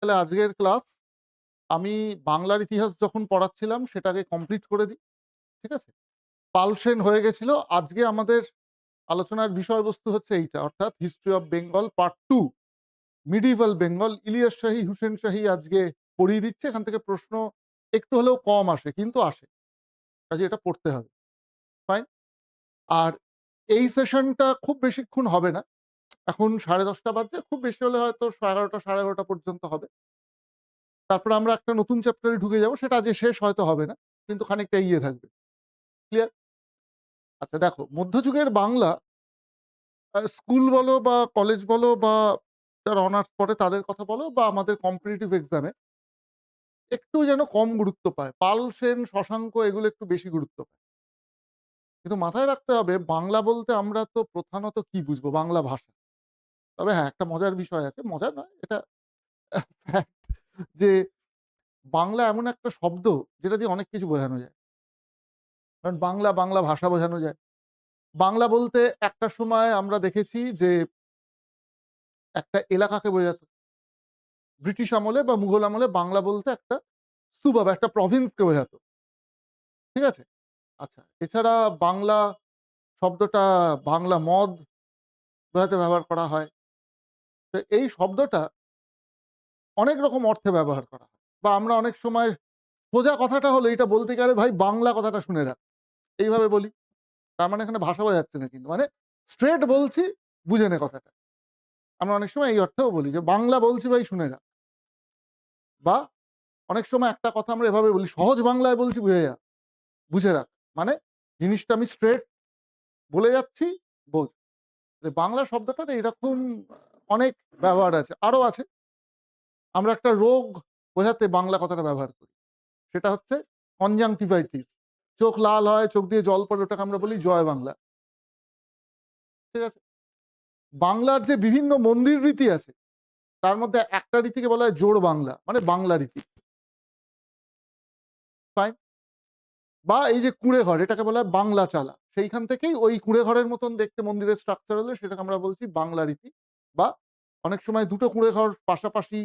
তাহলে আজকের ক্লাস আমি বাংলার ইতিহাস যখন পড়াচ্ছিলাম সেটাকে কমপ্লিট করে দিই। ঠিক আছে? পাল সেন হয়ে গেছিল। আজকে আমাদের আলোচনার বিষয়বস্তু হচ্ছে এইটা, অর্থাৎ history of Bengal part 2, medieval Bengal. Ilyas Shahi, Hussain Shahi আজকে পড়িয়ে দিচ্ছে। এখান থেকে প্রশ্ন একটু হলেও কম আসে, কিন্তু আসে। কাজে এটা পড়তে হবে। ফাইন? আর এই সেশনটা খুব বেশিক্ষণ হবে না। এখন 10:30 বাজে। খুব বেশি হলে হয়তো 11:30 11:30 পর্যন্ত হবে। তারপরে আমরা একটা নতুন চ্যাপ্টারে ঢুকে যাব। সেটা আজকে শেষ হয়তো হবে না। কিন্তু খানিকটা এগিয়ে থাকবে। ক্লিয়ার? আচ্ছা দেখো, মধ্যযুগের বাংলা স্কুল বলো বা কলেজ বলো বা যারা অনার্স পড়ে তাদের কথা বলো বা আমাদের কম্পিটিটিভ এক্সামে একটু যেন কম গুরুত্ব পায়। পাল, সেন, শশাঙ্ক এগুলো একটু বেশি গুরুত্ব পায়। কিন্তু মাথায় রাখতে হবে বাংলা বলতে আমরা তো প্রধানত কি বুঝবো? বাংলা ভাষা। তবে হ্যাঁ, একটা মজার বিষয় আছে। মজার নয়, এটা ফ্যাক্ট যে বাংলা এমন একটা শব্দ যেটা দিয়ে অনেক কিছু বোঝানো যায়। কারণ বাংলা, বাংলা ভাষা বোঝানো যায়। বাংলা বলতে একটা সময় আমরা দেখেছি যে একটা এলাকাকে বোঝাতো। ব্রিটিশ আমলে বা মুঘল আমলে বাংলা বলতে একটা সুবা বা একটা প্রভিন্সকে বোঝাতো। ঠিক আছে? আচ্ছা, এছাড়া বাংলা শব্দটা বাংলা মদ বোঝাতে ব্যবহার করা হয়। তো এই শব্দটা অনেক রকম অর্থে ব্যবহার করা হয়। বা আমরা অনেক সময় সোজা কথাটা হলো এটা বলতে গেলে ভাই বাংলা কথাটা শুনে রাখ। এইভাবে বলি। তার মানে এখানে ভাষা বোঝাচ্ছে না কিন্তু। মানে স্ট্রেইট বলছি, বুঝে নে কথাটা। আমরা অনেক সময় এই অর্থেও বলি যে বাংলা বলছি ভাই শুনে রাখ। বা অনেক সময় একটা কথা আমরা এভাবে বলি, সহজ বাংলায় বলছি বুঝে যা, বুঝে রাখ। মানে জিনিসটা আমি স্ট্রেইট বলে যাচ্ছি, বোঝ। বাংলা শব্দটার এরকম অনেক ব্যবহার আছে। আরো আছে। আমরা একটা রোগ বোঝাতে বাংলা কথাটা ব্যবহার করি। সেটা হচ্ছে কনজাংটিভাইটিস। চোখ লাল হয়, চোখ দিয়ে জল পড়ে, ওটাকে আমরা বলি জয় বাংলা। ঠিক আছে? বাংলার যে বিভিন্ন মন্দির রীতি আছে, তার মধ্যে একটা রীতিকে বলা হয় জোড় বাংলা, মানে বাংলা রীতি। ফাইন? বা এই যে কুঁড়ে ঘর, এটাকে বলা হয় বাংলা চালা। সেইখান থেকেই ওই কুঁড়ে ঘরের মতন দেখতে মন্দিরের স্ট্রাকচার হলে সেটাকে আমরা বলছি বাংলা রীতি। বা অনেক সময় দুটো কুঁড়ে ঘর পাশাপাশি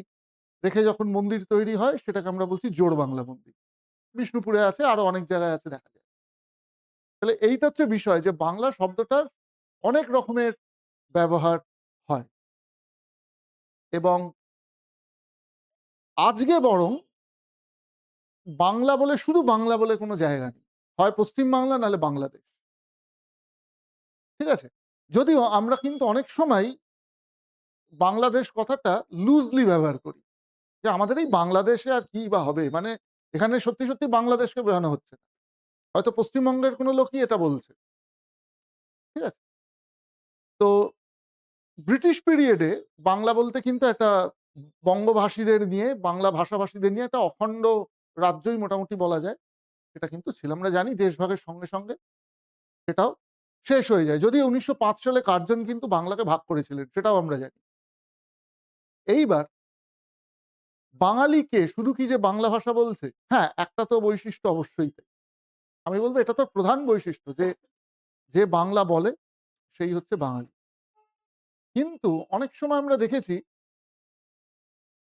রেখে যখন মন্দির তৈরি হয় সেটাকে আমরা বলছি জোড় বাংলা মন্দির। বিষ্ণুপুরে আছে, আরো অনেক জায়গায় আছে, দেখা যায়। তাহলে এইটা হচ্ছে বিষয় যে বাংলা শব্দটার অনেক রকমের ব্যবহার হয়। এবং আজকে বরং বাংলা বলে, শুধু বাংলা বলে কোনো জায়গা নেই। হয় পশ্চিম বাংলা নাহলে বাংলাদেশ। ঠিক আছে? যদিও আমরা কিন্তু অনেক সময় বাংলাদেশ কথাটা লুজলি ব্যবহার করি। যে আমাদের এই বাংলাদেশে আর কি বা হবে? মানে এখানে সত্যি, সত্যি বাংলাদেশকে বোঝানো হচ্ছে না। হয়তো পশ্চিমবঙ্গের কোনো লোকই এটা বলছে। ঠিক আছে? তো ব্রিটিশ পিরিয়ডে বাংলা বলতে কিন্তু একটা বঙ্গভাষীদের নিয়ে, বাংলা ভাষাভাষীদের নিয়ে একটা অখণ্ড রাজ্যই মোটামুটি বলা যায়। এটা কিন্তু ছিল। আমরা জানি দেশভাগের সঙ্গে, সঙ্গে সেটাও শেষ হয়ে যায়। যদিও ১৯০৫ সালে কার্জন কিন্তু বাংলাকে ভাগ করেছিলেন, সেটাও আমরা জানি। এইবার বাঙালিকে শুধু কি যে বাংলা ভাষা বলছে? হ্যাঁ, একটা তো বৈশিষ্ট্য অবশ্যই তাই। আমি বলব এটা তো প্রধান বৈশিষ্ট্য যে, যে বাংলা বলে সেই হচ্ছে বাঙালি। কিন্তু অনেক সময় আমরা দেখেছি,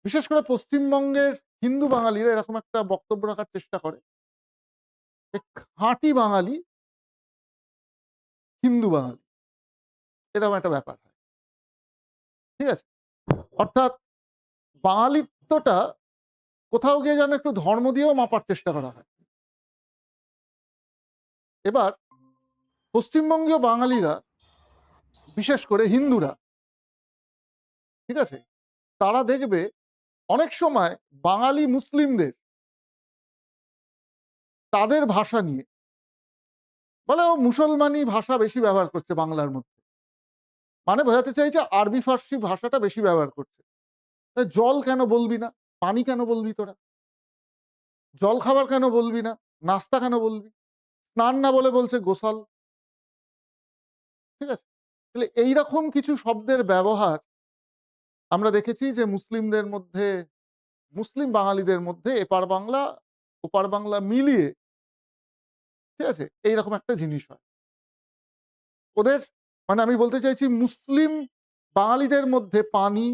বিশেষ করে পশ্চিমবঙ্গের হিন্দু বাঙালিরা এরকম একটা বক্তব্য রাখার চেষ্টা করে যে খাঁটি বাঙালি হিন্দু বাঙালি। এরকম একটা ব্যাপার হয়। ঠিক আছে? অর্থাৎ বাঙালিত্বটা কোথাও গিয়ে যেন একটু ধর্ম দিয়েও মাপার চেষ্টা করা হয়। এবার পশ্চিমবঙ্গীয় বাঙালিরা, বিশেষ করে হিন্দুরা, ঠিক আছে? তারা দেখবে অনেক সময় বাঙালি মুসলিমদের তাদের ভাষা নিয়ে বলে, ও মুসলমানি ভাষা বেশি ব্যবহার করছে বাংলার মধ্যে। মানে বোঝাতে চাইছে আরবি ফার্সি ভাষাটা বেশি ব্যবহার করছে। জল কেন বলবি না? পানি কেন বলবি তোরা? জল খাবার কেন বলবি না? নাস্তা কেন বলবি? স্নান না বলে বলছে গোসল। ঠিক আছে? তাহলে এইরকম কিছু শব্দের ব্যবহার আমরা দেখেছি যে মুসলিমদের মধ্যে, মুসলিম বাঙালিদের মধ্যে এপার বাংলা, ওপার বাংলা মিলিয়ে, ঠিক আছে? এইরকম একটা জিনিস হয়। ওদের, মানে আমি বলতে চাইছি মুসলিম বাঙালিদের মধ্যে পানি,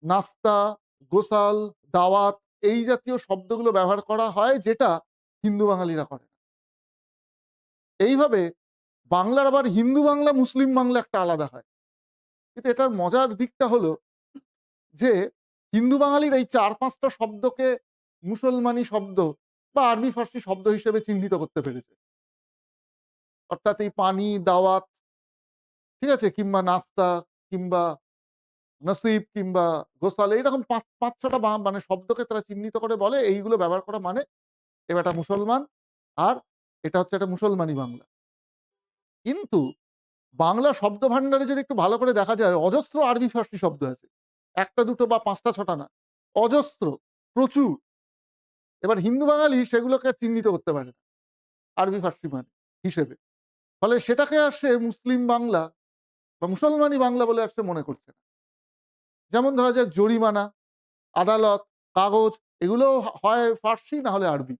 নাস্তা, গোসল, দাওয়াত এই জাতীয় শব্দগুলো ব্যবহার করা হয় যেটা হিন্দু বাঙালিরা করে না। এইভাবে বাংলার আবার হিন্দু বাংলা, মুসলিম বাংলা একটা আলাদা হয়। কিন্তু এটার মজার দিকটা হলো যে হিন্দু বাঙালির এই ৪-৫ টা শব্দকে মুসলমানি শব্দ বা আরবি ফার্সি শব্দ হিসেবে চিহ্নিত করতে পেরেছে। অর্থাৎ এই পানি, দাওয়াত, ঠিক আছে? কিংবা নাস্তা, কিংবা নসিব, কিংবা গোসাল, এইরকম ৫-৬ টা মানে শব্দকে তারা চিহ্নিত করে বলে এইগুলো ব্যবহার করা মানে এ বেটা মুসলমান, আর এটা হচ্ছে একটা মুসলমানি বাংলা। কিন্তু বাংলা শব্দভান্ডারে যদি একটু ভালো করে দেখা যায় অজস্র আরবি ফার্সি শব্দ আছে। ১ টা ২ টো বা ৫ টা ৬ টা না। অজস্র, প্রচুর। এবার হিন্দু বাঙালি সেগুলোকে আর চিহ্নিত করতে পারে না আরবি ফার্সি মানে হিসেবে। ফলে সেটাকে আর সে মুসলিম বাংলা বা মুসলমানি বাংলা বলে আর সে মনে করছে না। যেমন ধরা যাক জরিমানা, আদালত, কাগজ, এগুলোও হয় ফার্সি না হলে আরবি।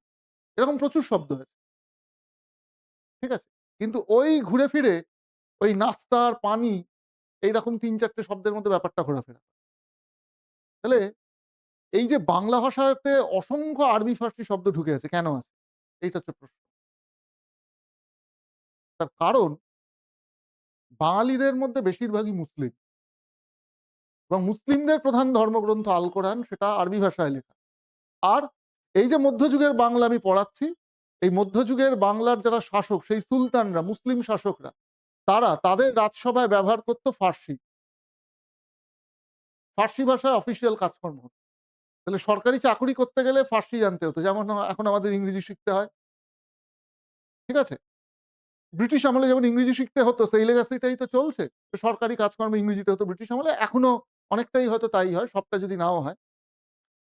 এরকম প্রচুর শব্দ আছে। ঠিক আছে? কিন্তু ওই ঘুরে ফিরে ওই নাস্তা আর পানি এইরকম ৩-৪ টে শব্দের মধ্যে ব্যাপারটা ঘোরাফেরা। তাহলে এই যে বাংলা ভাষাতে অসংখ্য আরবি ফার্সি শব্দ ঢুকে আছে, কেন আছে? এইটা হচ্ছে প্রশ্ন। তার কারণ বাঙালিদের মধ্যে বেশিরভাগই মুসলিম এবং মুসলিমদের প্রধান ধর্মগ্রন্থ আল কোরআন সেটা আরবি ভাষায় লেখা। আর এই যে মধ্যযুগের বাংলা আমি পড়াচ্ছি, এই মধ্যযুগের বাংলার যারা শাসক সেই সুলতানরা, মুসলিম শাসকরা, তারা তাদের রাজসভায় ব্যবহার করত ফার্সি। ফার্সি ভাষায় অফিসিয়াল কাজকর্ম হতো। তাহলে সরকারি চাকুরি করতে গেলে ফার্সি জানতে হতো। যেমন এখন আমাদের ইংরেজি শিখতে হয়। ঠিক আছে? ব্রিটিশ আমলে যেমন ইংরেজি শিখতে হতো সেই লেগাসিটাই তো চলছে। তো সরকারি কাজকর্ম ইংরেজিতে হতো ব্রিটিশ আমলে। এখনো অনেকটাই হয়তো তাই হয়। সবটা যদি নাও হয়।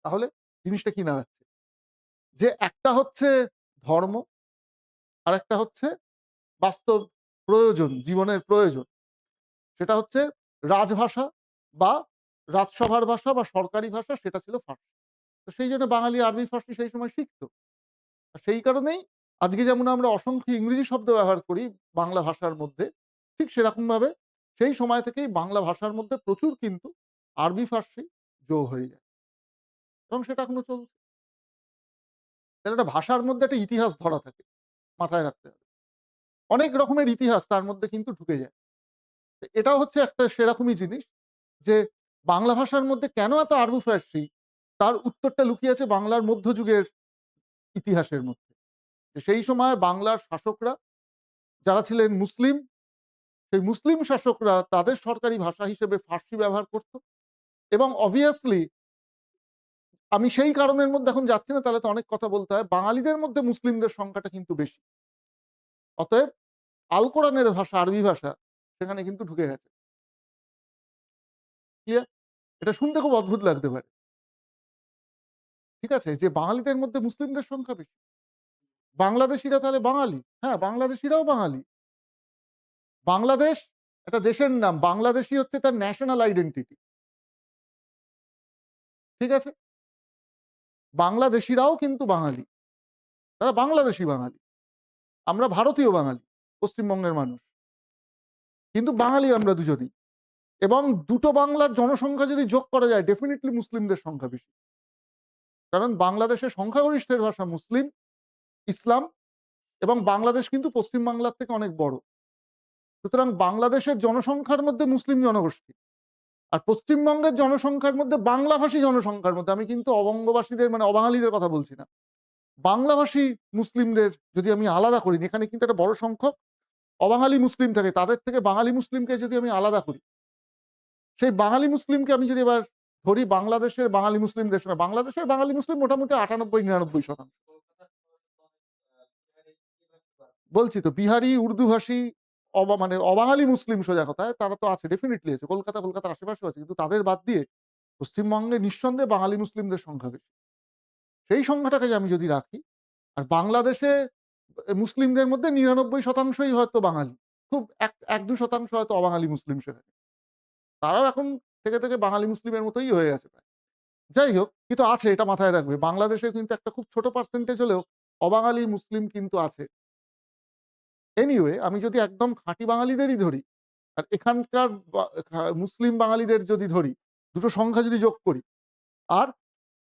তাহলে জিনিসটা কি দাঁড়াচ্ছে? যে একটা হচ্ছে ধর্ম, আরেকটা হচ্ছে বাস্তব প্রয়োজন, জীবনের প্রয়োজন। সেটা হচ্ছে রাজভাষা বা রাজসভার ভাষা বা সরকারি ভাষা, সেটা ছিল ফার্সি। তো সেইজন্য বাঙালি আরবি ফার্সি সেই সময় শিখত। আর সেই কারণেই আজকে যেমন আমরা অসংখ্য ইংরেজি শব্দ ব্যবহার করি বাংলা ভাষার মধ্যে, ঠিক সেরকমভাবে সেই সময় থেকেই বাংলা ভাষার মধ্যে প্রচুর কিন্তু আরবি ফার্সি যোগ হয়ে যায় এবং সেটা এখনো চলছে। তাহলে একটা ভাষার মধ্যে একটা ইতিহাস ধরা থাকে, মাথায় রাখতে হবে। অনেক রকমের ইতিহাস তার মধ্যে কিন্তু ঢুকে যায়। তো এটাও হচ্ছে একটা সেরকমই জিনিস যে বাংলা ভাষার মধ্যে কেন এত আরবি ফার্সি, তার উত্তরটা লুকিয়ে আছে বাংলার মধ্যযুগের ইতিহাসের মধ্যে। সেই সময় বাংলার শাসকরা যারা ছিলেন মুসলিম, সেই মুসলিম শাসকরা তাদের সরকারি ভাষা হিসেবে ফার্সি ব্যবহার করত এবং অবভিয়াসলি আমি সেই কারণের মধ্যে এখন যাচ্ছি না, তাহলে তো অনেক কথা বলতে হয়। বাঙালিদের মধ্যে মুসলিমদের সংখ্যাটা কিন্তু বেশি। অতএব আল কোরআনের ভাষা, আরবি ভাষা সেখানে কিন্তু ঢুকে গেছে। ক্লিয়ার? এটা শুনতে খুব অদ্ভুত লাগতে পারে। ঠিক আছে? যে বাঙালিদের মধ্যে মুসলিমদের সংখ্যা বেশি। বাংলাদেশীরা তাহলে বাঙালি? হ্যাঁ, বাংলাদেশীরাও বাঙালি। বাংলাদেশ একটা দেশের নাম। বাংলাদেশী হচ্ছে তার ন্যাশনাল আইডেন্টিটি। ঠিক আছে? বাংলাদেশীরাও কিন্তু বাঙালি। তারা বাংলাদেশী বাঙালি। আমরা ভারতীয় বাঙালি, পশ্চিমবঙ্গের মানুষ। কিন্তু বাঙালি আমরা দুজনেই। এবং দুটো বাংলার জনসংখ্যা যদি যোগ করা যায় ডেফিনিটলি মুসলিমদের সংখ্যা বেশি। কারণ বাংলাদেশের সংখ্যাগরিষ্ঠের ভাষা মুসলিম, ইসলাম এবং বাংলাদেশ কিন্তু পশ্চিম বাংলার থেকে অনেক বড়। সুতরাং বাংলাদেশের জনসংখ্যার মধ্যে মুসলিম জনগোষ্ঠী। আর পশ্চিমবঙ্গের জনসংখ্যার মধ্যে বাংলাভাষী জনসংখ্যার মধ্যে, আমি কিন্তু অবঙ্গবাসীদের মানে অবাঙালিদের কথা বলছি না। বাংলাভাষী মুসলিমদের যদি আমি আলাদা করি, এখানে কিন্তু একটা বড় সংখ্যক অবাঙালি মুসলিম থাকে। তাদের থেকে বাঙালি মুসলিমকে যদি আমি আলাদা করি, সেই বাঙালি মুসলিমকে আমি যদি এবার ধরি বাংলাদেশের বাঙালি মুসলিমদের সঙ্গে, বাংলাদেশের বাঙালি মুসলিম মোটামুটি ৯৮-৯৯%। বলছি তো বিহারি, উর্দুভাষী, মানে অবাঙালি মুসলিম সোজা কথায় তারা তো আছে, ডেফিনিটলি আছে। কলকাতার আশেপাশেও আছে। কিন্তু তাদের বাদ দিয়ে পশ্চিমবঙ্গে নিঃসন্দেহে বাঙালি মুসলিমদের সংখ্যা বেশি। সেই সংখ্যাটাকে আমি যদি রাখি, আর বাংলাদেশে মুসলিমদের মধ্যে ৯৯%ই হয়তো বাঙালি। খুব ১-২% হয়তো অবাঙালি মুসলিম সেখানে। তারাও এখন থেকে বাঙালি মুসলিমের মতোই হয়ে গেছে প্রায়। যাই হোক, কিন্তু আছে, এটা মাথায় রাখবে। বাংলাদেশে কিন্তু একটা খুব ছোট পার্সেন্টেজ হলেও অবাঙালি মুসলিম কিন্তু আছে। এনিওয়ে, আমি যদি একদম খাঁটি বাঙালিদেরই ধরি, আর এখানকার মুসলিম বাঙালিদের যদি ধরি, দুটো সংখ্যা যদি যোগ করি, আর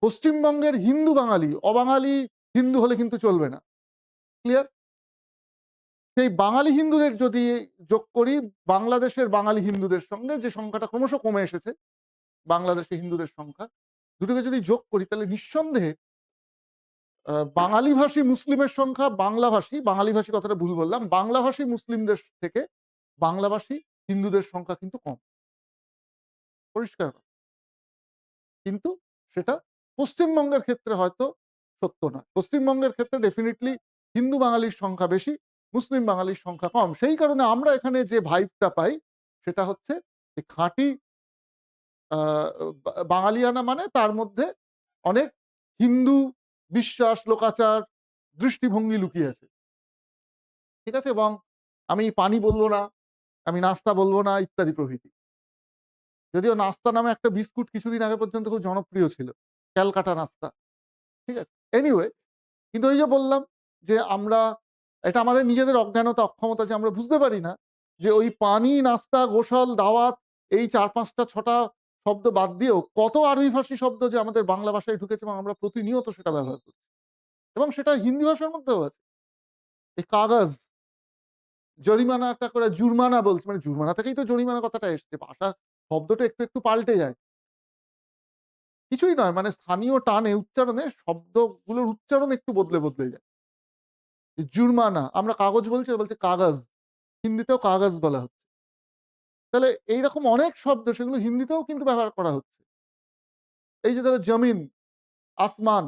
পশ্চিমবঙ্গের হিন্দু বাঙালি, অবাঙালি হিন্দু হলে কিন্তু চলবে না। ক্লিয়ার? সেই বাঙালি হিন্দুদের যদি যোগ করি বাংলাদেশের বাঙালি হিন্দুদের সঙ্গে, যে সংখ্যাটা ক্রমশ কমে এসেছে বাংলাদেশে হিন্দুদের সংখ্যা, দুটোকে যদি যোগ করি তাহলে নিঃসন্দেহে বাঙালিভাষী মুসলিমের সংখ্যা, বাঙালিভাষী কথাটা ভুল বললাম, বাংলাভাষী মুসলিমদের থেকে বাংলাভাষী হিন্দুদের সংখ্যা কিন্তু কম। পরিষ্কার? কিন্তু সেটা পশ্চিমবঙ্গের ক্ষেত্রে হয়তো সত্য নয়। পশ্চিমবঙ্গের ক্ষেত্রে ডেফিনিটলি হিন্দু বাঙালির সংখ্যা বেশি, মুসলিম বাঙালির সংখ্যা কম। সেই কারণে আমরা এখানে যে ভাইবটা পাই সেটা হচ্ছে যে খাঁটি আ বাঙালিয়ানা, মানে তার মধ্যে অনেক হিন্দু বিশ্বাস, লোকাচার, দৃষ্টিভঙ্গি লুকিয়ে আছে। ঠিক আছে? এবং আমি পানি বলব না, আমি নাস্তা বলব না ইত্যাদি প্রভৃতি। যদিও নাস্তা নামে একটা বিস্কুট কিছুদিন আগে পর্যন্ত খুব জনপ্রিয় ছিল। ক্যালকাটা নাস্তা। ঠিক আছে? এনিওয়ে, কিন্তু ওই যে বললাম যে আমরা, এটা আমাদের নিজেদের অজ্ঞানতা, অক্ষমতা যে আমরা বুঝতে পারি না যে ওই পানি, নাস্তা, গোসল, দাওয়াত এই ৪, ৫ টা ৬ টা শব্দ বাদ দিয়েও কত আরবি ফার্সি শব্দ যে আমাদের বাংলা ভাষায় ঢুকেছে এবং আমরা প্রতিনিয়ত সেটা ব্যবহার করছি। এবং সেটা হিন্দি ভাষার মধ্যেও আছে। এই কাগজ, জরিমানাটা করে জুরমানা বলছি। মানে জুরমানা থেকেই তো জরিমানা কথাটা এসেছে। ভাষা শব্দটা একটু পাল্টে যায়। কিছুই নয়, মানে স্থানীয় টানে উচ্চারণে শব্দগুলোর উচ্চারণ একটু বদলে যায়। জুরমানা, আমরা কাগজ বলছি, ওরা বলছে কাগজ। হিন্দিতেও কাগজ বলা হচ্ছে। তাহলে এইরকম অনেক শব্দ সেগুলো হিন্দিতেও কিন্তু ব্যবহার করা হচ্ছে। এই যে ধরো জমিন, আসমান,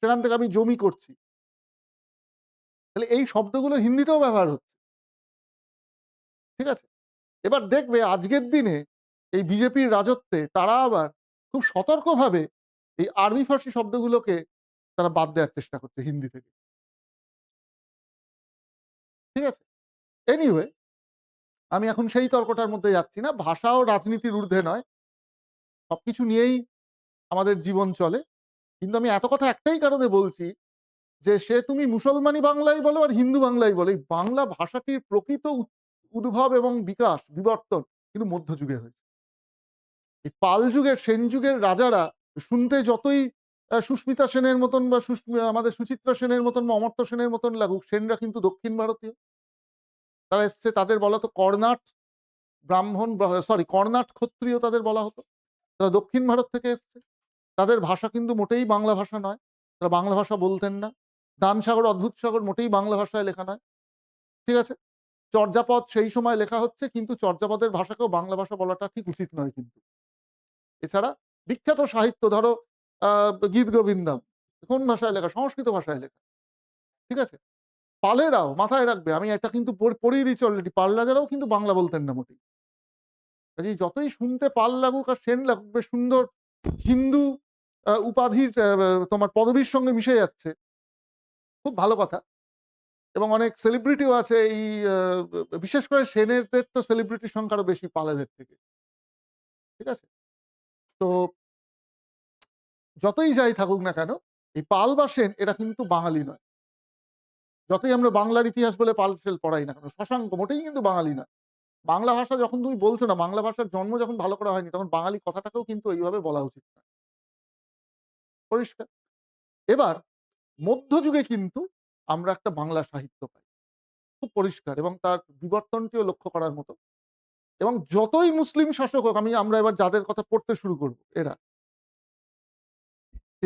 সেখান থেকে আমি জমি করছি। তাহলে এই শব্দগুলো হিন্দিতেও ব্যবহার হচ্ছে। ঠিক আছে? এবার দেখবে আজকের দিনে এই বিজেপির রাজত্বে তারা আবার খুব সতর্কভাবে এই আরবি ফার্সি শব্দগুলোকে তারা বাদ দেওয়ার চেষ্টা করছে হিন্দি থেকে। ঠিক আছে? এনিওয়ে, আমি এখন সেই তর্কটার মধ্যে যাচ্ছি না। ভাষা ও রাজনীতির ঊর্ধ্বে নয়। সবকিছু নিয়েই আমাদের জীবন চলে। কিন্তু আমি এত কথা একটাই কারণে বলছি যে সে তুমি মুসলমানি বাংলাই বলো আর হিন্দু বাংলাই বলো, এই বাংলা ভাষাটির প্রকৃত উদ্ভব এবং বিকাশ, বিবর্তন কিন্তু মধ্যযুগে হয়েছে। এই পাল যুগের, সেন যুগের রাজারা শুনতে যতই সুস্মিতা সেনের মতন বা আমাদের সুচিত্রা সেনের মতন বা অমর্ত্য সেনের মতন লাগুক, সেনরা কিন্তু দক্ষিণ ভারতীয়। তারা এসছে, তাদের বলা হতো কর্ণাট ব্রাহ্মণ, কর্ণাট ক্ষত্রিয় তাদের বলা হতো। তারা দক্ষিণ ভারত থেকে এসছে। তাদের ভাষা কিন্তু মোটেই বাংলা ভাষা নয়। তারা বাংলা ভাষা বলতেন না। দানসাগর, অদ্ভুতসাগর মোটেই বাংলা ভাষায় লেখা নয়। ঠিক আছে? চর্যাপদ সেই সময় লেখা হচ্ছে, কিন্তু চর্যাপদের ভাষাকেও বাংলা ভাষা বলাটা ঠিক উচিত নয় কিন্তু। এছাড়া বিখ্যাত সাহিত্য ধরো আ গীতগোবিন্দম কোন ভাষায় লেখা? সংস্কৃত ভাষায় লেখা। ঠিক আছে? পালেরাও মাথায় রাখবে, আমি এটা কিন্তু পড়িয়ে দিচ্ছি অলরেডি। পাল রাজারাও কিন্তু বাংলা বলতেন না মোটেই। কাজেই যতই শুনতে পাল লাগুক আর সেন লাগুক, বেশ সুন্দর হিন্দু উপাধির তোমার পদবীর সঙ্গে মিশে যাচ্ছে। খুব ভালো কথা। এবং অনেক সেলিব্রিটিও আছে এই আ বিশেষ করে সেনেদের তো সেলিব্রিটির সংখ্যা আরো বেশি পালেদের থেকে। ঠিক আছে? তো যতই যাই থাকুক না কেন, এই পাল বা সেন এরা কিন্তু বাঙালি নয়। যতই আমরা বাংলার ইতিহাস বলে পাল-সেল পড়াই না কেন, শশাঙ্ক মোটেই কিন্তু বাঙালি না। বাংলা ভাষা যখন তুমি বলছো না, বাংলা ভাষার জন্ম যখন ভালো করা হয়নি, তখন বাঙালি কথাটাকেও কিন্তু ওইভাবে বলা উচিত না। পরিষ্কার? এবার মধ্যযুগে কিন্তু আমরা একটা বাংলা সাহিত্য পাই। খুব পরিষ্কার, এবং তার বিবর্তনটিও লক্ষ্য করার মতো। এবং যতই মুসলিম শাসক হোক, আমরা এবার যাদের কথা পড়তে শুরু করব,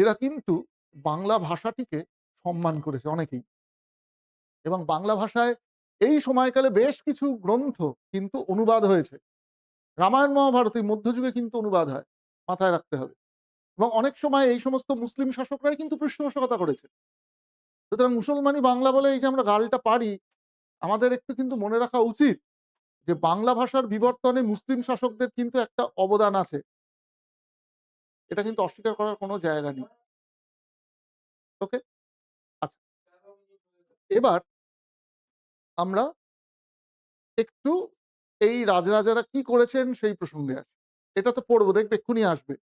এরা কিন্তু বাংলা ভাষাটিকে সম্মান করেছে অনেকেই। এবং বাংলা ভাষায় এই সময়কালে বেশ কিছু গ্রন্থ কিন্তু অনুবাদ হয়েছে। রামায়ণ, মহাভারত এই মধ্যযুগে কিন্তু অনুবাদ হয়। মাথায় রাখতে হবে। এবং অনেক সময় এই সমস্ত মুসলিম শাসকরাই কিন্তু পৃষ্ঠপোষকতা করেছে। সুতরাং মুসলমানি বাংলা বলে এই যে আমরা গালটা পারি, আমাদের একটু কিন্তু মনে রাখা উচিত যে বাংলা ভাষার বিবর্তনে মুসলিম শাসকদের কিন্তু একটা অবদান আছে। এটা কিন্তু অস্বীকার করার কোনো জায়গা নেই। ওকে? আচ্ছা। এবার আমরা একটু এই রাজরাজারা কি করেছেন সেই প্রসঙ্গে আসি। এটা তো পড়বো, দেখবে এক্ষুনি আসবে।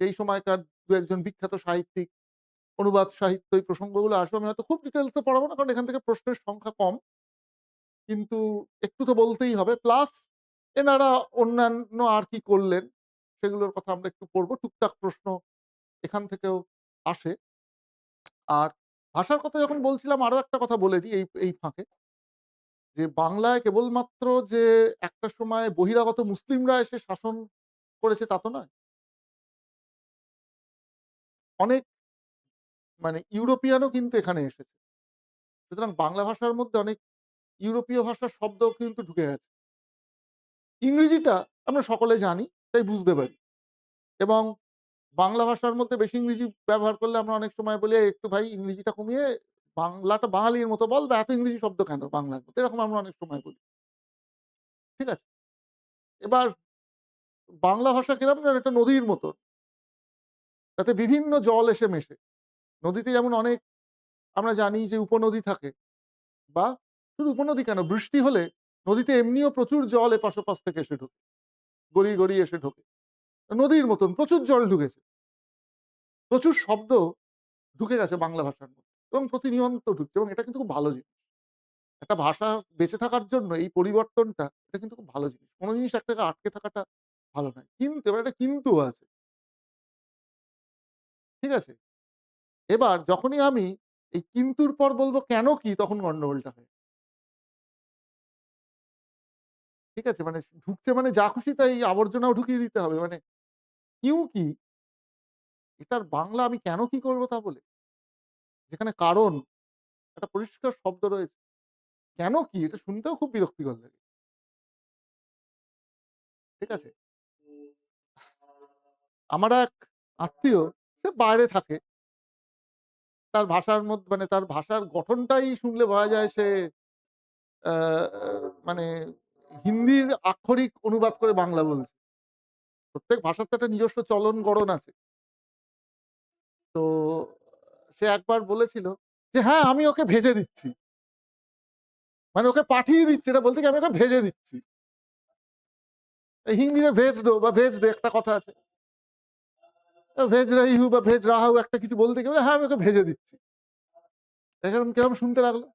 এই সময়কার ২-১ জন বিখ্যাত সাহিত্যিক, অনুবাদ সাহিত্য, এই প্রসঙ্গগুলো আসবে। আমি হয়তো খুব ডিটেইলস এ পড়াবো না, কারণ এখান থেকে প্রশ্নের সংখ্যা কম। কিন্তু একটু তো বলতেই হবে। প্লাস এনারা অন্যান্য আর কি করলেন সেগুলোর কথা আমরা একটু পড়বো। টুকটাক প্রশ্ন এখান থেকেও আসে। আর ভাষার কথা যখন বলছিলাম আরো একটা কথা বলে দিই এই ফাঁকে, যে বাংলায় কেবলমাত্র যে একটা সময় বহিরাগত মুসলিমরা এসে শাসন করেছে তা তো নয়। অনেক ইউরোপিয়ানও কিন্তু এখানে এসেছে। সুতরাং বাংলা ভাষার মধ্যে অনেক ইউরোপীয় ভাষার শব্দও কিন্তু ঢুকে গেছে। ইংরেজিটা আমরা সকলে জানি, তাই বুঝতে পারি। এবং বাংলা ভাষার মধ্যে বেশি ইংরেজি ব্যবহার করলে আমরা অনেক সময় বলি, "এই একটু ভাই ইংরেজিটা কমিয়ে বাংলাটা বাঙালির মতো বল বা এত ইংরেজি শব্দ কেন বাংলার মধ্যে?" এরকম আমরা অনেক সময় বলি। ঠিক আছে? এবার বাংলা ভাষা কিরকম যেন একটা নদীর মতো। তাতে বিভিন্ন জল এসে মেশে। নদীতে যেমন অনেক আমরা জানি যে উপনদী থাকে, বা শুধু উপনদী কেন, বৃষ্টি হলে নদীতে এমনিও প্রচুর জল এপাশ ওপাশ থেকে এসে ঢোকে। গড়িয়ে, গড়িয়ে এসে ঢোকে। নদীর মতন প্রচুর জল ঢুকেছে। প্রচুর শব্দ ঢুকে গেছে বাংলা ভাষার মধ্যে এবং প্রতিনিয়ত ঢুকছে, এবং এটা কিন্তু খুব ভালো জিনিস। একটা ভাষা বেঁচে থাকার জন্য এই পরিবর্তনটা, এটা কিন্তু খুব ভালো জিনিস। কোন জিনিস এক জায়গায় আটকে থাকাটা ভালো নয়। কিন্তু এবার একটা কিন্তু আছে। ঠিক আছে? এবার যখনই আমি এই কিন্তুর পর বলব কেন কি, তখন গন্ডগোলটা হয়। ঠিক আছে? ঢুকছে মানে যা খুশি তাই আবর্জনাও ঢুকিয়ে দিতে হবে। কিউ কি? এটার বাংলা আমি কেন কি করব তা বলে? যেখানে কারণ একটা পরিষ্কার শব্দ রয়েছে। কেন কি? এটা শুনতেও খুব বিরক্তিকর লাগে। ঠিক আছে? আমার এক আত্মীয়, সে বাইরে থাকে। তার ভাষার তার ভাষার গঠনটাই শুনলে বোঝা যায় সে আ মানে হিন্দির আক্ষরিক অনুবাদ করে বাংলা বলছে। প্রত্যেক ভাষার তো একটা নিজস্ব চলন গড়ন আছে। তো সে একবার বলেছিল যে, "হ্যাঁ, আমি ওকে ভেজে দিচ্ছি।" ওকে পাঠিয়ে দিচ্ছি, এটা বলতে কি আমি ওকে ভেজে দিচ্ছি। এই হিন্দিতে ভেজ দো বা ভেজ দে একটা কথা আছে। ভেজ রহি হু বা ভেজ রাহা হু একটা কিছু বলতে গেলে, "হ্যাঁ, আমি ওকে ভেজে দিচ্ছি।" এখন কিরকম শুনতে লাগলো?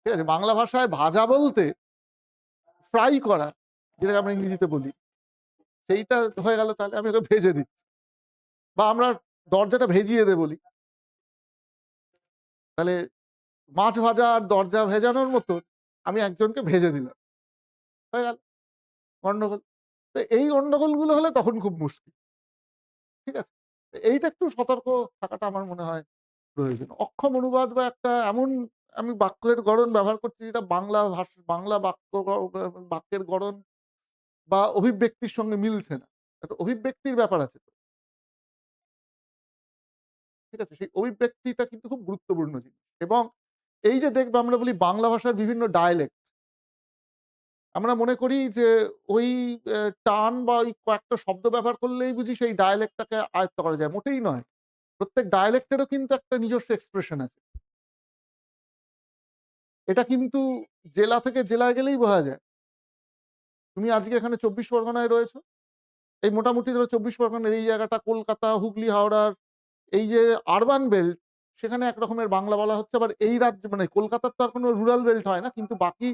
ঠিক আছে? বাংলা ভাষায় ভাজা বলতে ফ্রাই করা, যেটাকে আমরা ইংরেজিতে বলি, সেইটা হয়ে গেল, তাহলে আমি ওকে ভেজে দিচ্ছি। বা আমরা দরজাটা ভেজিয়ে দে বলি। তাহলে মাছ ভাজা আর দরজা ভেজানোর মতো আমি একজনকে ভেজে দিলাম। হয়ে গেল গন্ডগোল। তো এই গন্ডগোলগুলো হলে তখন খুব মুশকিল। ঠিক আছে? তো এইটা একটু সতর্ক থাকাটা আমার মনে হয় প্রয়োজন। অক্ষম অনুবাদ বা একটা এমন আমি বাক্যের গড়ন ব্যবহার করছি যেটা বাংলা বাক্যের গড়ন বা অভিব্যক্তির সঙ্গে মিলছে না। একটা অভিব্যক্তির ব্যাপার আছে তো। ঠিক আছে? সেই অভিব্যক্তিটা কিন্তু খুব গুরুত্বপূর্ণ জিনিস। এবং এই যে দেখবে আমরা বলি বাংলা ভাষার বিভিন্ন ডায়ালেক্ট। আমরা মনে করি যে ওই টান বা ওই কয়েকটা শব্দ ব্যবহার করলেই বুঝি সেই ডায়ালেক্টটাকে আয়ত্ত করা যায়। মোটেই নয়। প্রত্যেক ডায়ালেক্টেরও কিন্তু একটা নিজস্ব এক্সপ্রেশন আছে। এটা কিন্তু জেলা থেকে জেলায় গেলেই বোঝা যায়। তুমি আজকে এখানে ২৪ পরগনায় রয়েছো। এই মোটামুটি ধরো ২৪ পরগনার এই জায়গাটা কলকাতা, হুগলি, হাওড়ার এই যে আরবান বেল্ট, সেখানে এক রকমের বাংলা বলা হচ্ছে। আবার এই রাজ্য কলকাতার তো আর কোনো রুরাল বেল্ট হয় না। কিন্তু বাকি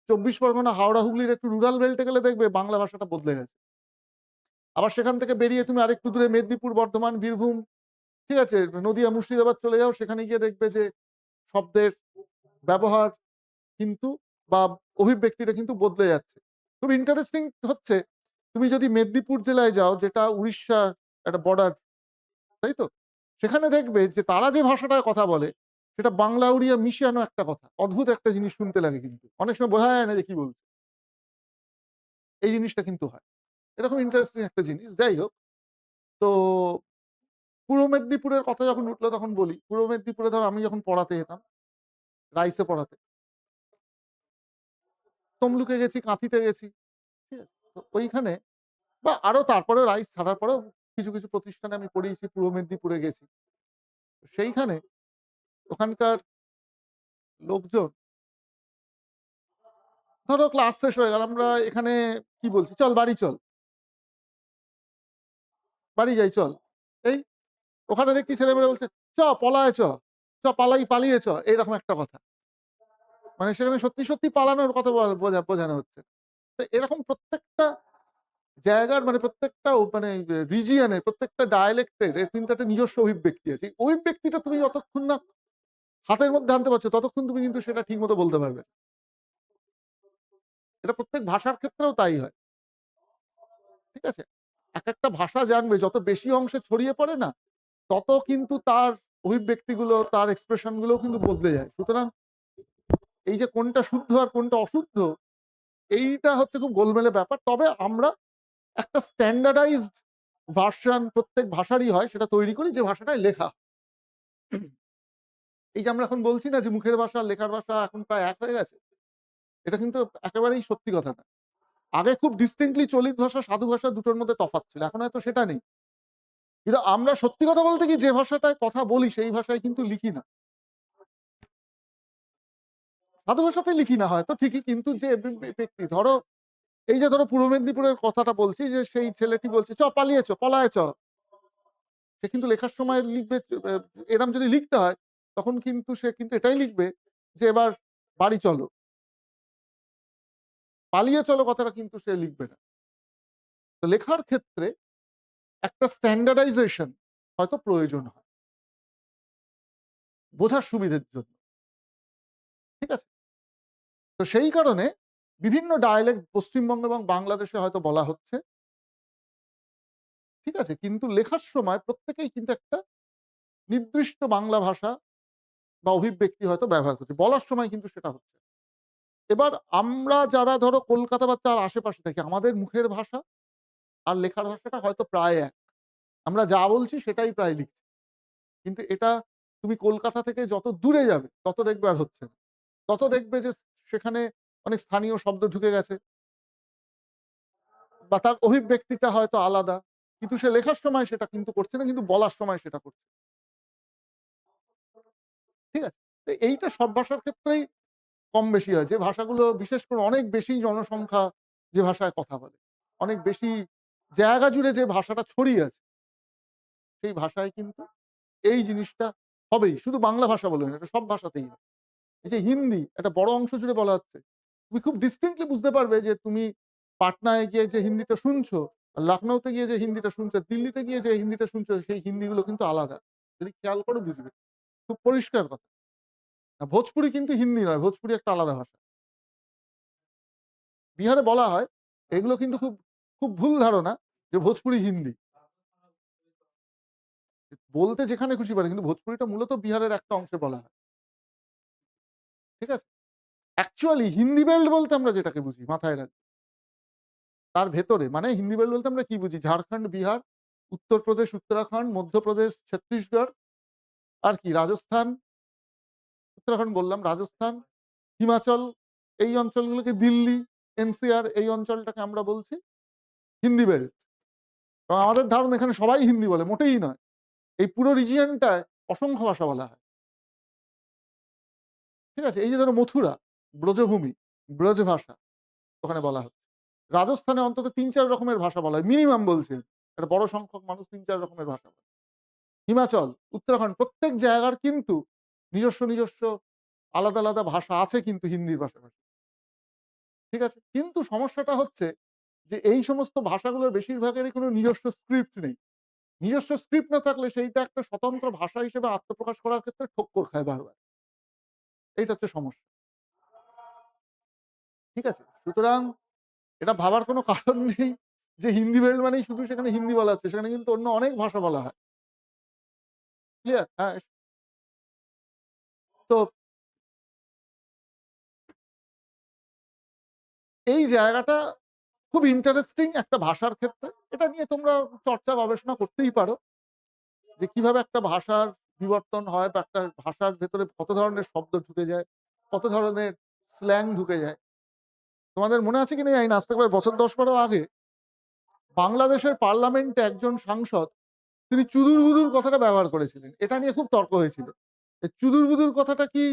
২৪ পরগনা, হাওড়া, হুগলির একটু রুরাল বেল্টে গেলে দেখবে বাংলা ভাষাটা বদলে গেছে। আবার সেখান থেকে বেরিয়ে তুমি আরেকটু দূরে মেদিনীপুর, বর্ধমান, বীরভূম, ঠিক আছে? নদিয়া, মুর্শিদাবাদ চলে যাও, সেখানে গিয়ে দেখবে যে শব্দের ব্যবহার কিন্তু বা অভিব্যক্তিটা কিন্তু বদলে যাচ্ছে। খুব ইন্টারেস্টিং হচ্ছে, তুমি যদি মেদিনীপুর জেলায় যাও, যেটা উড়িষ্যার একটা বর্ডার, তাই তো? সেখানে দেখবে যে তারা যে ভাষাটায় কথা বলে, সেটা বাংলা উড়িয়া মিশিয়ানো একটা কথা। অদ্ভুত একটা জিনিস শুনতে লাগে কিন্তু। অনেক সময় বোঝা যায় না যে কি বলছে। এই জিনিসটা কিন্তু হয়। এটা খুব ইন্টারেস্টিং একটা জিনিস। যাই হোক, তো পূর্ব মেদিনীপুরের কথা যখন উঠলো তখন বলি। পূর্ব মেদিনীপুরে ধরো আমি যখন পড়াতে যেতাম, রাইসে পড়াতে, তমলুকে গেছি, কাঁথিতে গেছি। ঠিক আছে? তো ওইখানে বা আরো তারপরেও রাইস ছাড়ার পরেও কিছু, কিছু প্রতিষ্ঠানে আমি পড়িয়েছি, পূর্ব মেদিনীপুরে গেছি। সেইখানে ওখানকার লোকজন, ধরো ক্লাস শেষ হয়ে গেল, আমরা এখানে কি বলছি, "চল বাড়ি চল, বাড়ি যাই চল।" এই ওখানে দেখছি ছেলেমেয়েরা বলছে, পলায় পালিয়ে এইরকম একটা কথা। সেখানে সত্যি, সত্যি পালানোর কথা বোঝানো হচ্ছে। তো এরকম প্রত্যেকটা জায়গার মানে প্রত্যেকটা মানে রিজিয়নে প্রত্যেকটা ডায়ালেক্টের এর কিন্তু একটা নিজস্ব অভিব্যক্তি আছে। এই অভিব্যক্তিটা তুমি যতক্ষণ না হাতের মধ্যে আনতে পারছো ততক্ষণ তুমি কিন্তু সেটা ঠিকমতো বলতে পারবে না। এটা প্রত্যেক ভাষার ক্ষেত্রেও তাই হয়। ঠিক আছে? একেকটা ভাষা জানবে যত বেশি অংশে ছড়িয়ে পড়ে না, তত কিন্তু তার অভিব্যক্তিগুলো, তার এক্সপ্রেশন গুলোও কিন্তু বদলে যায়। সুতরাং এই যে কোনটা শুদ্ধ আর কোনটা অশুদ্ধ, এইটা হচ্ছে খুব গোলমেলে ব্যাপার। তবে আমরা একটা স্ট্যান্ডার্ডাইজড ভার্সন প্রত্যেক ভাষারই হয় সেটা তৈরি করি যে ভাষাটায় লেখা। এই যে আমরা এখন বলছি না যে মুখের ভাষা আর লেখার ভাষা এখন প্রায় এক হয়ে গেছে। এটা কিন্তু একেবারেই সত্যি কথা না। আগে খুব ডিস্টিংক্টলি চলিত ভাষা, সাধু ভাষা দুটোর মধ্যে তফাৎ ছিল। এখন হয়তো সেটা নেই। কিন্তু আমরা সত্যি কথা বলতে কি যে ভাষাটায় কথা বলি সেই ভাষায় কিন্তু লিখি না। সাধু ভাষাতে লিখি না হয়তো ঠিকই, কিন্তু যে ব্যক্তি ধরো এই যে ধরো পূর্ব মেদিনীপুরের কথাটা বলছি যে সেই ছেলেটি বলছে, "চ পালিয়ে চ, পলায়ে চ।" সে কিন্তু লেখার সময় লিখবে এরম যদি লিখতে হয় তখন কিন্তু সে কিন্তু এটাই লিখবে যে, "এবার বাড়ি চলো।" পালিয়ে চলো কথাটা কিন্তু সে লিখবে না। তো লেখার ক্ষেত্রে একটা স্ট্যান্ডার্ডাইজেশন হয়তো প্রয়োজন হয় বোঝার সুবিধের জন্য। ঠিক আছে? তো সেই কারণে বিভিন্ন ডায়ালেক্ট পশ্চিমবঙ্গ এবং বাংলাদেশে হয়তো বলা হচ্ছে। ঠিক আছে? কিন্তু লেখার সময় প্রত্যেকেই কিন্তু একটা নির্দিষ্ট বাংলা ভাষা বা অভিব্যক্তি হয়তো ব্যবহার করছে। বলার সময় কিন্তু সেটা হচ্ছে। এবার আমরা যারা ধরো কলকাতা বা তার আশেপাশে থাকি, আমাদের মুখের ভাষা আর লেখার ভাষাটা হয়তো প্রায় এক। আমরা যা বলছি সেটাই প্রায় লিখছি। কিন্তু এটা তুমি কলকাতা থেকে যত দূরে যাবে তত দেখবে আর হচ্ছে না। তত দেখবে যে সেখানে অনেক স্থানীয় শব্দ ঢুকে গেছে বা তার অভিব্যক্তিটা হয়তো আলাদা। কিন্তু সে লেখার সময় সেটা কিন্তু করছে না, কিন্তু বলার সময় সেটা করছে। ঠিক আছে? তো এইটা সব ভাষার ক্ষেত্রেই কম বেশি হয়। যে ভাষাগুলো বিশেষ করে অনেক বেশি জনসংখ্যা যে ভাষায় কথা বলে, অনেক বেশি জায়গা জুড়ে যে ভাষাটা ছড়িয়ে আছে, সেই ভাষায় কিন্তু এই জিনিসটা হবেই। শুধু বাংলা ভাষা বলে না, এটা সব ভাষাতেই হয়। এই যে হিন্দি একটা বড় অংশ জুড়ে বলা হচ্ছে। তুমি খুব ডিস্টিংক্টলি বুঝতে পারবে যে তুমি পাটনায় গিয়ে যে হিন্দিটা শুনছো, আর লখনউতে গিয়ে যে হিন্দিটা শুনছো, দিল্লিতে গিয়ে যে হিন্দিটা শুনছো, সেই হিন্দিগুলো কিন্তু আলাদা। যদি খেয়াল করে বুঝবে। খুব পরিষ্কার কথা। ভোজপুরি কিন্তু হিন্দি নয়, ভোজপুরি একটা আলাদা ভাষা। বিহারে বলা হয়, এগুলো কিন্তু খুব, খুব ভুল ধারণা যে ভোজপুরি হিন্দি। বলতে যেখানে খুশি পারে, কিন্তু ভোজপুরিটা মূলত বিহারের একটা অংশে বলা হয়। ঠিক আছে? অ্যাকচুয়ালি হিন্দি বেল্ট বলতে আমরা যেটাকে বুঝি মাথায় রাখবে। তার ভেতরে মানে হিন্দি বেল্ট বলতে আমরা কি বুঝি? ঝাড়খণ্ড, বিহার, উত্তরপ্রদেশ, উত্তরাখণ্ড, মধ্যপ্রদেশ, ছত্তিশগড় আর কি রাজস্থান, উত্তরাখণ্ড বললাম, রাজস্থান, হিমাচল, এই অঞ্চলগুলোকে দিল্লি, এনসিআর এই অঞ্চলটাকে আমরা বলছি হিন্দি বেল্ট। এবং আমাদের ধারণা এখানে সবাই হিন্দি বলে, মোটেই নয়। এই পুরো রিজিয়নটায় অসংখ্য ভাষা বলা হয়। ঠিক আছে? এই যে ধরো মথুরা, ব্রজভূমি, ব্রজ ভাষা ওখানে বলা হচ্ছে। রাজস্থানে অন্তত ৩-৪ রকমের ভাষা বলা হয়। মিনিমাম বলছি। একটা বড় সংখ্যক মানুষ ৩-৪ রকমের ভাষা বলে। হিমাচল, উত্তরাখণ্ড প্রত্যেক জায়গার কিন্তু নিজস্ব আলাদা, আলাদা ভাষা আছে কিন্তু হিন্দির পাশাপাশি। ঠিক আছে? কিন্তু সমস্যাটা হচ্ছে যে এই সমস্ত ভাষাগুলোর বেশিরভাগেরই কোনো নিজস্ব স্ক্রিপ্ট নেই। নিজস্ব স্ক্রিপ্ট না থাকলে সেইটা একটা স্বতন্ত্র ভাষা হিসেবে আত্মপ্রকাশ করার ক্ষেত্রে ঠক্কর খায় বারবার। এইটা হচ্ছে সমস্যা। ঠিক আছে? সুতরাং এটা ভাবার কোনো কারণ নেই যে হিন্দি বেল্ট মানেই শুধু সেখানে হিন্দি বলা হচ্ছে। সেখানে কিন্তু অন্য অনেক ভাষা বলা হয়। ক্লিয়ার? হ্যাঁ, তো এই জায়গাটা খুব ইন্টারেস্টিং একটা ভাষার ক্ষেত্রে। এটা নিয়ে তোমরা চর্চা গবেষণা করতেই পারো। যে কিভাবে একটা ভাষার বিবর্তন হয় বা একটা ভাষার ভেতরে কত ধরনের শব্দ ঢুকে যায়, কত ধরনের স্ল্যাং ঢুকে যায়। তোমাদের মনে আছে কিনা জানি না, আজ থেকে প্রায় বছর ১০-১২ আগে বাংলাদেশের পার্লামেন্টে একজন সাংসদ তিনি চুদুর-বুদুর কথাটা ব্যবহার করেছিলেন। এটা নিয়ে খুব তর্ক হয়েছিল। এই চুদুর-বুদুর কথাটা কি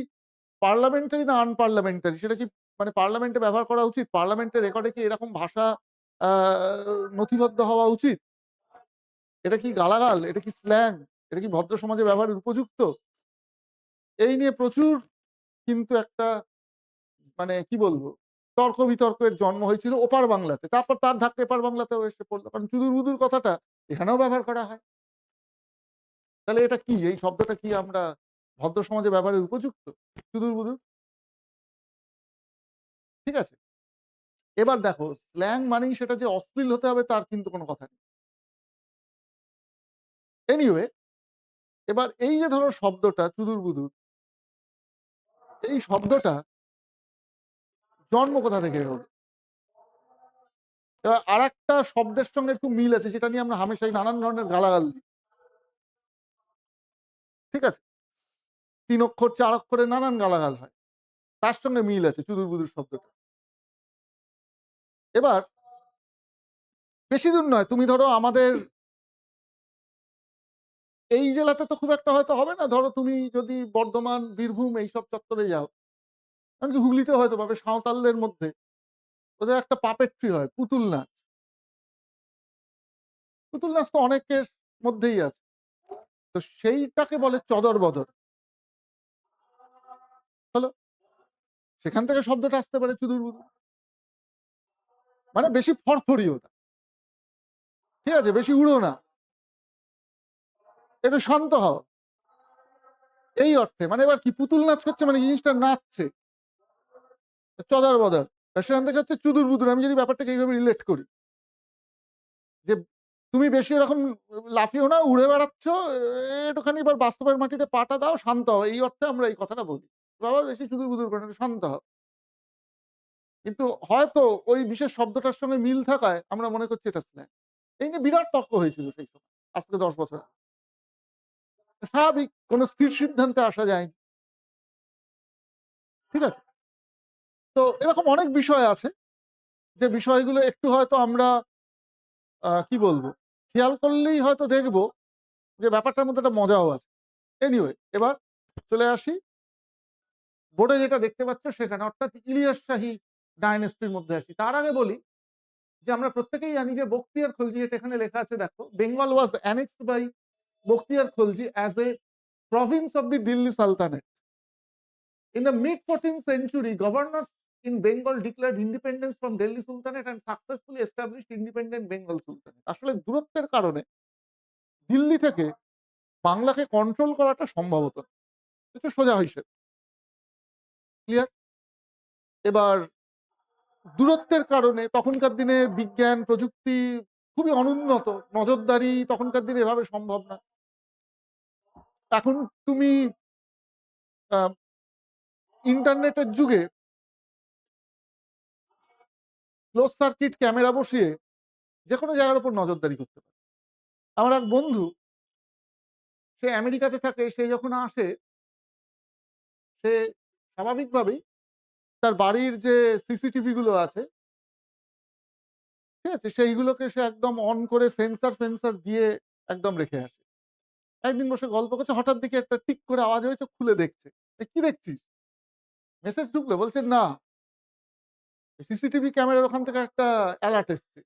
পার্লামেন্টারি না আনপার্লামেন্টারি? সেটা কি মানে পার্লামেন্টে ব্যবহার করা উচিত? পার্লামেন্টের রেকর্ডে কি এরকম ভাষা আ নথিবদ্ধ হওয়া উচিত? এটা কি গালাগাল? এটা কি স্ল্যাং? এটা কি ভদ্র সমাজে ব্যবহারের উপযুক্ত? এই নিয়ে প্রচুর কিন্তু একটা মানে কি বলবো? তর্ক-বিতর্কের জন্ম হয়েছিল ওপার বাংলাতে। তারপর তার ধাক্কা এপার বাংলাতেও এসে পড়ল। কারণ চুদুর-বুদুর কথাটা এখানেও ব্যবহার করা হয়। তাহলে এটা কি? এই শব্দটা কি আমরা ভদ্র সমাজে ব্যবহারের উপযুক্ত? চুদুর-বুদুর, ঠিক আছে? এবার দেখো স্ল্যাং মানেই সেটা যে অশ্লীল হতে হবে তার কিন্তু কোনো কথা নেই। এনিওয়ে, এবার এই যে ধরো শব্দটা চুদুর-বুদুর, এই শব্দটা জন্ম কোথা থেকে হলো? এবার আরেকটা শব্দের সঙ্গে খুব মিল আছে যেটা নিয়ে আমরা হামেশাই নানান ধরনের গালাগাল দিই। ঠিক আছে? ৩ অক্ষর ৪ অক্ষরে নানান গালাগাল হয়। তার সঙ্গে মিল আছে চুদুর-বুদুর শব্দটা। এবার বেশি দূর নয়, তুমি ধরো আমাদের এই জেলাতে তো খুব একটা হয়তো হবে না। ধরো তুমি যদি বর্ধমান, বীরভূম এইসব চত্বরে যাও, এমনকি হুগলিতেও হয়তো পাবে সাঁওতালদের মধ্যে ওদের একটা পাপেট্রি হয় পুতুল নাচ। পুতুল নাচ তো অনেকের মধ্যেই আছে। তো সেইটাকে বলে চদর-বদর। হলো? সেখান থেকে শব্দটা আসতে পারে চুদুর-বুদুর। মানে বেশি ফড়ফড়িও না। ঠিক আছে? বেশি উড়ো না। একটু শান্ত হও। এই অর্থে। মানে এবার কি পুতুল নাচ করছে মানে জিনিসটা নাচছে। চদর-বদর। সেখান থেকে হচ্ছে চুদুর-বুদুর। আমি যদি ব্যাপারটাকে এইভাবে রিলেট করি যে তুমি বেশি এরকম লাফিও না, উড়ে বেড়াচ্ছ, একটুখানি এবার বাস্তবের মাটিতে পাটা দাও, শান্ত হও। এই অর্থে আমরা এই কথাটা বলি। বাবা বেশি চুদুর-বুদুর করো না, একটু শান্ত হও। কিন্তু হয়তো ওই বিশেষ শব্দটার সঙ্গে মিল থাকায় আমরা মনে করছি এটা স্ল্যাং। এই নিয়ে বিরাট তর্ক হয়েছিল সেই সময়। আজ থেকে ১০ বছর আগে। স্বাভাবিক কোন স্থির সিদ্ধান্তে আসা যায়নি। ঠিক আছে? তো এরকম অনেক বিষয় আছে যে বিষয়গুলো একটু হয়তো আমরা কি বলবো? খেয়াল করলেই হয়তো দেখব যে ব্যাপারটার মধ্যে একটা মজাও আছে। এনিওয়ে এবার চলে আসি বোর্ডে যেটা দেখতে পাচ্ছ সেখানে অর্থাৎ ইলিয়াস শাহী ডায়নেস্টির মধ্যে আসি। তার আগে বলি যে আমরা প্রত্যেকেই জানি যে বখতিয়ার খলজি, এটা এখানে লেখা আছে দেখো, Bengal was annexed by Bakhtiyar Khalji as a province of the Delhi Sultanate. In the mid 14th century, governors in Bengal declared independence from Delhi Sultanate and successfully established independent Bengal Sultanate. আসলে দূরত্বের কারণে দিল্লি থেকে বাংলাকে কন্ট্রোল করাটা সম্ভব হতো না। একটু সোজা হিসেব। ক্লিয়ার? এবার দূরত্বের কারণে তখনকার দিনে বিজ্ঞান, প্রযুক্তি খুবই অনুন্নত। নজরদারি তখনকার দিনে এভাবে সম্ভব না। এখন তুমি আ ইন্টারনেটের যুগে ক্লোজ সার্কিট ক্যামেরা বসিয়ে যেকোনো জায়গার উপর নজরদারি করতে পারে। আমার এক বন্ধু, সে আমেরিকাতে থাকে, সে যখন আসে সে স্বাভাবিকভাবেই তার বাড়ির যে সিসিটিভি গুলো আছে, ঠিক আছে? সেইগুলোকে সে একদম অন করে সেন্সর-ফেন্সর দিয়ে একদম রেখে আসে। একদিন বসে গল্প করছে, হঠাৎ দেখি একটা টিক করে আওয়াজ হয়েছে, খুলে দেখছে। "কি দেখছিস?" মেসেজ ঢুকলো, বলছে, "না, সিসিটিভি ক্যামেরার ওখান থেকে একটা অ্যালার্ট এসছে।"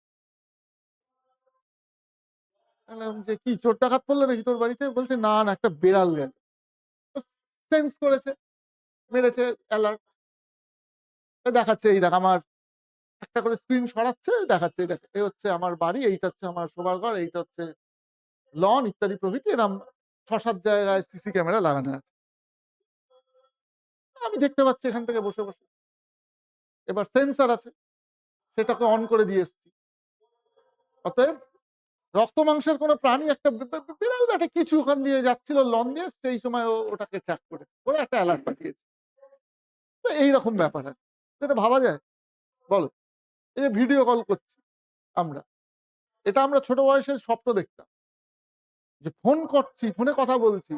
বললাম যে, "কি চোর ডাকাত পড়লো নাকি তোর বাড়িতে?" বলছে, "না, না, একটা বেড়াল গেল।" সেন্স করেছে, মেরেছে অ্যালার্ট। দেখাচ্ছে, "এই দেখ আমার" একটা করে স্ক্রিন সরাচ্ছে, দেখাচ্ছে, "এই দেখ, এ হচ্ছে আমার বাড়ি, এইটা হচ্ছে আমার শোবার ঘর, এইটা হচ্ছে লন ইত্যাদি প্রভৃতি।" এরম ৬-৭ জায়গায় সিসি ক্যামেরা লাগানো আছে। আমি দেখতে পাচ্ছি এখান থেকে বসে। এবার সেন্সর আছে, সেটাকে অন করে দিয়ে এসছি। অতএব রক্ত মাংসের কোনো প্রাণী একটা বিড়াল বা একটা কিছু ওখান দিয়ে যাচ্ছিল লন দিয়ে, সেই সময় ও ওটাকে ট্র্যাক করে একটা অ্যালার্ট পাঠিয়েছে। তো এইরকম ব্যাপার আরকি। এটা ভাবা যায়? বলো? এই যে ভিডিও কল করছি আমরা, এটা আমরা ছোট বয়সে স্বপ্ন দেখতাম। যে ফোন করছি, ফোনে কথা বলছি।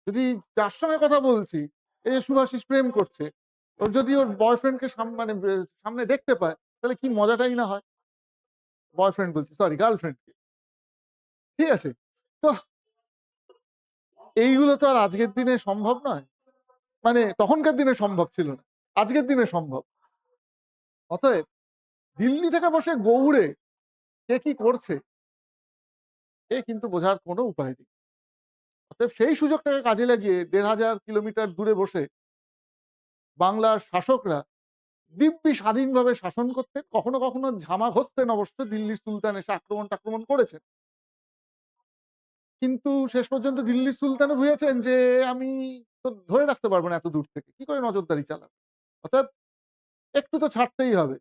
যদি যার সঙ্গে কথা বলছি, এই যে শুভাশিস প্রেম করছে, ওর যদি ওর বয়ফ্রেন্ডকে মানে সামনে দেখতে পায়, তাহলে কি মজাটাই না হয়। বয়ফ্রেন্ড বলছি, সরি গার্লফ্রেন্ডকে। ঠিক আছে? তো এইগুলো তো আর আজকের দিনে সম্ভব নয়। মানে তখনকার দিনে সম্ভব ছিল না। আজকের দিনে সম্ভব। অতএব দিল্লি থেকে বসে গৌড়ে কে কি করছে, এ কিন্তু বোঝার কোনো উপায় নেই। অতএব সেই সুযোগটাকে কাজে লাগিয়ে ১,৫০০ কিলোমিটার দূরে বসে বাংলার শাসকরা দিব্যি স্বাধীনভাবে শাসন করতেন। কখনো, কখনো ঝামা ঘষতেন অবশ্য, দিল্লির সুলতান এসে আক্রমণ-টাক্রমণ করেছেন। কিন্তু শেষ পর্যন্ত দিল্লির সুলতানও বুঝেছেন যে আমি তো ধরে রাখতে পারব না এত দূর থেকে। কি করে নজরদারি চালাবো? অতএব একটু তো ছাড়তেই হবে।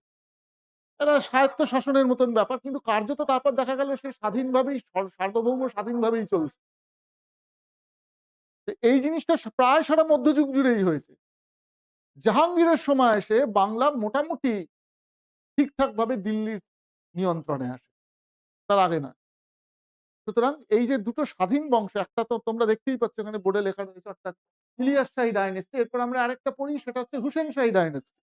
এটা স্বায়ত্ত শাসনের মতন ব্যাপার। কিন্তু কার্যত তারপর দেখা গেল সে স্বাধীনভাবেই সার্বভৌম স্বাধীনভাবেই চলছে। তো এই জিনিসটা প্রায় সারা মধ্যযুগ জুড়েই হয়েছে। জাহাঙ্গীরের সময় এসে বাংলা মোটামুটি ঠিকঠাকভাবে দিল্লির নিয়ন্ত্রণে আসে। তার আগে না। সুতরাং এই যে দুটো স্বাধীন বংশ, একটা তো তোমরা দেখতেই পাচ্ছ এখানে বোর্ডে লেখা রয়েছে, অর্থাৎ ইলিয়াস শাহী ডাইনেস্টি। এরপর আমরা আরেকটা পড়ি, সেটা হচ্ছে হুসেন শাহী ডাইনেস্টি।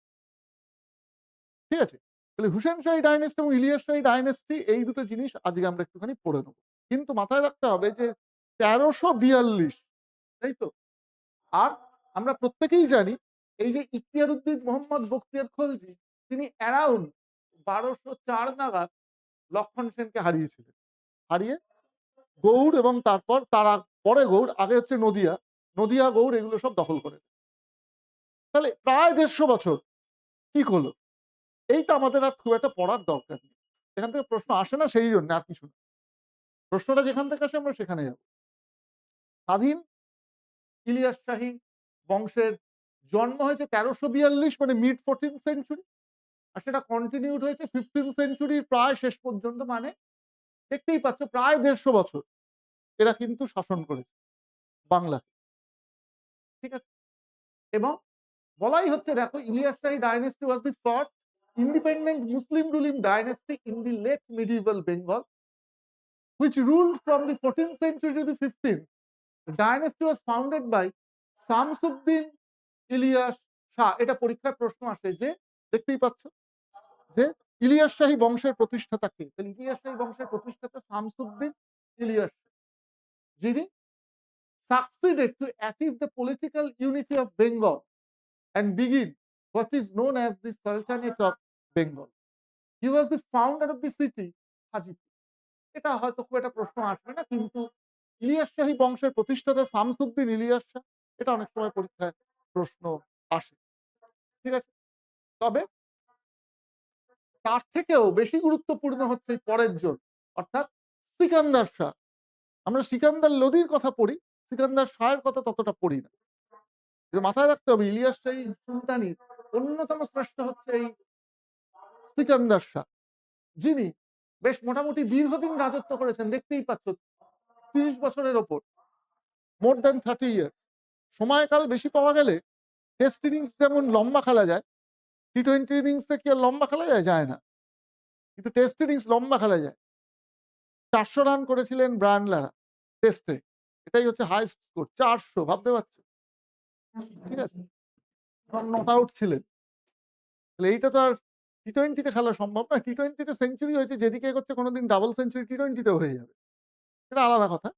ঠিক আছে? তাহলে হুসেন শাহী ডাইনেস্টি এবং ইলিয়াস শাহী ডাইনেস্টি, এই দুটো জিনিস আজকে আমরা একটুখানি পড়ে নেব। কিন্তু মাথায় রাখতে হবে যে ১৩৪২, তাই তো? আর আমরা প্রত্যেকেই জানি এই যে ইখতিয়ার উদ্দিন মোহাম্মদ বখতিয়ার খলজি, তিনি অ্যারাউন্ড ১২০৪ নাগাদ লক্ষণ সেনকে হারিয়েছিলেন। হারিয়ে গৌড় এবং তারপর পরে গৌড়, আগে হচ্ছে নদিয়া, নদিয়া, গৌড় এগুলো সব দখল করে। তাহলে প্রায় ১৫০ বছর কি হলো? এইটা আমাদের আর খুব একটা পড়ার দরকার নেই। এখান থেকে প্রশ্ন আসে না সেই জন্য, আর কিছু না। প্রশ্নটা যেখান থেকে আসে আমরা সেখানে যাব। স্বাধীন ইলিয়াস শাহী বংশের জন্ম হয়েছে ১৩৪২ মানে মিড 14th সেঞ্চুরি। আর সেটা কন্টিনিউড হয়েছে 15th সেঞ্চুরির প্রায় শেষ পর্যন্ত, মানে দেখতেই পাচ্ছ প্রায় ১৫০ বছর এরা কিন্তু শাসন করেছে বাংলাকে। ঠিক আছে? এবং বলাই হচ্ছে দেখো, Ilyas Shahi dynasty was the first independent Muslim ruling dynasty in the late medieval Bengal, which ruled from the 14th century to the 15th. The dynasty was founded by Samsuddin Ilyas Shah. এটা পরীক্ষার প্রশ্ন আসে যে, দেখতেই পাচ্ছ যে ইলিয়াস শাহী বংশের প্রতিষ্ঠাতা কে? তাহলে ইলিয়াস শাহী বংশের প্রতিষ্ঠাতা শামসুদ্দিন ইলিয়াস, যিনি succeeded to achieve the political unity of Bengal and begin what is known as the Sultanate of Bengal. He was the founder of the city Hajipur. এটা হয়তো খুব একটা প্রশ্ন আসবে না, কিন্তু ইলিয়াস শাহী বংশের প্রতিষ্ঠাতা শামসুদ্দিন ইলিয়াস শাহ, এটা অনেক সময় পরীক্ষায় প্রশ্ন আসে। ঠিক আছে? তবে তার থেকেও বেশি গুরুত্বপূর্ণ হচ্ছে পরের জন, অর্থাৎ সিকান্দার শাহ। আমরা সিকান্দার লোদির কথা পড়ি, সিকান্দার শাহের কথা ততটা পড়ি না। মাথায় রাখতে হবে ইলিয়াস শাহী সুলতানির অন্যতম শ্রেষ্ঠ হচ্ছে এই সিকান্দার শাহ, যিনি বেশ মোটামুটি দীর্ঘদিন রাজত্ব করেছেন। দেখতেই পাচ্ছ ৩০ বছরের ওপর, মোর দ্যান 30 ইয়ার্স। সময়কাল বেশি পাওয়া গেলে টেস্ট ইনিংস যেমন লম্বা খেলা যায়, টি-20 ইনিংসে কি আর লম্বা খেলা যায়? যায় না। কিন্তু টেস্ট ইনিংস লম্বা খেলা যায়। ৪০০ রান করেছিলেন ব্রায়ান লারা টেস্টে। এটাই হচ্ছে হাইয়েস্ট স্কোর ৪০০, ভাবতে পারছো? ঠিক আছে? এবং নট আউট ছিলেন। তাহলে এইটা তো আর টি-20 তে খেলা সম্ভব না। টি-20 তে সেঞ্চুরি হয়েছে, যেদিকে এগোচ্ছে কোনদিন ডাবল সেঞ্চুরি টি-20 তেও হয়ে যাবে। সেটা আলাদা কথা।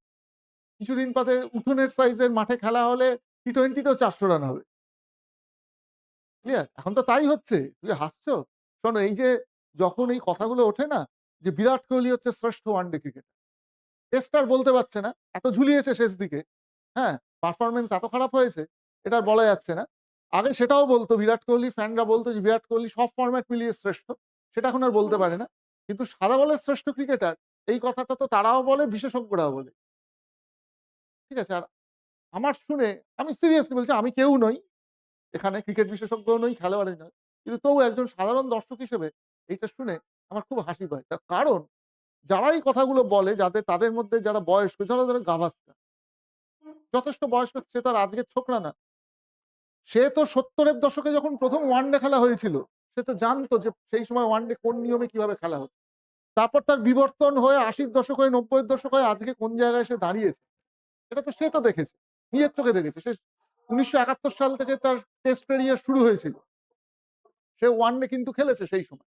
কিছুদিন বাদে উঠোনের সাইজের মাঠে খেলা হলে টি-20 তেও ৪০০ রান হবে। ক্লিয়ার? এখন তো তাই হচ্ছে। তুমি হাসছো? শোনো, এই যে যখন এই কথাগুলো ওঠে না যে বিরাট কোহলি হচ্ছে শ্রেষ্ঠ ওয়ানডে ক্রিকেটার। টেস্ট আর বলতে পারছে না। এত ঝুলিয়েছে শেষ দিকে। হ্যাঁ? পারফরম্যান্স এত খারাপ হয়েছে, এটা আর বলা যাচ্ছে না। আগে সেটাও বলতো, বিরাট কোহলি ফ্যানরা বলতো যে বিরাট কোহলি সব ফরম্যাট মিলিয়ে শ্রেষ্ঠ। সেটা এখন আর বলতে পারে না। কিন্তু সাদা বলের শ্রেষ্ঠ ক্রিকেটার, এই কথাটা তো তারাও বলে, বিশেষজ্ঞরাও বলে। ঠিক আছে? আর আমার শুনে, আমি সিরিয়াসলি বলছি, আমি কেউ নই। এখানে ক্রিকেট বিশেষজ্ঞও নই, খেলোয়াড়ই নয়। কিন্তু তবু একজন সাধারণ দর্শক হিসেবে এইটা শুনে আমার খুব হাসি পায়। তার কারণ, যারা এই কথাগুলো বলে, তাদের মধ্যে যারা বয়স্ক, যারা ধরেন গাভাস্কার, যথেষ্ট বয়স্ক, সে তো আর আজকের ছোকরা না। সে তো ৭০ এর দশকে যখন ১ম ওয়ানডে খেলা হয়েছিল, সে তো জানতো যে সেই সময় ওয়ানডে কোন নিয়মে কিভাবে খেলা হতো। তারপর তার বিবর্তন হয়ে ৮০ র দশক হয়ে ৯০ এর দশক হয়ে আজকে কোন জায়গায় এসে দাঁড়িয়েছে। এটা তো সে তো দেখেছে। নিজের চোখে দেখেছে। সে ১৯৭১ সাল থেকে তার টেস্ট ক্যারিয়ার শুরু হয়েছিল। সে ওয়ানডে কিন্তু খেলেছে সেই সময়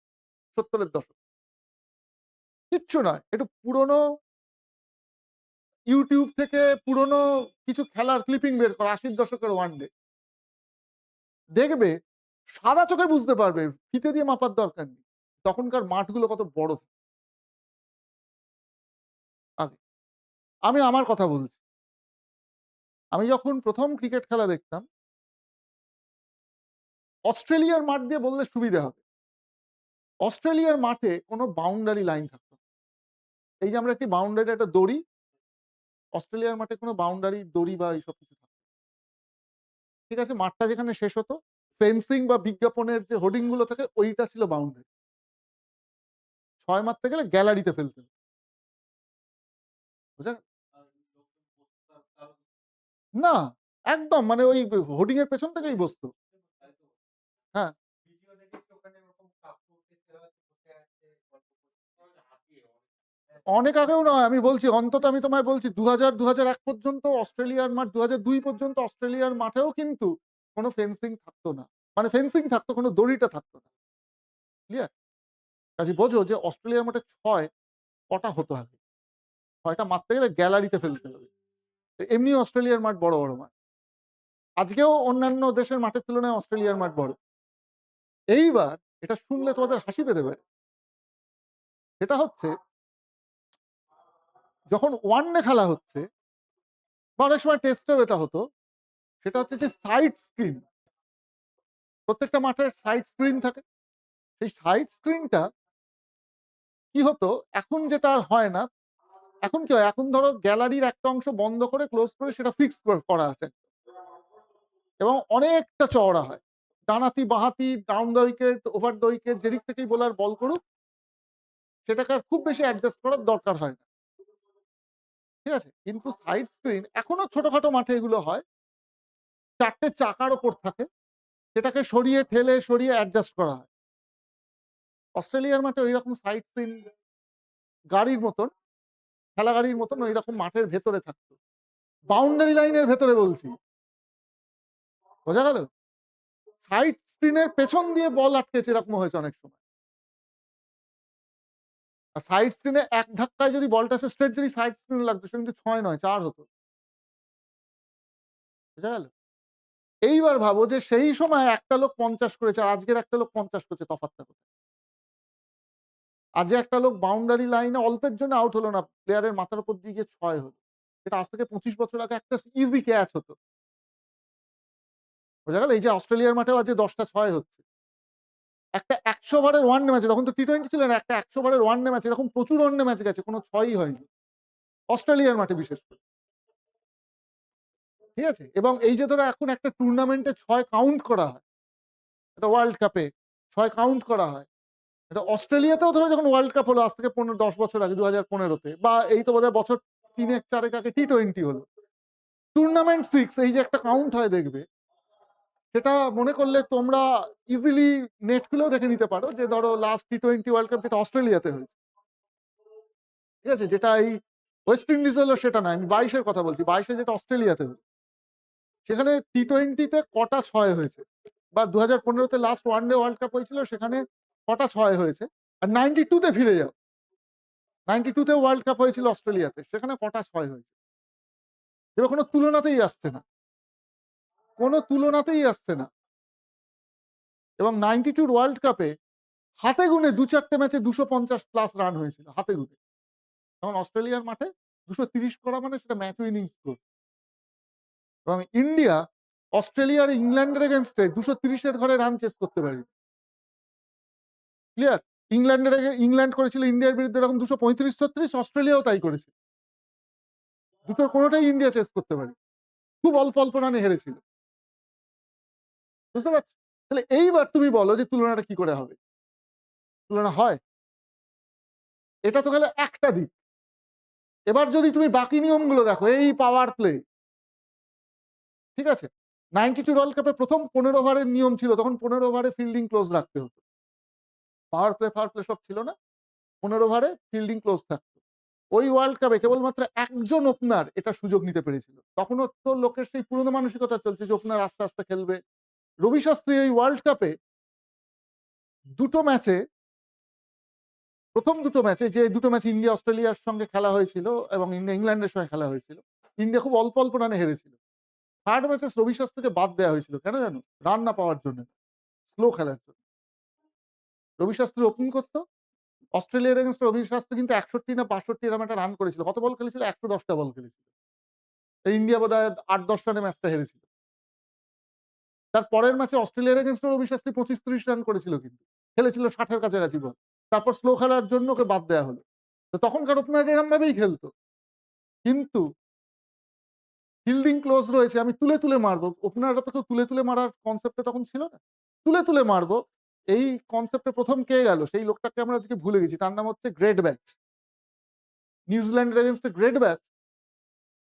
৭০ এর দশকে। কিচ্ছু নয়। একটু পুরনো YouTube থেকে পুরনো কিছু খেলার ক্লিপিং বের করো, ৮০ র দশকের ওয়ানডে। দেখবে, সাদা চোখে বুঝতে পারবে। ফিতে দিয়ে মাপার দরকার নেই। তখনকার মাঠগুলো কত বড় আগে। আমি আমার কথা বলছি। আমি যখন ১ম ক্রিকেট খেলা দেখতাম অস্ট্রেলিয়ার মাঠ দিয়ে বললে সুবিধা হবে। অস্ট্রেলিয়ার মাঠে কোনো বাউন্ডারি লাইন থাকতো না। এই যে আমরা একটি বাউন্ডারি একটা দড়ি, অস্ট্রেলিয়ার মাঠে কোনো বাউন্ডারি দড়ি বা এইসব কিছু থাকতো না। ঠিক আছে? মাঠটা যেখানে শেষ হতো, ফেন্সিং বা বিজ্ঞাপনের যে হোর্ডিং গুলো থাকে ওইটা ছিল বাউন্ডারি। ৬ মারতে গেলে গ্যালারিতে ফেলতে হতো। বুঝা না, একদম মানে ওই হোর্ডিং এর পেছন থেকেই বসতো। হ্যাঁ, অনেক আগেও নয় আমি বলছি অন্তত আমি তোমায় বলছি ২০০০, ২০০১ পর্যন্ত অস্ট্রেলিয়ার মাঠ ২০০২ পর্যন্ত অস্ট্রেলিয়ার মাঠেও কিন্তু কোনো ফেন্সিং থাকতো না। মানে ফেন্সিং থাকতো, কোনো দড়িটা থাকতো না। ক্লিয়ার? কাজেই বোঝো যে অস্ট্রেলিয়ার মাঠে ৬ কটা হতো আগে। ৬ টা মারতে গেলে গ্যালারিতে ফেলতে হবে। এমনি অস্ট্রেলিয়ার মাঠ বড়, বড় মাঠ। আজকেও অন্যান্য দেশের মাঠের তুলনায় অস্ট্রেলিয়ার মাঠ বড়। এইবার এটা শুনলে তোমাদের হাসি পেতে পারে। সেটা হচ্ছে যখন ওয়ান ডে খেলা হচ্ছে বা অনেক সময় টেস্টেও এটা হতো, সেটা হচ্ছে যে সাইড স্ক্রিন। প্রত্যেকটা মাঠের সাইড স্ক্রিন থাকে। সেই সাইড স্ক্রিনটা কি হতো, এখন যেটা আর হয় না। এখন কি হয়? এখন ধরো গ্যালারির একটা অংশ বন্ধ করে ক্লোজ করে সেটা ফিক্সড করা আছে এবং অনেকটা চওড়া হয়। ডানহাতি, বাঁহাতি, down the wicket, over the wicket যেদিক থেকেই বোলার বল করুক, সেটাকে আর খুব বেশি অ্যাডজাস্ট করার দরকার হয় না। ঠিক আছে? কিন্তু সাইড স্ক্রিন এখনো ছোটখাটো মাঠে এগুলো হয়। ৪ টে চাকার উপর থাকে। সেটাকে সরিয়ে ঠেলে সরিয়ে অ্যাডজাস্ট করা হয়। অস্ট্রেলিয়ার মাঠে ঐরকম সাইড স্ক্রিন গাড়ির মতন, ঠেলা গাড়ির মতন ঐরকম মাঠের ভেতরে থাকতো। বাউন্ডারি লাইনের ভেতরে বলছি। বোঝা গেল? সাইড স্ক্রিনের পেছন দিয়ে বল আটকেছে এরকমও হয়েছে অনেক সময়। আর সাইড স্ক্রিনে এক ধাক্কায় যদি বলটা এসে স্ট্রেট যদি সাইড স্ক্রিনে লাগতো সেটা কিন্তু ৬ নয় ৪ হতো। বোঝা গেল? এইবার ভাবো যে সেই সময় একটা লোক ৫০ করেছে আর আজকের একটা লোক ৫০ করছে, তফাৎটা কোথায়? আজ একটা লোক বাউন্ডারি লাইনে অল্পের জন্য আউট হলো না। প্লেয়ারের মাথার উপর দিয়ে গিয়ে ৬ হলো। এটা আজ থেকে ২৫ বছর আগে একটা ইজি ক্যাচ হতো। বোঝা গেল? এই যে অস্ট্রেলিয়ার মাঠেও আজ ১০ টা ৬ হচ্ছে। একটা ১০০ ওভারের ওয়ানডে ম্যাচে, তখন তো টি-টোয়েন্টি ছিল না। একটা ১০০ ওভারের ওয়ানডে ম্যাচে এরকম প্রচুর ওয়ানডে ম্যাচ গেছে। কোন ৬ই হয়নি। অস্ট্রেলিয়ার মাঠে বিশেষ করে। ঠিক আছে? এবং এই যে ধরো এখন একটা টুর্নামেন্টে ৬ কাউন্ট করা হয়। এটা ওয়ার্ল্ড কাপে ৬ কাউন্ট করা হয়। এটা অস্ট্রেলিয়াতেও ধরো যখন ওয়ার্ল্ড কাপ হলো আজ থেকে ১৫-১০ বছর আগে ২০১৫ তে বা এই তো বোধহয় বছর ৩ ১ ৪ আগে টি-টোয়েন্টি হলো। টুর্নামেন্ট ৬ এই যে একটা কাউন্ট হয় দেখবে, সেটা মনে করলে তোমরা ইজিলি নেট খুলেও দেখে নিতে পারো যে ধরো লাস্ট টি-টোয়েন্টি ওয়ার্ল্ড কাপ যেটা অস্ট্রেলিয়াতে হয়েছে। ঠিক আছে? যেটা এই ওয়েস্ট ইন্ডিজ হলো সেটা নয়। আমি ২২ এর কথা বলছি। ২২ এ যেটা অস্ট্রেলিয়াতে হলো। সেখানে টি-টোয়েন্টি তে কটা ৬ হয়েছে? বা ২০১৫ তে লাস্ট ওয়ানডে ওয়ার্ল্ড কাপ হয়েছিল সেখানে কটা ৬ হয়েছে? আর 92 তে ফিরে যাও। 92 তে ওয়ার্ল্ড কাপ হয়েছিল অস্ট্রেলিয়াতে। সেখানে কটা ৬ হয়েছে? এবার কোন তুলনাতেই আসছে না। কোন তুলনাতেই আসছে না। এবং 92 র ওয়ার্ল্ড কাপে হাতে গুনে ২-৪ টে ম্যাচে ২৫০ প্লাস রান হয়েছিল। হাতে গুনে। তখন অস্ট্রেলিয়ার মাঠে ২৩০ করা মানে সেটা ম্যাচ উইনিং স্কোর। এবং ইন্ডিয়া অস্ট্রেলিয়া আর ইংল্যান্ডের এগেইনস্ট এ ২৩০ এর ঘরে রান চেজ করতে পারেনি। ক্লিয়ার? ইংল্যান্ড করেছিল ইন্ডিয়ার বিরুদ্ধে এরকম ২৩৫-৩৬, অস্ট্রেলিয়াও তাই করেছে। দুটোর কোনটাই ইন্ডিয়া চেস করতে পারেনি। খুব অল্প, অল্প রানে হেরেছিল। বুঝতে পারছ? তাহলে এইবার তুমি বলো যে তুলনাটা কি করে হবে? তুলনা হয়? এটা তো গেল একটা দিক। এবার যদি তুমি বাকি নিয়মগুলো দেখো, এই পাওয়ার প্লে, ঠিক আছে? 92 ওয়ার্ল্ড কাপে ১ম ১৫ ওভারের নিয়ম ছিল। তখন ১৫ ওভারে ফিল্ডিং ক্লোজ রাখতে হতো। পাওয়ার প্লে সব ছিল না। ১৫ ওভারে ফিল্ডিং ক্লোজ থাকতো। ওই ওয়ার্ল্ড কাপে কেবলমাত্র একজন ওপেনার এটার সুযোগ নিতে পেরেছিল। তখনও তো লোকের সেই পুরনো মানসিকতা চলছে যে ওপেনার আস্তে, আস্তে খেলবে। রবি শাস্ত্রী এই ওয়ার্ল্ড কাপে দুটো ম্যাচে, ১ম দুটো ম্যাচে যে দুটো ম্যাচ ইন্ডিয়া অস্ট্রেলিয়ার সঙ্গে খেলা হয়েছিল এবং ইন্ডিয়া ইংল্যান্ডের সঙ্গে খেলা হয়েছিল। ইন্ডিয়া খুব অল্প, অল্প রানে হেরেছিল। 3rd ম্যাচে রবি শাস্ত্রীকে বাদ দেওয়া হয়েছিল। কেন জানো? রান না পাওয়ার জন্য। স্লো খেলার জন্য। রবি শাস্ত্রী ওপেনিং করত। অস্ট্রেলিয়ার এগেইনস্ট রবি শাস্ত্রী কিন্তু ৬১ না ৬২ এরকম একটা রান করেছিল। কত বল খেলেছিল? ১১০ টা বল খেলেছিল। ইন্ডিয়া বোধহয় ৮-১০ রানে ম্যাচটা হেরেছিল। তার পরের ম্যাচে অস্ট্রেলিয়ার এগেইনস্টে রবি শাস্ত্রী 25-30 রান করেছিল কিন্তু। খেলেছিল 60 এর কাছাকাছি বল। তারপর স্লো খেলার জন্য ওকে বাদ দেয়া হলো। তো তখনকার ওপেনার এরম ভাবেই খেলতো। কিন্তু ফিল্ডিং ক্লোজ রয়েছে, আমি তুলে, তুলে মারবো। ওপেনাররা তো কেউ তুলে, তুলে মারার কনসেপ্টটা তখন ছিল না। তুলে, তুলে মারবো। এই কনসেপ্টে ১ম কে গেল? সেই লোকটাকে আমরা আজকে ভুলে গেছি। তার নাম হচ্ছে গ্রেড ব্যাচ। নিউজিল্যান্ডের এগেইনস্টে গ্রেড ব্যাচ।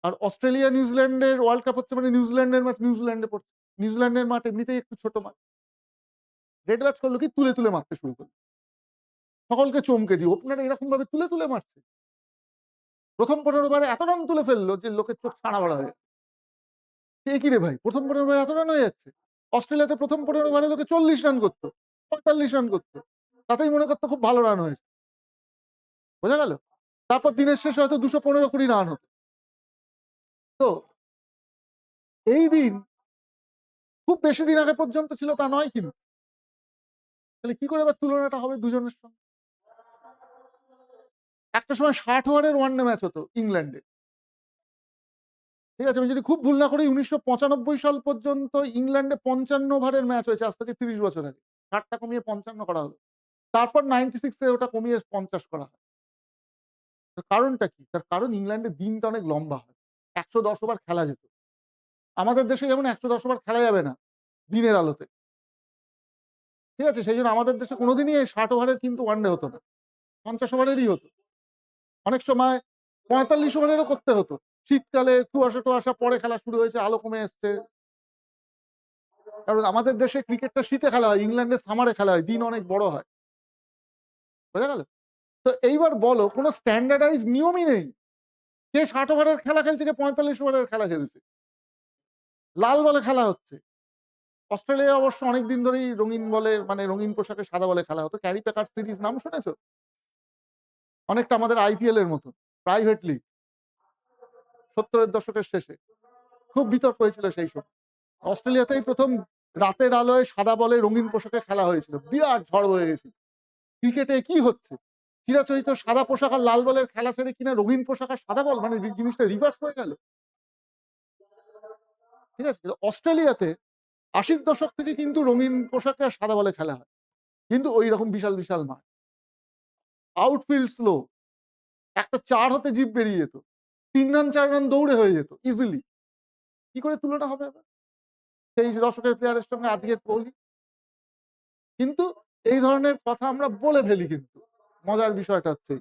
আর অস্ট্রেলিয়া নিউজিল্যান্ডের ওয়ার্ল্ড কাপ হচ্ছে মানে নিউজিল্যান্ডের ম্যাচ নিউজিল্যান্ডে পড়ছে। নিউজিল্যান্ডের মাঠ এমনিতেই একটু ছোট মাঠ। গ্রেড ব্যাচ করলো কি? তুলে, তুলে মারতে শুরু করল। সকলকে চমকে দিয়ে ওপেনার এরকমভাবে তুলে, তুলে মারছে। ১ম ১৫ ওভারে এত রান তুলে ফেললো যে লোকের চোখ ছানা বড়া হয়ে গেল। এ কি রে ভাই! ১ম ১৫ ওভারে এত রান হয়ে যাচ্ছে। অস্ট্রেলিয়াতে ১ম ১৫ ওভারে লোকে ৪০ রান করত, ৪৫ রান করত। তাতেই মনে করত খুব ভালো রান হয়েছে। বোঝা গেল? তারপর দিনের শেষে হয়তো ২১৫-২০ রান হতো। তো এই দিন খুব বেশি দিন আগে পর্যন্ত ছিল তা নয় কিন্তু। তাহলে কি করে আবার তুলনাটা হবে দুজনের সঙ্গে? একটা সময় ৬০ ওভারের ওয়ানডে ম্যাচ হতো ইংল্যান্ডে। ঠিক আছে? আমি যদি খুব ভুল না করি ১৯৯৫ সাল পর্যন্ত ইংল্যান্ডে ৫৫ ওভারের ম্যাচ হয়েছে আজ থেকে ৩০ বছর আগে। ৬০ টা কমিয়ে ৫৫ করা হলো। তারপর ৯৬ এ ওটা কমিয়ে ৫০ করা হয়। তার কারণটা কি? তার কারণ ইংল্যান্ডে দিনটা অনেক লম্বা হয়। ১১০ ওভার খেলা যেত। আমাদের দেশে যেমন ১১০ ওভার খেলা যাবে না দিনের আলোতে। ঠিক আছে? সেইজন্য আমাদের দেশে কোনদিনই ৬০ ওভারের কিন্তু ওয়ানডে হতো না। ৫০ ওভারেরই হতো। অনেক সময় ৪৫ ওভারেরও করতে হতো। শীতকালে কুয়াশা-টুয়াশা পরে খেলা শুরু হয়েছে, আলো কমে এসছে। কারণ আমাদের দেশে ক্রিকেটটা শীতে খেলা হয়, ইংল্যান্ডে সামারে খেলা হয়। দিন অনেক বড় হয়। বোঝা গেল? তো এইবার বলো কোন স্ট্যান্ডার্ডাইজ নিয়মই নেই। কে ৬০ ওভারের খেলা খেলছে, কে ৪৫ ওভারের খেলা খেলছে। লাল বলে খেলা হচ্ছে। অস্ট্রেলিয়ায় অবশ্য অনেকদিন ধরেই রঙিন বলে মানে রঙিন পোশাকে সাদা বলে খেলা হতো। ক্যারি প্যাকার্স সিরিজ নাম শুনেছ? অনেকটা আমাদের আইপিএল এর মতো। প্রাইভেট লিগ ৭০ এর দশকের শেষে। খুব বিতর্ক হয়েছিল সেই সময়। অস্ট্রেলিয়াতেই ১ম রাতের আলোয় সাদা বলে রঙিন পোশাকে খেলা হয়েছিল। বিরাট ঝড় বয়ে গেছিল। ক্রিকেটে কি হচ্ছে? চিরাচরিত সাদা পোশাক আর লাল বলের খেলা ছেড়ে কিনা রঙিন পোশাক আর সাদা বল মানে জিনিসটা রিভার্স হয়ে গেল। ঠিক আছে? কিন্তু অস্ট্রেলিয়াতে ৮০ র দশক থেকে কিন্তু রঙিন পোশাকে আর সাদা বলে খেলা হয়। কিন্তু ঐরকম বিশাল, বিশাল মাঠ। Outfield slow. একটা ৪ হতে জিপ বেরিয়ে যেত। ৩ রান ৪ রান দৌড়ে হয়ে যেত ইজিলি। কি করে তুলনা হবে আবার? সেই দশকের প্লেয়ারের সঙ্গে আজকের কোহলি। কিন্তু এই ধরনের কথা আমরা বলে ফেলি কিন্তু। মজার বিষয়টা হচ্ছে এই।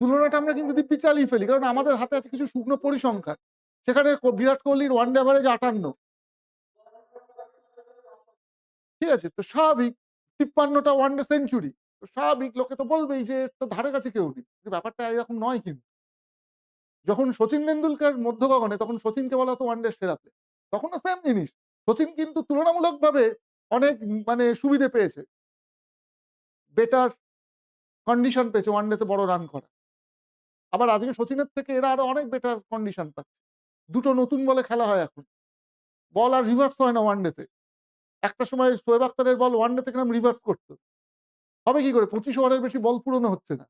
তুলনাটা আমরা কিন্তু দিব্যি চালিয়ে ফেলি। কারণ আমাদের হাতে আছে কিছু শুকনো পরিসংখ্যান। সেখানে বিরাট কোহলির ওয়ানডে এভারেজ ৫৮। ঠিক আছে? তো স্বাভাবিক ৫৩ টা ওয়ানডে সেঞ্চুরি। তো স্বাভাবিক লোকে তো বলবেই যে এর তো ধারে কাছে কেউ নেই। কিন্তু ব্যাপারটা এরকম নয় কিন্তু। যখন শচীন টেন্ডুলকার মধ্য গগনে তখন শচীনকে বলা হতো ওয়ানডের সেরা প্লেয়ার। তখনও সেম জিনিস। শচীন কিন্তু তুলনামূলকভাবে অনেক মানে সুবিধে পেয়েছে। বেটার কন্ডিশন পেয়েছে ওয়ানডেতে বড় রান করা। আবার আজকে শচীনের থেকে এরা আরো অনেক বেটার কন্ডিশন পাচ্ছে। দুটো নতুন বলে খেলা হয় এখন। বল আর রিভার্স হয় না ওয়ানডেতে। একটা সময় শোয়েব আক্তারের বল ওয়ানডেতে কিরকম রিভার্স করত। হবে কি করে? ২৫ ওভারের বেশি বল পুরনো হচ্ছে না।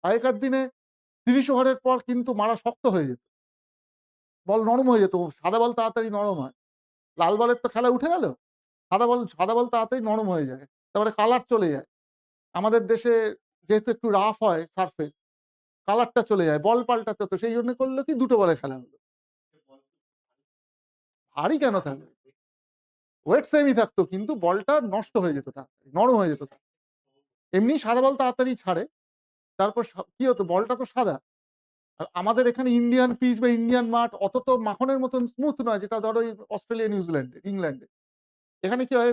আগেকার দিনে ৩০ ওভারের পর কিন্তু মারা শক্ত হয়ে যেত। বল নরম হয়ে যেত। সাদা বল তাড়াতাড়ি নরম হয়। লাল বলের তো খেলা উঠে গেল। সাদা বল তাড়াতাড়ি নরম হয়ে যায়। তারপরে কালার চলে যায়। আমাদের দেশে যেহেতু একটু রাফ হয় সারফেস, কালারটা চলে যায়। বল পাল্টাতে হতো। সেই জন্য করল কি ২ টো বলে খেলা হলো। ভারী কেন থাকবে? ওয়েট সেমই থাকতো কিন্তু বলটা নষ্ট হয়ে যেত তাড়াতাড়ি। নরম হয়ে যেত তাড়াতাড়ি। এমনি সাদা বল তাড়াতাড়ি ছাড়ে। তারপর কি হতো বলটা তো সাদা। আর আমাদের এখানে ইন্ডিয়ান পিচ বা ইন্ডিয়ান মাঠ অত তো মাখনের মতন স্মুথ নয় যেটা ধরো ওই অস্ট্রেলিয়া, নিউজিল্যান্ডে, ইংল্যান্ডে। এখানে কি হয়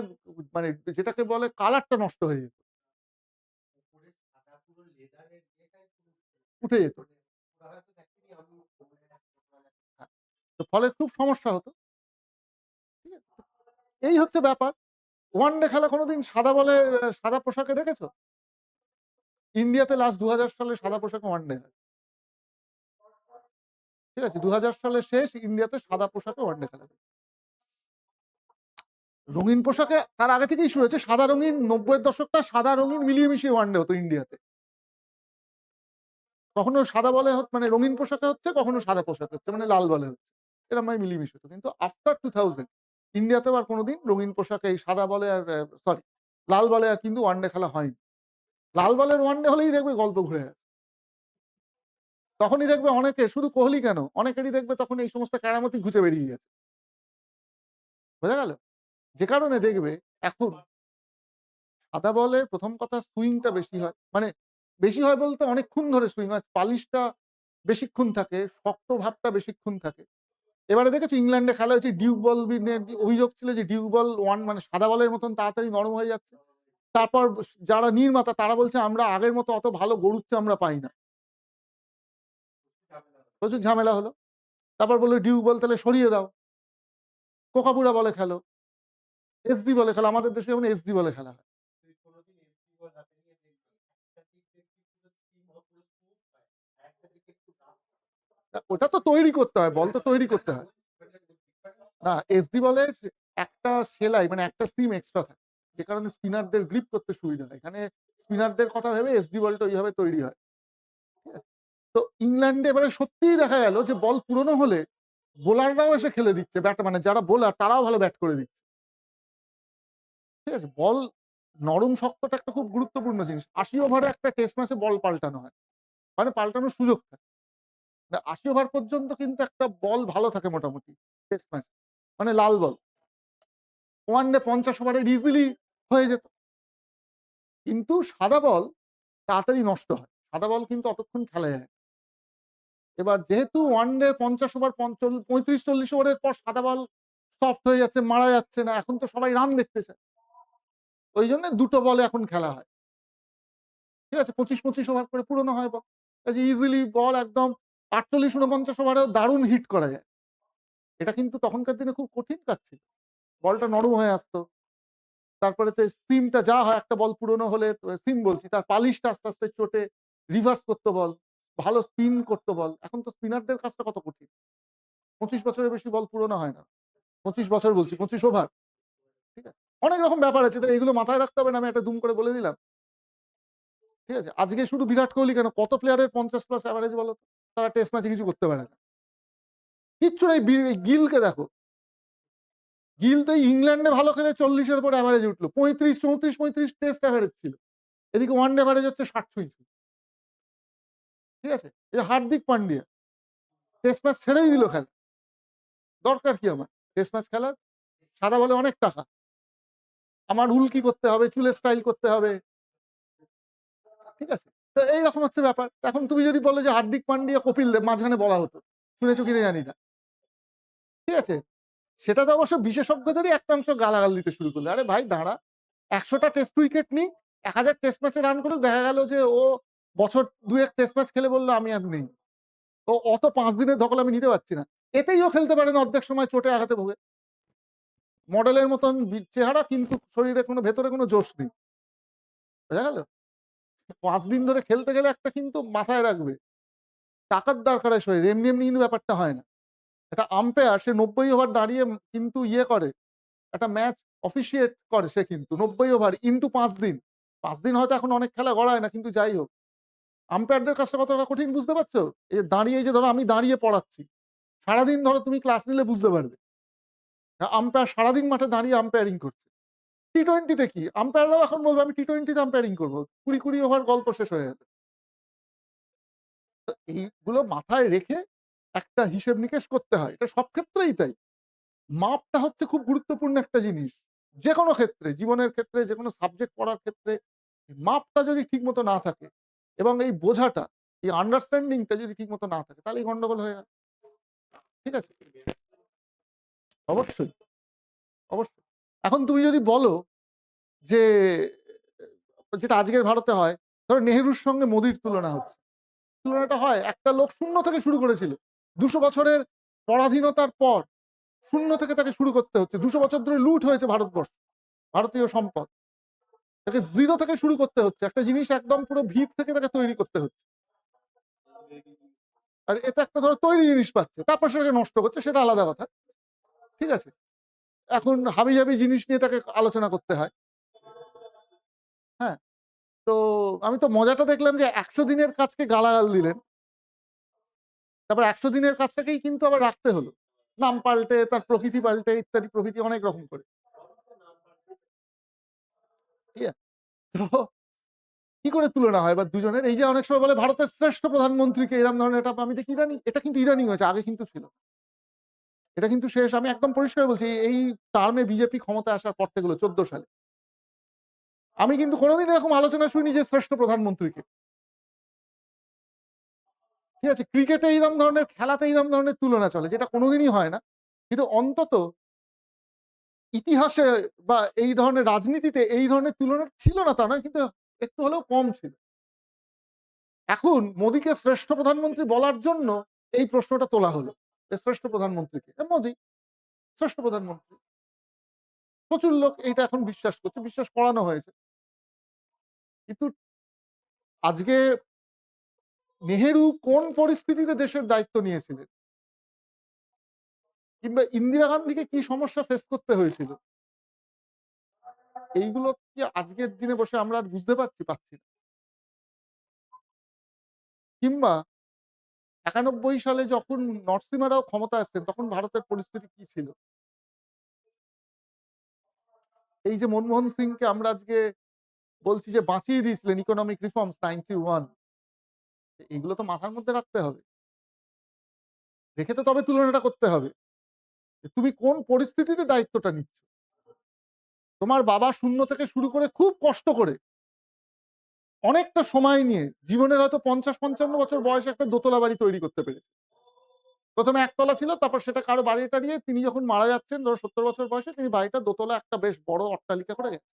মানে যেটাকে বলে কালারটা নষ্ট হয়ে যেত। উঠে যেত। হ্যাঁ, তো ফলে খুব সমস্যা হতো। ঠিক আছে? এই হচ্ছে ব্যাপার। ওয়ানডে খেলা কোনদিন সাদা বলে সাদা পোশাকে দেখেছো? ইন্ডিয়াতে লাস্ট ২০০০ সালে সাদা পোশাকে ওয়ানডে হয়। ঠিক আছে? ২০০০ সালের শেষ ইন্ডিয়াতে সাদা পোশাকে ওয়ানডে খেলা হয়। রঙিন পোশাকে তার আগে থেকেই শুরু হয়েছে। সাদা রঙিন ৯০ এর দশকটা সাদা রঙিন মিলিয়ে মিশিয়ে ওয়ানডে হতো ইন্ডিয়াতে। কখনো সাদা বলে মানে রঙিন পোশাকে হচ্ছে, কখনো সাদা পোশাকে হচ্ছে। মানে লাল বলে হচ্ছে। এরকম ভাবে মিলিয়ে মিশিয়ে হতো। কিন্তু আফটার 2000 ইন্ডিয়াতেও আর কোনোদিন রঙিন পোশাকে এই সাদা বলে আর সরি লাল বলে আর কিন্তু ওয়ানডে খেলা হয়নি। লাল বলের ওয়ানডে হলেই দেখবে গল্প ঘুরে গেছে। তখনই দেখবে অনেকে শুধু কোহলি কেন, অনেকেরই দেখবে তখন এই সমস্ত কেরামতি ঘুচে বেরিয়ে গেছে। বোঝা গেল? যে কারণে দেখবে এখন সাদা বলের ১ম কথা সুইংটা বেশি হয়। মানে বেশি হয় বলতে অনেকক্ষণ ধরে সুইং হয়। পালিশটা বেশিক্ষণ থাকে, শক্ত ভাবটা বেশিক্ষণ থাকে। এবারে দেখেছো ইংল্যান্ডে খেলা হয়েছে ডিউক বল নিয়ে অভিযোগ ছিল যে ডিউক বল মানে সাদা বলের মতন তাড়াতাড়ি নরম হয়ে যাচ্ছে। তারপর যারা নির্মাতা তারা বলছে আমরা আগের মতো অত ভালো গরুর আমরা পাই না। প্রচুর ঝামেলা হলো। তারপর বলল ডিউক বল তাহলে সরিয়ে দাও। কোকাপুরা বলে খেলো, এসডি বলে খেলো। আমাদের দেশে যেমন এসডি বলে খেলা হয়। ওটা তো তৈরি করতে হয়, বল তো তৈরি করতে হয়। না এসডি বলের একটা সেলাই মানে একটা সিম এক্সট্রা থাকে। যে কারণে স্পিনারদের গ্রিপ করতে সুবিধা হয়। এখানে স্পিনারদের কথা ভেবে এসডি বলটা ওইভাবে তৈরি হয়। ঠিক আছে? তো ইংল্যান্ডে এবারে সত্যিই দেখা গেল যে বল পুরনো হলে বোলাররাও এসে খেলে দিচ্ছে। ব্যাট মানে যারা বোলার তারাও ভালো ব্যাট করে দিচ্ছে। ঠিক আছে? বল নরম শক্তটা একটা খুব গুরুত্বপূর্ণ জিনিস। ৮০ ওভারে একটা টেস্ট ম্যাচে বল পাল্টানো হয়। মানে পাল্টানোর সুযোগ থাকে। ৮০ ওভার পর্যন্ত কিন্তু একটা বল ভালো থাকে মোটামুটি টেস্ট ম্যাচে। মানে লাল বল। ওয়ানডে ৫০ ওভারের ইজিলি হয়ে যেত। কিন্তু সাদা বল তাড়াতাড়ি নষ্ট হয়। সাদা বল কিন্তু অতক্ষণ খেলা যায় না। এবার যেহেতু ওয়ানডে ৫০ ওভার ৩৫-৪০ ওভারের পর সাদা বল সফট হয়ে যাচ্ছে, মারা যাচ্ছে না। এখন তো সবাই রান দেখতে চায়। ওইজন্য দুটো বলে এখন খেলা হয়। ঠিক আছে? ২৫-২৫ ওভার করে পুরনো হয় বল। কাজেই ইজিলি বল একদম ৪৮-৪৯ ওভারেও দারুণ হিট করা যায়। এটা কিন্তু তখনকার দিনে খুব কঠিন কাজ ছিল। বলটা নরম হয়ে আসতো। তারপরে তো সিমটা যা হয় একটা বল পুরনো হলে সিম বলছি তার পালিশটা আস্তে, আস্তে চটে রিভার্স করত বল। ভালো স্পিন করত বল। এখন তো স্পিনারদের কাজটা কত কঠিন। ২৫ বছরের বেশি বল পুরনো হয় না। ২৫ বছর বলছি ২৫ ওভার। ঠিক আছে? অনেক রকম ব্যাপার আছে। তো এগুলো মাথায় রাখতে হবে না আমি একটা দুম করে বলে দিলাম। ঠিক আছে? আজকে শুধু বিরাট কোহলি কেন কত প্লেয়ারের ৫০ প্লাস এভারেজ বলো তো? তারা টেস্ট ম্যাচে কিছু করতে পারে না। কিচ্ছু নেই গিলকে দেখো। গিল তো ইংল্যান্ডে ভালো খেলে ৪০ এর উপর এভারেজ উঠলো। ৩৫, ৩৪, ৩৫ টেস্ট এভারেজ ছিল। এদিকে ওয়ানডে এভারেজ হচ্ছে ৬০ ছুঁই। ঠিক আছে? এই যে হার্দিক পান্ডিয়া টেস্ট ম্যাচ ছেড়েই দিল খেলা। দরকার কি আমার? টেস্ট ম্যাচ খেলার? সাদা বলে অনেক টাকা। আমার উল্কি করতে হবে, চুলের স্টাইল করতে হবে। ঠিক আছে? তো এইরকম হচ্ছে ব্যাপার। এখন তুমি যদি বলো যে হার্দিক পান্ডিয়া, কপিল দেব মাঝখানে বলা হতো। শুনেছো কিনা জানি না। ঠিক আছে? সেটাতে অবশ্য বিশেষজ্ঞদেরই একটা অংশ গালাগাল দিতে শুরু করলো। আরে ভাই দাঁড়া, ১০০ টা টেস্ট উইকেট নিক, ১০০০ টেস্ট ম্যাচে রান করে দেখা গেল যে ও বছর ২ ১ টেস্ট ম্যাচ খেলে বলল আমি আর নেই। ও অত ৫ দিনের ধকল আমি নিতে পারছি না। এতেই ও খেলতে পারে না অর্ধেক সময় চোটে আঘাতে ভোগে। মডেলের মতন চেহারা কিন্তু শরীরে কোনো ভেতরে কোনো জোশ নেই। বোঝা গেল? ৫ দিন ধরে খেলতে গেলে একটা কিন্তু মাথায় রাখবে। টাকার দরকার হয় শরীরে। এমনি, এমনি কিন্তু ব্যাপারটা হয় না। একটা আম্পায়ার সে ৯০ ওভার দাঁড়িয়ে কিন্তু ইয়ে করে, একটা ম্যাচ অফিশিয়েট করে সে কিন্তু ৯০ ওভার ইনটু ৫ দিন। ৫ দিন হয়তো এখন অনেক খেলা গড়ায় না কিন্তু যাই হোক। আম্পায়ারদের কাজটা কতটা কঠিন বুঝতে পারছো? এই যে দাঁড়িয়ে এই যে ধরো আমি দাঁড়িয়ে পড়াচ্ছি। সারাদিন ধরো তুমি ক্লাস নিলে বুঝতে পারবে। আম্পায়ার সারাদিন মাঠে দাঁড়িয়ে আম্পায়ারিং করছে। টি-২০ তে কি? আম্পায়াররাও এখন বলবে আমি টি-২০ তে আম্পায়ারিং করব। ২০ ওভার গল্প শেষ হয়ে যাবে। তো এইগুলো মাথায় রেখে একটা হিসেব নিকেশ করতে হয়। এটা সব ক্ষেত্রেই তাই। মাপটা হচ্ছে খুব গুরুত্বপূর্ণ একটা জিনিস। যেকোনো ক্ষেত্রে, জীবনের ক্ষেত্রে, যেকোনো সাবজেক্ট পড়ার ক্ষেত্রে মাপটা যদি ঠিকমতো না থাকে এবং এই বোঝাটা, এই আন্ডারস্ট্যান্ডিং টা যদি ঠিকমতো না থাকে তাহলেই গন্ডগোল হয়ে গেল। ঠিক আছে? অবশ্যই, অবশ্যই। এখন তুমি যদি বলো যে যেটা আজকের ভারতে হয়, ধরো নেহেরুর সঙ্গে মোদির তুলনা হচ্ছে। তুলনাটা হয় একটা লোক শূন্য থেকে শুরু করেছিল। ২০০ বছরের পরাধীনতার পর শূন্য থেকে তাকে শুরু করতে হচ্ছে। ২০০ বছর ধরে লুট হয়েছে ভারতবর্ষ, ভারতীয় সম্পদ। তাকে জিরো থেকে শুরু করতে হচ্ছে। একটা জিনিস একদম পুরো ভিত থেকে তাকে তৈরি করতে হচ্ছে। আর এটা একটা ধরো তৈরি জিনিস পাচ্ছে। তারপর সেটাকে নষ্ট করছে সেটা আলাদা কথা। ঠিক আছে? এখন হাবিজাবি জিনিস নিয়ে তাকে আলোচনা করতে হয়। হ্যাঁ? তো আমি তো মজাটা দেখলাম যে ১০০ দিনের কাজকে গালাগাল দিলেন। তারপর ১০০ দিনের কাজটাকেই কিন্তু আবার রাখতে হলো। নাম পাল্টে, তার প্রকৃতি পাল্টে ইত্যাদি প্রভৃতি অনেক রকম করে। ঠিক আছে? তো কি করে তুলনা হয় এবার দুজনের? এই যে অনেক সময় বলে ভারতের শ্রেষ্ঠ প্রধানমন্ত্রীকে এরম ধরনের এটা আমি দেখি ইদানিং এটা কিন্তু ইদানিং হয়েছে, আগে কিন্তু ছিল। এটা কিন্তু শেষ আমি একদম পরিষ্কার বলছি এই টার্মে বিজেপি ক্ষমতায় আসার পর থেকে হলো ১৪ সালে। আমি কিন্তু কোনদিন এরকম আলোচনা শুনিনি যে শ্রেষ্ঠ প্রধানমন্ত্রীকে। ঠিক আছে? ক্রিকেটে এইরম ধরনের খেলাতে এইরম ধরনের তুলনা চলে যেটা কোনদিনই হয় না। কিন্তু অন্তত ইতিহাসে বা এই ধরনের রাজনীতিতে এই ধরনের তুলনা ছিল না তা নয়, কিন্তু একটু হলেও কম ছিল। এখন মোদিকে শ্রেষ্ঠ প্রধানমন্ত্রী বলার জন্য এই প্রশ্নটা তোলা হলো। যে শ্রেষ্ঠ প্রধানমন্ত্রী কে? মোদি শ্রেষ্ঠ প্রধানমন্ত্রী। প্রচুর লোক এইটা এখন বিশ্বাস করছে, বিশ্বাস করানো হয়েছে। কিন্তু আজকে নেহেরু কোন পরিস্থিতিতে দেশের দায়িত্ব নিয়েছিলেন? কিংবা ইন্দিরা গান্ধীকে কি সমস্যা ফেস করতে হয়েছিল? এইগুলো কি আজকের দিনে বসে আমরা আর বুঝতে পারছি? পারছি না। কিংবা ৯১ সালে যখন নরসিমা রাও ক্ষমতায় আসতেন তখন ভারতের পরিস্থিতি কি ছিল? এই যে মনমোহন সিংকে আমরা আজকে বলছি যে বাঁচিয়ে দিয়েছিলেন ইকোনমিক রিফর্মস 91 এগুলো তো মাথার মধ্যে রাখতে হবে। রেখে তো তবে তুলনাটা করতে হবে। যে তুমি কোন পরিস্থিতিতে দায়িত্বটা নিচ্ছ? তোমার বাবা শূন্য থেকে শুরু করে খুব কষ্ট করে অনেকটা সময় নিয়ে জীবনের হয়তো ৫০-৫৫ বছর বয়সে একটা দোতলা বাড়ি তৈরি করতে পেরেছে। ১ম এ একতলা ছিল, তারপর সেটা কারো বাড়ি টাড়িয়ে তিনি যখন মারা যাচ্ছেন ধরো ৭০ বছর বয়সে তিনি বাড়িটা দোতলা একটা বেশ বড় অট্টালিকা করে গেছেন।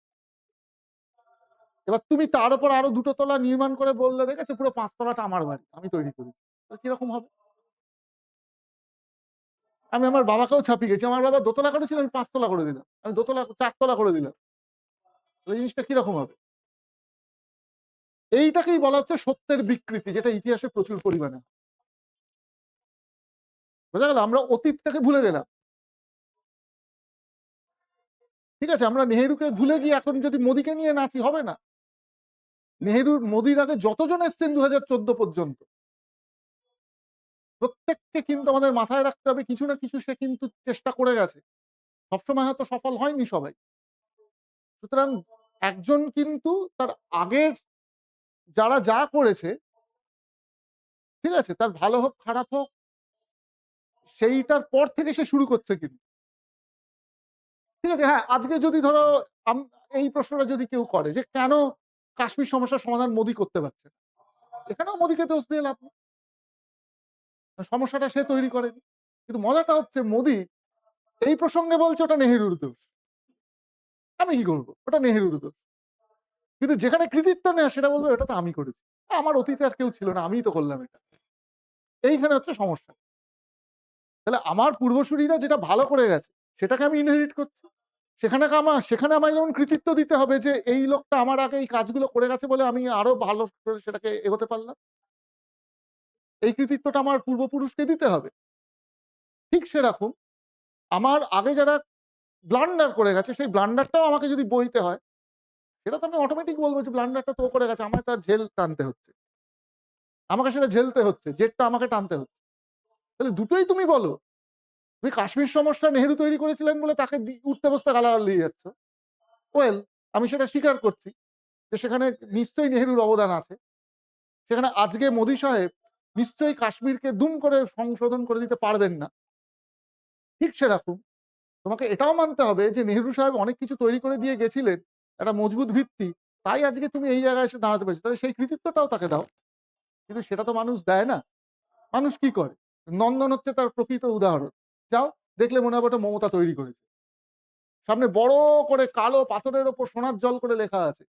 এবার তুমি তার উপর আরো ২ টো তলা নির্মাণ করে বললে দেখেছো পুরো ৫ তলাটা আমার বাড়ি। আমি তৈরি করেছি। তো কিরকম হবে? আমি আমার বাবাকেও ছাপিয়ে গেছি। আমার বাবা দোতলা করেছিল, আমি ৫ তলা করে দিলাম। আমি দোতলা ৪ তলা করে দিলাম। তাহলে জিনিসটা কিরকম হবে? এইটাকেই বলা হচ্ছে সত্যের বিকৃতি, যেটা ইতিহাসে প্রচুর পরিমাণে হয়। বোঝা গেল? আমরা অতীতটাকে ভুলে গেলাম। ঠিক আছে? আমরা নেহেরুকে ভুলে গিয়ে এখন যদি মোদিকে নিয়ে নাচি হবে না। মোদির আগে যতজন এসছেন ২০১৪ পর্যন্ত প্রত্যেককে কিন্তু আমাদের মাথায় রাখতে হবে কিছু না কিছু সে কিন্তু চেষ্টা করে গেছে। সবসময় হয়তো সফল হয়নি সবাই। সুতরাং একজন কিন্তু তার আগের যারা যা করেছে, ঠিক আছে? তার ভালো হোক খারাপ হোক সেইটার পর থেকে সে শুরু করছে কিন্তু। ঠিক আছে? হ্যাঁ, আজকে যদি ধরো আম এই প্রশ্নটা যদি কেউ করে যে কেন কাশ্মীর সমস্যার সমাধান মোদি করতে পারছে না? এখানেও মোদিকে দোষ দিয়ে লাভ নেই। সমস্যাটা সে তৈরি করেনি। কিন্তু মজাটা হচ্ছে মোদি এই প্রসঙ্গে বলছে ওটা নেহেরুর দোষ। আমি কি করব? ওটা নেহেরুর দোষ। কিন্তু যেখানে কৃতিত্ব নেয় সেটা বলবে ওটা তো আমি করেছি। আমার অতীতে আর কেউ ছিল না। আমিই তো করলাম এটা। এইখানে হচ্ছে সমস্যা। তাহলে আমার পূর্বসূরীরা যেটা ভালো করে গেছে সেটাকে আমি ইনহেরিট করছি। সেখানে আমায় যেমন কৃতিত্ব দিতে হবে যে এই লোকটা আমার আগে এই কাজগুলো করে গেছে বলে আমি আরো ভালো করে সেটাকে এগোতে পারলাম। এই কৃতিত্বটা আমার পূর্বপুরুষকে দিতে হবে। ঠিক সেরকম আমার আগে যারা ব্লান্ডার করে গেছে সেই ব্লান্ডারটাও আমাকে যদি বইতে হয়, সেটা তো আমি অটোমেটিক বলব যে ব্লান্ডারটা তো ও করে গেছে। আমায় তার ঝেল টানতে হচ্ছে। আমাকে সেটা ঝেলতে হচ্ছে। জেরটা আমাকে টানতে হচ্ছে। তাহলে দুটোই তুমি বলো। তুমি কাশ্মীর সমস্যা নেহেরু তৈরি করেছিলেন বলে তাকে উঠতে বসতে গালাগাল দিয়ে যাচ্ছ। ওয়েল আমি সেটা স্বীকার করছি যে সেখানে নিশ্চয়ই নেহেরুর অবদান আছে। সেখানে আজকে মোদি সাহেব নিশ্চয়ই কাশ্মীরকে দুম করে সংশোধন করে দিতে পারবেন না। ঠিক সেরকম তোমাকে এটাও মানতে হবে যে নেহেরু সাহেব অনেক কিছু তৈরি করে দিয়ে গেছিলেন, একটা মজবুত ভিত্তি। তাই আজকে তুমি এই জায়গায় এসে দাঁড়াতে পেরেছো। তাহলে সেই কৃতিত্বটাও তাকে দাও। কিন্তু সেটা তো মানুষ দেয় না। মানুষ কি করে? নন্দন হচ্ছে তার প্রকৃত উদাহরণ। যাও দেখলে মনে হবে ওটা মমতা তৈরি করেছে। সামনে বড় করে কালো পাথরের উপর সোনার জল করে লেখা আছে।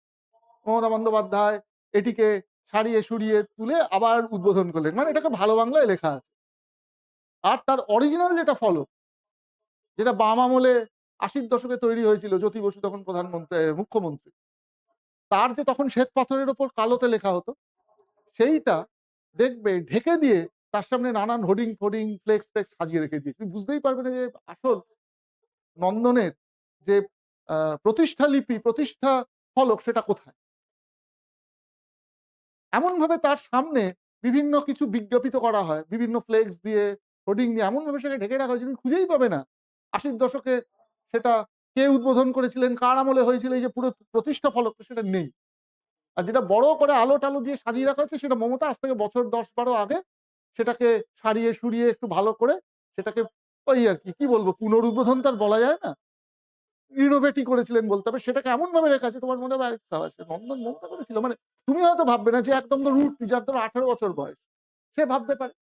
মমতা বন্দ্যোপাধ্যায় এটিকে সারিয়ে সুরিয়ে তুলে আবার উদ্বোধন করলেন। মানে এটাকে ভালো বাংলায় লেখা আছে। আর তার অরিজিনাল যেটা ফলক, যেটা বাম আমলে ৮০ র দশকে তৈরি হয়েছিল, জ্যোতি বসু তখন মুখ্যমন্ত্রী। তার যে তখন শ্বেত পাথরের উপর কালোতে লেখা হতো, সেইটা দেখবে ঢেকে দিয়ে তার সামনে নানান হোর্ডিং-ফোর্ডিং, ফ্লেক্স-টেক্স সাজিয়ে রেখে দিয়েছে। তুমি বুঝতেই পারবে না যে আসল নন্দনের যে প্রতিষ্ঠা লিপি, প্রতিষ্ঠা ফলক সেটা কোথায়? এমনভাবে তার সামনে বিভিন্ন কিছু বিজ্ঞাপিত করা হয়। বিভিন্ন ফ্লেক্স দিয়ে হোর্ডিং দিয়ে এমনভাবে সেটাকে ঢেকে রাখা হয়েছে তুমি খুঁজেই পাবে না। ৮০ দশকে সেটা কে উদ্বোধন করেছিলেন, কার আমলে হয়েছিল, এই যে পুরো প্রতিষ্ঠা ফলকটা সেটা নেই। আর যেটা বড় করে আলো-টালো দিয়ে সাজিয়ে রাখা হয়েছে সেটা মমতা আজ থেকে বছর ১০-১২ আগে সেটাকে সারিয়ে সুরিয়ে একটু ভালো করে সেটাকে ওই আরকি কি বলবো পুনরুদ্বোধন তো আর বলা যায় না। রিনোভেটই করেছিলেন বলতে হবে। সেটাকে এমনভাবে রেখা আছে তোমার মনে হবে আরে সাবাস নন্দন মমতা করেছিল। মানে তুমি হয়তো ভাববে না যে একদম তো রুট যার ধরো ১৮ বছর বয়স। সে ভাবতে পারে।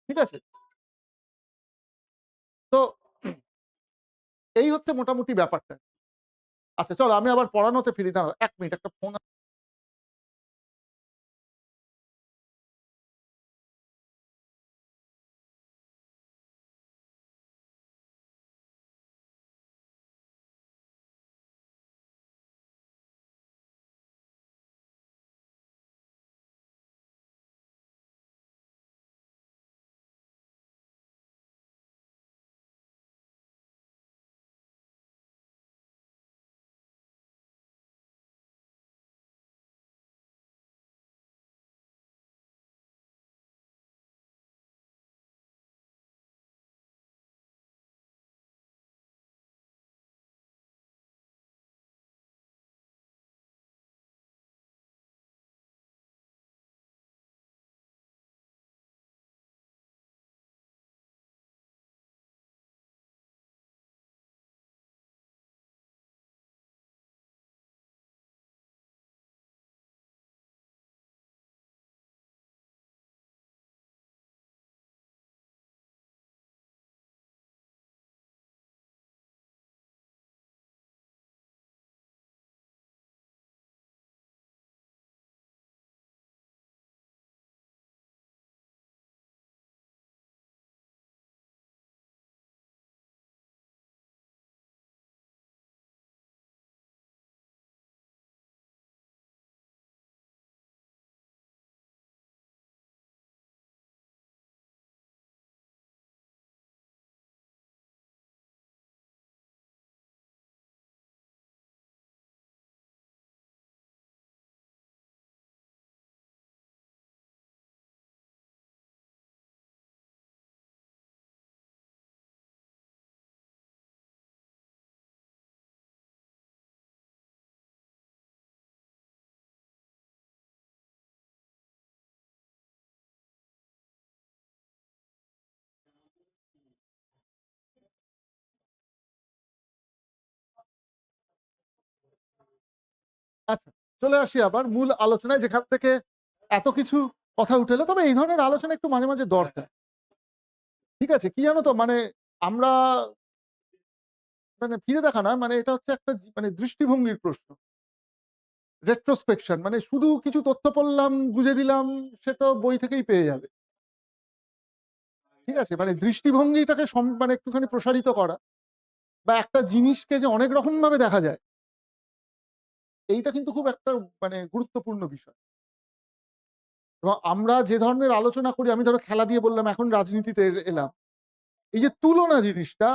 ঠিক আছে? তো এই হচ্ছে মোটামুটি ব্যাপারটা। আচ্ছা চলো আমি আবার পড়ানোতে ফিরি। দাঁড়াও ১ মিনিট একটা ফোন আচ্ছা, চলে আসি আবার মূল আলোচনায় যেখান থেকে এত কিছু কথা উঠে এলো। তবে এই ধরনের আলোচনা একটু মাঝে, মাঝে দরকার। ঠিক আছে? কি জানো তো মানে আমরা মানে ফিরে দেখা না মানে এটা হচ্ছে একটা মানে দৃষ্টিভঙ্গির প্রশ্ন। retrospection মানে শুধু কিছু তথ্য পড়লাম, গুজে দিলাম সে তো বই থেকেই পেয়ে যাবে। ঠিক আছে? মানে দৃষ্টিভঙ্গিটাকে মানে একটুখানি প্রসারিত করা বা একটা জিনিসকে যে অনেক রকমভাবে দেখা যায়, এইটা কিন্তু খুব একটা মানে গুরুত্বপূর্ণ বিষয়। এবং আমরা যে ধরনের আলোচনা করি আমি ধরো খেলা দিয়ে বললাম এখন রাজনীতিতে এলাম। এই যে তুলনা জিনিসটা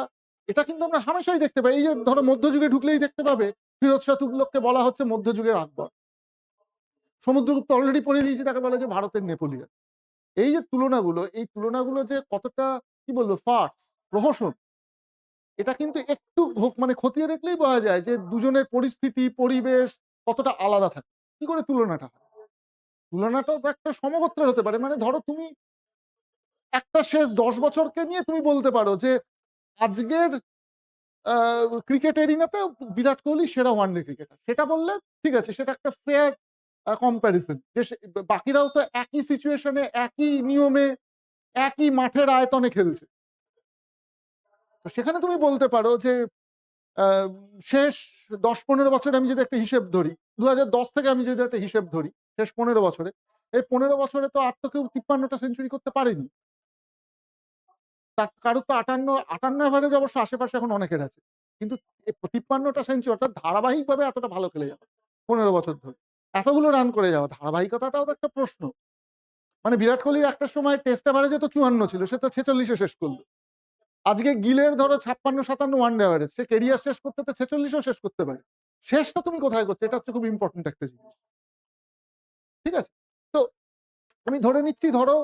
এটা কিন্তু আমরা হামেশাই দেখতে পাই। এই যে ধরো মধ্যযুগে ঢুকলেই দেখতে পাবে ফিরোজ শাহ তুগলককে বলা হচ্ছে মধ্যযুগের আকবর। সমুদ্রগুপ্ত অলরেডি পড়ে দিয়েছি তাকে বলা হচ্ছে ভারতের নেপোলিয়ন। এই যে তুলনাগুলো, এই তুলনাগুলো যে কতটা কি বলবো ফার্স, প্রহসন এটা কিন্তু একটু মানে খতিয়ে দেখলেই বোঝা যায় যে দুজনের পরিস্থিতি, পরিবেশ কতটা আলাদা থাকে। কি করে তুলনাটা হয়? তুলনাটাও তো একটা সমগোত্রের হতে পারে। মানে ধরো তুমি একটা শেষ ১০ বছরকে নিয়ে তুমি বলতে পারো যে আজকের আ ক্রিকেট এরিনাতে বিরাট কোহলি সেরা ওয়ানডে ক্রিকেটার। সেটা বললে ঠিক আছে সেটা একটা ফেয়ার কম্প্যারিজন। যে বাকিরাও তো একই সিচুয়েশন এ একই নিয়মে একই মাঠের আয়তনে খেলছে। তো সেখানে তুমি বলতে পারো যে আ শেষ ১০-১৫ বছরে আমি যদি একটা হিসেব ধরি, ২০১০ থেকে আমি যদি একটা হিসেব ধরি, শেষ ১৫ বছরে, এই ১৫ বছরে তো আর তো কেউ ৫৩ টা সেঞ্চুরি করতে পারেনি। কারোর তো ৫৮ এভারেজ অবশ্য আশেপাশে এখন অনেকের আছে। কিন্তু ৫৩ টা সেঞ্চুরি অর্থাৎ ধারাবাহিকভাবে এতটা ভালো খেলে যাওয়া ১৫ বছর ধরে। এতগুলো রান করে যাওয়া ধারাবাহিকতাটাও তো একটা প্রশ্ন। মানে বিরাট কোহলির একটা সময় টেস্ট এভারেজে তো ৫৪ ছিল। সে তো ৪৬ এ শেষ করল। আজকে গিলের ধরো ৫৬-৫৭ ওয়ানডে এভারেজ। সে ক্যারিয়ার শেষ করতে তো ৪৬ ও শেষ করতে পারে। শেষটা তুমি কোথায় করছো? এটা হচ্ছে খুব ইম্পোর্টেন্ট একটা জিনিস। ঠিক আছে? তো আমি ধরে নিচ্ছি ধরো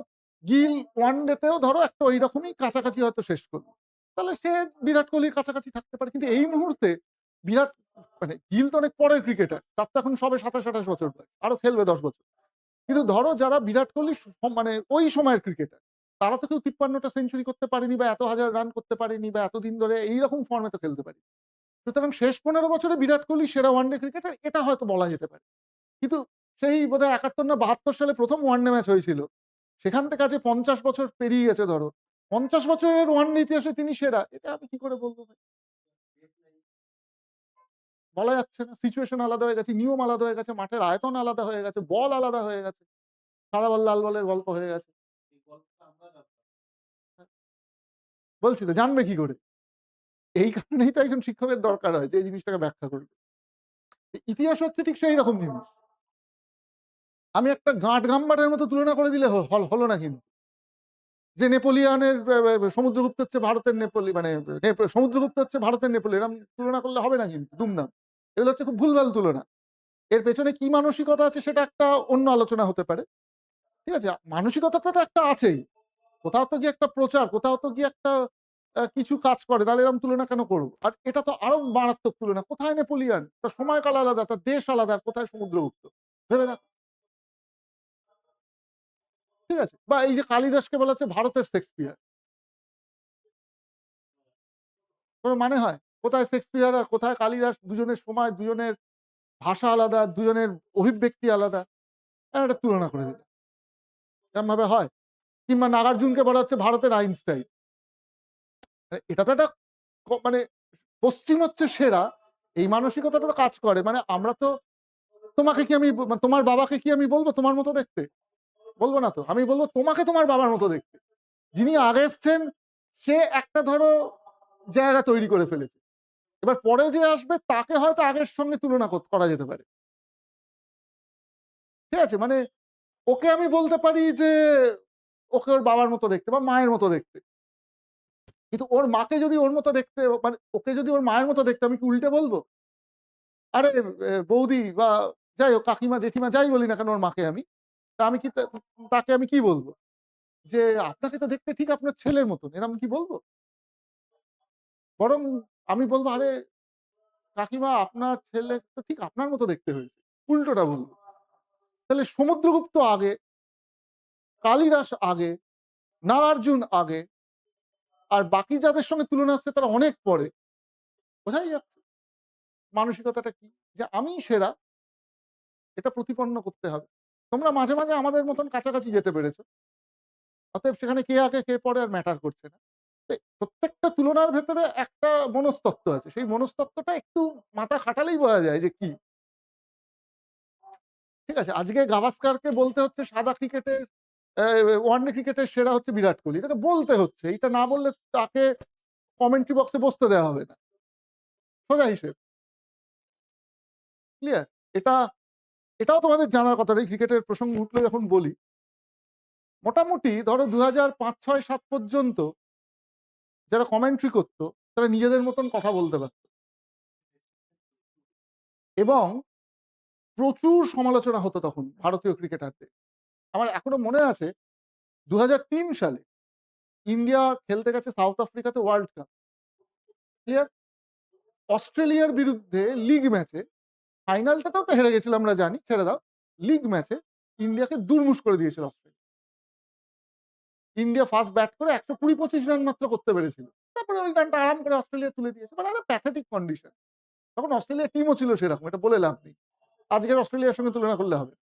গিল ওয়ানডেতেও ধরো একটা ওইরকমই কাছাকাছি হয়তো শেষ করলো। তাহলে সে বিরাট কোহলির কাছাকাছি থাকতে পারে। কিন্তু এই মুহূর্তে বিরাট মানে গিল তো অনেক পরের ক্রিকেটার। তার তো এখন সবে ২৭-২৮ বছর বয়স। আরো খেলবে ১০ বছর। কিন্তু ধরো যারা বিরাট কোহলি মানে ওই সময়ের ক্রিকেটার, তারা তো কেউ ৫৩ টা সেঞ্চুরি করতে পারেনি বা এত হাজার রান করতে পারেনি বা এতদিন ধরে এইরকম ফর্মে তো খেলতে পারেনি। সুতরাং শেষ ১৫ বছরে বিরাট কোহলি সেরা ওয়ানডে ক্রিকেটার এটা হয়তো বলা যেতে পারে। কিন্তু সেই বোধহয় ৭১ না ৭২ সালে ১ম ওয়ানডে ম্যাচ হয়েছিল। সেখান থেকে আজ ৫০ বছর পেরিয়ে গেছে ধরো। ৫০ বছরের ওয়ানডে ইতিহাসে তিনি সেরা। এটা আমি কি করে বলব ভাই? বলা যাচ্ছে না। সিচুয়েশন আলাদা হয়ে গেছে, নিয়ম আলাদা হয়ে গেছে, মাঠের আয়তন আলাদা হয়ে গেছে, বল আলাদা হয়ে গেছে। সাদা বল লাল বলের গল্প হয়ে গেছে। বলছি তো জানবে কি করে? এই কারণেই তো একজন শিক্ষকের দরকার হয় যে এই জিনিসটাকে ব্যাখ্যা করবে। ইতিহাস হচ্ছে ঠিক সেই রকম জিনিস। আমি একটা গাঁট-গাম্বারের মতো তুলনা করে দিলে হলো না কিন্তু। যে নেপোলিয়নের সমুদ্রগুপ্ত হচ্ছে ভারতের নেপোলি মানে সমুদ্রগুপ্ত হচ্ছে ভারতের নেপোলি এরম তুলনা করলে হবে না কিন্তু দুমদাম। এগুলো হচ্ছে খুব ভুলভাল তুলনা। এর পেছনে কি মানসিকতা আছে সেটা একটা অন্য আলোচনা হতে পারে। ঠিক আছে? মানসিকতাটা তো একটা আছেই। কোথাও তো গিয়ে একটা প্রচার, কোথাও তো গিয়ে একটা কিছু কাজ করে। তাহলে এরকম তুলনা কেন করব? আর এটা তো আরো মারাত্মক তুলনা। কোথায় নেপোলিয়ন? তার সময়কাল আলাদা, তার দেশ আলাদা, আর কোথায় সমুদ্রগুপ্ত? ভেবে দেখো। ঠিক আছে? বা এই যে কালিদাসকে বলা হচ্ছে ভারতের শেক্সপিয়ার। কোন মানে হয়? কোথায় শেক্সপিয়ার আর কোথায় কালিদাস দুজনের সময়, দুজনের ভাষা আলাদা, দুজনের অভিব্যক্তি আলাদা। একটা তুলনা করে দিলে। এরমভাবে হয়? কিংবা নাগার্জুনকে বলা হচ্ছে ভারতের আইনস্টাইন। এটা তো একটা মানে পশ্চিম হচ্ছে সেরা, এই মানসিকতাটা তো কাজ করে। মানে আমরা তো তোমাকে কি আমি তোমার বাবাকে কি আমি বলব তোমার মতো দেখতে? বলব না তো। আমি বলব তোমাকে তোমার বাবার মতো দেখতে। যিনি আগে এসছেন সে একটা ধরো জায়গা তৈরি করে ফেলেছে। এবার পরে যে আসবে তাকে হয়তো আগের সঙ্গে তুলনা করা যেতে পারে। ঠিক আছে? মানে ওকে আমি বলতে পারি যে ওকে ওর বাবার মতো দেখতে বা মায়ের মতো দেখতে। কিন্তু ওর মাকে যদি ওর মতো দেখতে মানে ওকে যদি ওর মায়ের মতো দেখতে আমি কি উল্টে বলব? আরে বৌদি বা যাই হোক কাকিমা, জেঠিমা যাই বলি না কেন ওর মাকে আমি। তা আমি কি তাকে আমি কি বলব? যে আপনাকে তো দেখতে ঠিক আপনার ছেলের মতন। এরকম কি বলব? বরং আমি বলব, "আরে কাকিমা আপনার ছেলে তো ঠিক আপনার মতো দেখতে হয়েছে।" উল্টোটা বলব। তাহলে সমুদ্রগুপ্ত আগে, কালিদাস আগে, নাগার্জুন আগে, আর বাকি যাদের সঙ্গে তুলনা হচ্ছে তারা অনেক পরে। বোঝাই যাচ্ছে মানসিকতাটা কি? যে আমিই সেরা এটা প্রতিপন্ন করতে হবে। তোমরা মাঝে, মাঝে আমাদের মতন কাছাকাছি যেতে পেরেছ। অতএব সেখানে কে আগে কে পরে আর ম্যাটার করছে না। প্রত্যেকটা তুলনার ভেতরে একটা মনস্তত্ত্ব আছে। সেই মনস্তত্ত্বটা একটু মাথা খাটালেই বোঝা যায় যে কি। ঠিক আছে? আজকে গাভাস্কারকে বলতে হচ্ছে সাদা ক্রিকেটের ওয়ানডে ক্রিকেটের সেরা হচ্ছে বিরাট কোহলি। তাকে বলতে হচ্ছে। এইটা না বললে তাকে কমেন্ট্রি বক্সে বসতে দেওয়া হবে না। সোজা হিসেব। ক্লিয়ার? এটা এটাও তোমাদের জানার কথা। এই ক্রিকেটের প্রসঙ্গ উঠলে যখন বলি, মোটামুটি ধরো ২০০৫, ৬, ৭ পর্যন্ত যারা কমেন্ট্রি করত তারা নিজেদের মতন কথা বলতে পারত। এবং প্রচুর সমালোচনা হতো তখন ভারতীয় ক্রিকেটারদের। আমার এখনো মনে আছে ২০০৩ সালে ইন্ডিয়া খেলতে গেছে সাউথ আফ্রিকাতে ওয়ার্ল্ড কাপ। ক্লিয়ার? অস্ট্রেলিয়ার বিরুদ্ধে লিগ ম্যাচে ফাইনালটাতেও তো হেরে গেছিলাম আমরা জানি, ছেড়ে দাও। লিগ ম্যাচে ইন্ডিয়াকে দুরমুশ করে দিয়েছিল অস্ট্রেলিয়া। ইন্ডিয়া ফার্স্ট ব্যাট করে ১২০-২৫ রান মাত্র করতে পেরেছিল। তারপরে ওই রানটা আরাম করে অস্ট্রেলিয়া তুলে দিয়েছে। মানে একটা প্যাথেটিক কন্ডিশন। তখন অস্ট্রেলিয়ার টিমও ছিল সেরকম। এটা বলে লাভ নেই। আজকের অস্ট্রেলিয়ার সঙ্গে তুলনা করলে হবে।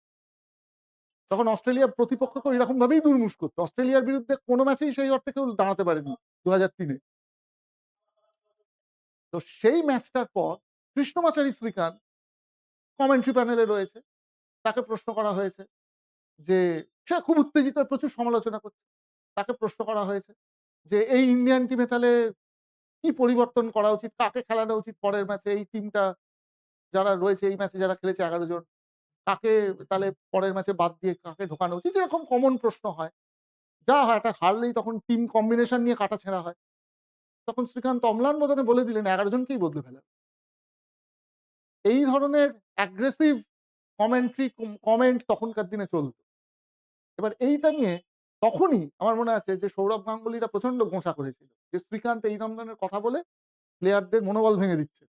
তখন অস্ট্রেলিয়ার প্রতিপক্ষকে ঐরকম ভাবেই দুরমুশ করত। অস্ট্রেলিয়ার বিরুদ্ধে কোন ম্যাচেই সেই অর্থে কেউ দাঁড়াতে পারেনি ২০০৩ এ। তো সেই ম্যাচটার পর কৃষ্ণমাচারী শ্রীকান্ত কমেন্ট্রি প্যানেলে রয়েছে। তাকে প্রশ্ন করা হয়েছে যে সে খুব উত্তেজিত প্রচুর সমালোচনা করছে। তাকে প্রশ্ন করা হয়েছে যে এই ইন্ডিয়ান টিমে তাহলে কি পরিবর্তন করা উচিত? কাকে খেলানো উচিত পরের ম্যাচে? এই টিমটা যারা রয়েছে এই ম্যাচে যারা খেলেছে ১১ জন কাকে তাহলে পরের ম্যাচে বাদ দিয়ে কাকে ঢোকানো উচিত? যেরকম কমন প্রশ্ন হয়। যা হয় একটা হারলেই তখন টিম কম্বিনেশন নিয়ে কাটাছেঁড়া হয়। তখন শ্রীকান্ত অম্লান বদনে বলে দিলেন ১১ জনকেই বদলে ফেলা। এই ধরনের অ্যাগ্রেসিভ কমেন্ট্রি কমেন্ট তখনকার দিনে চলত। এবার এইটা নিয়ে তখনই আমার মনে আছে যে সৌরভ গাঙ্গুলীরা প্রচন্ড গোঁসা করেছিল যে শ্রীকান্ত এইরকম ধরনের কথা বলে প্লেয়ারদের মনোবল ভেঙে দিচ্ছে।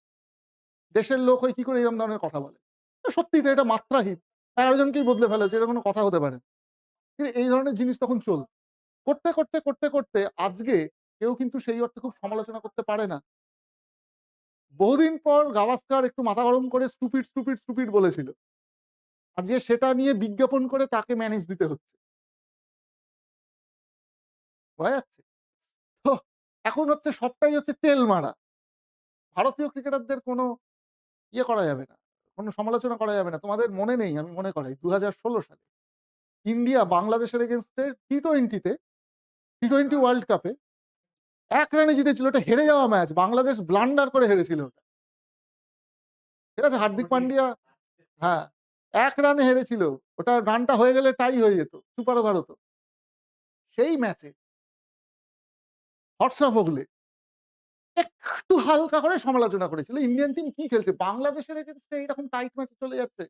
দেশের লোক হয়ে কি করে এরকম ধরনের কথা বলে? সত্যিই তো এটা মাত্রাহীন। ১১ জনকেই বদলে ফেলেছে, এটা কোনো কথা হতে পারে না। কিন্তু এই ধরনের জিনিস তখন চলত। করতে আজকে কেউ কিন্তু সেই অর্থে খুব সমালোচনা করতে পারে না। বহুদিন পর গাভাস্কার একটু মাথা গরম করে স্টুপিড বলেছিল। আজকে সেটা নিয়ে বিজ্ঞাপন করে তাকে ম্যানেজ দিতে হচ্ছে। বোঝা যাচ্ছে? তো এখন হচ্ছে সবটাই হচ্ছে তেল মারা। ভারতীয় ক্রিকেটারদের কোনো ইয়ে করা যাবে না। কোনো সমালোচনা করা যাবে না। তোমাদের মনে নেই, আমি মনে করাই ২০১৬ সালে ইন্ডিয়া বাংলাদেশের এগেইনস্ট এ টি-২০ ওয়ার্ল্ড কাপে ১ রানে জিতেছিল। ওটা হেরে যাওয়া ম্যাচ। বাংলাদেশ ব্লান্ডার করে হেরেছিল ওটা। ঠিক আছে? হার্দিক পান্ডিয়া, হ্যাঁ, ১ রানে হেরেছিল। ওটা রানটা হয়ে গেলে টাই হয়ে যেত। সুপার ওভার হতো। সেই ম্যাচে হর্ষ ভোগলে একটু হালকা করে সমালোচনা করেছিল। ইন্ডিয়ান টিম কি খেলছে? বাংলাদেশের এগেইনস্ট এ এরকম টাইট ম্যাচে চলে যাচ্ছে।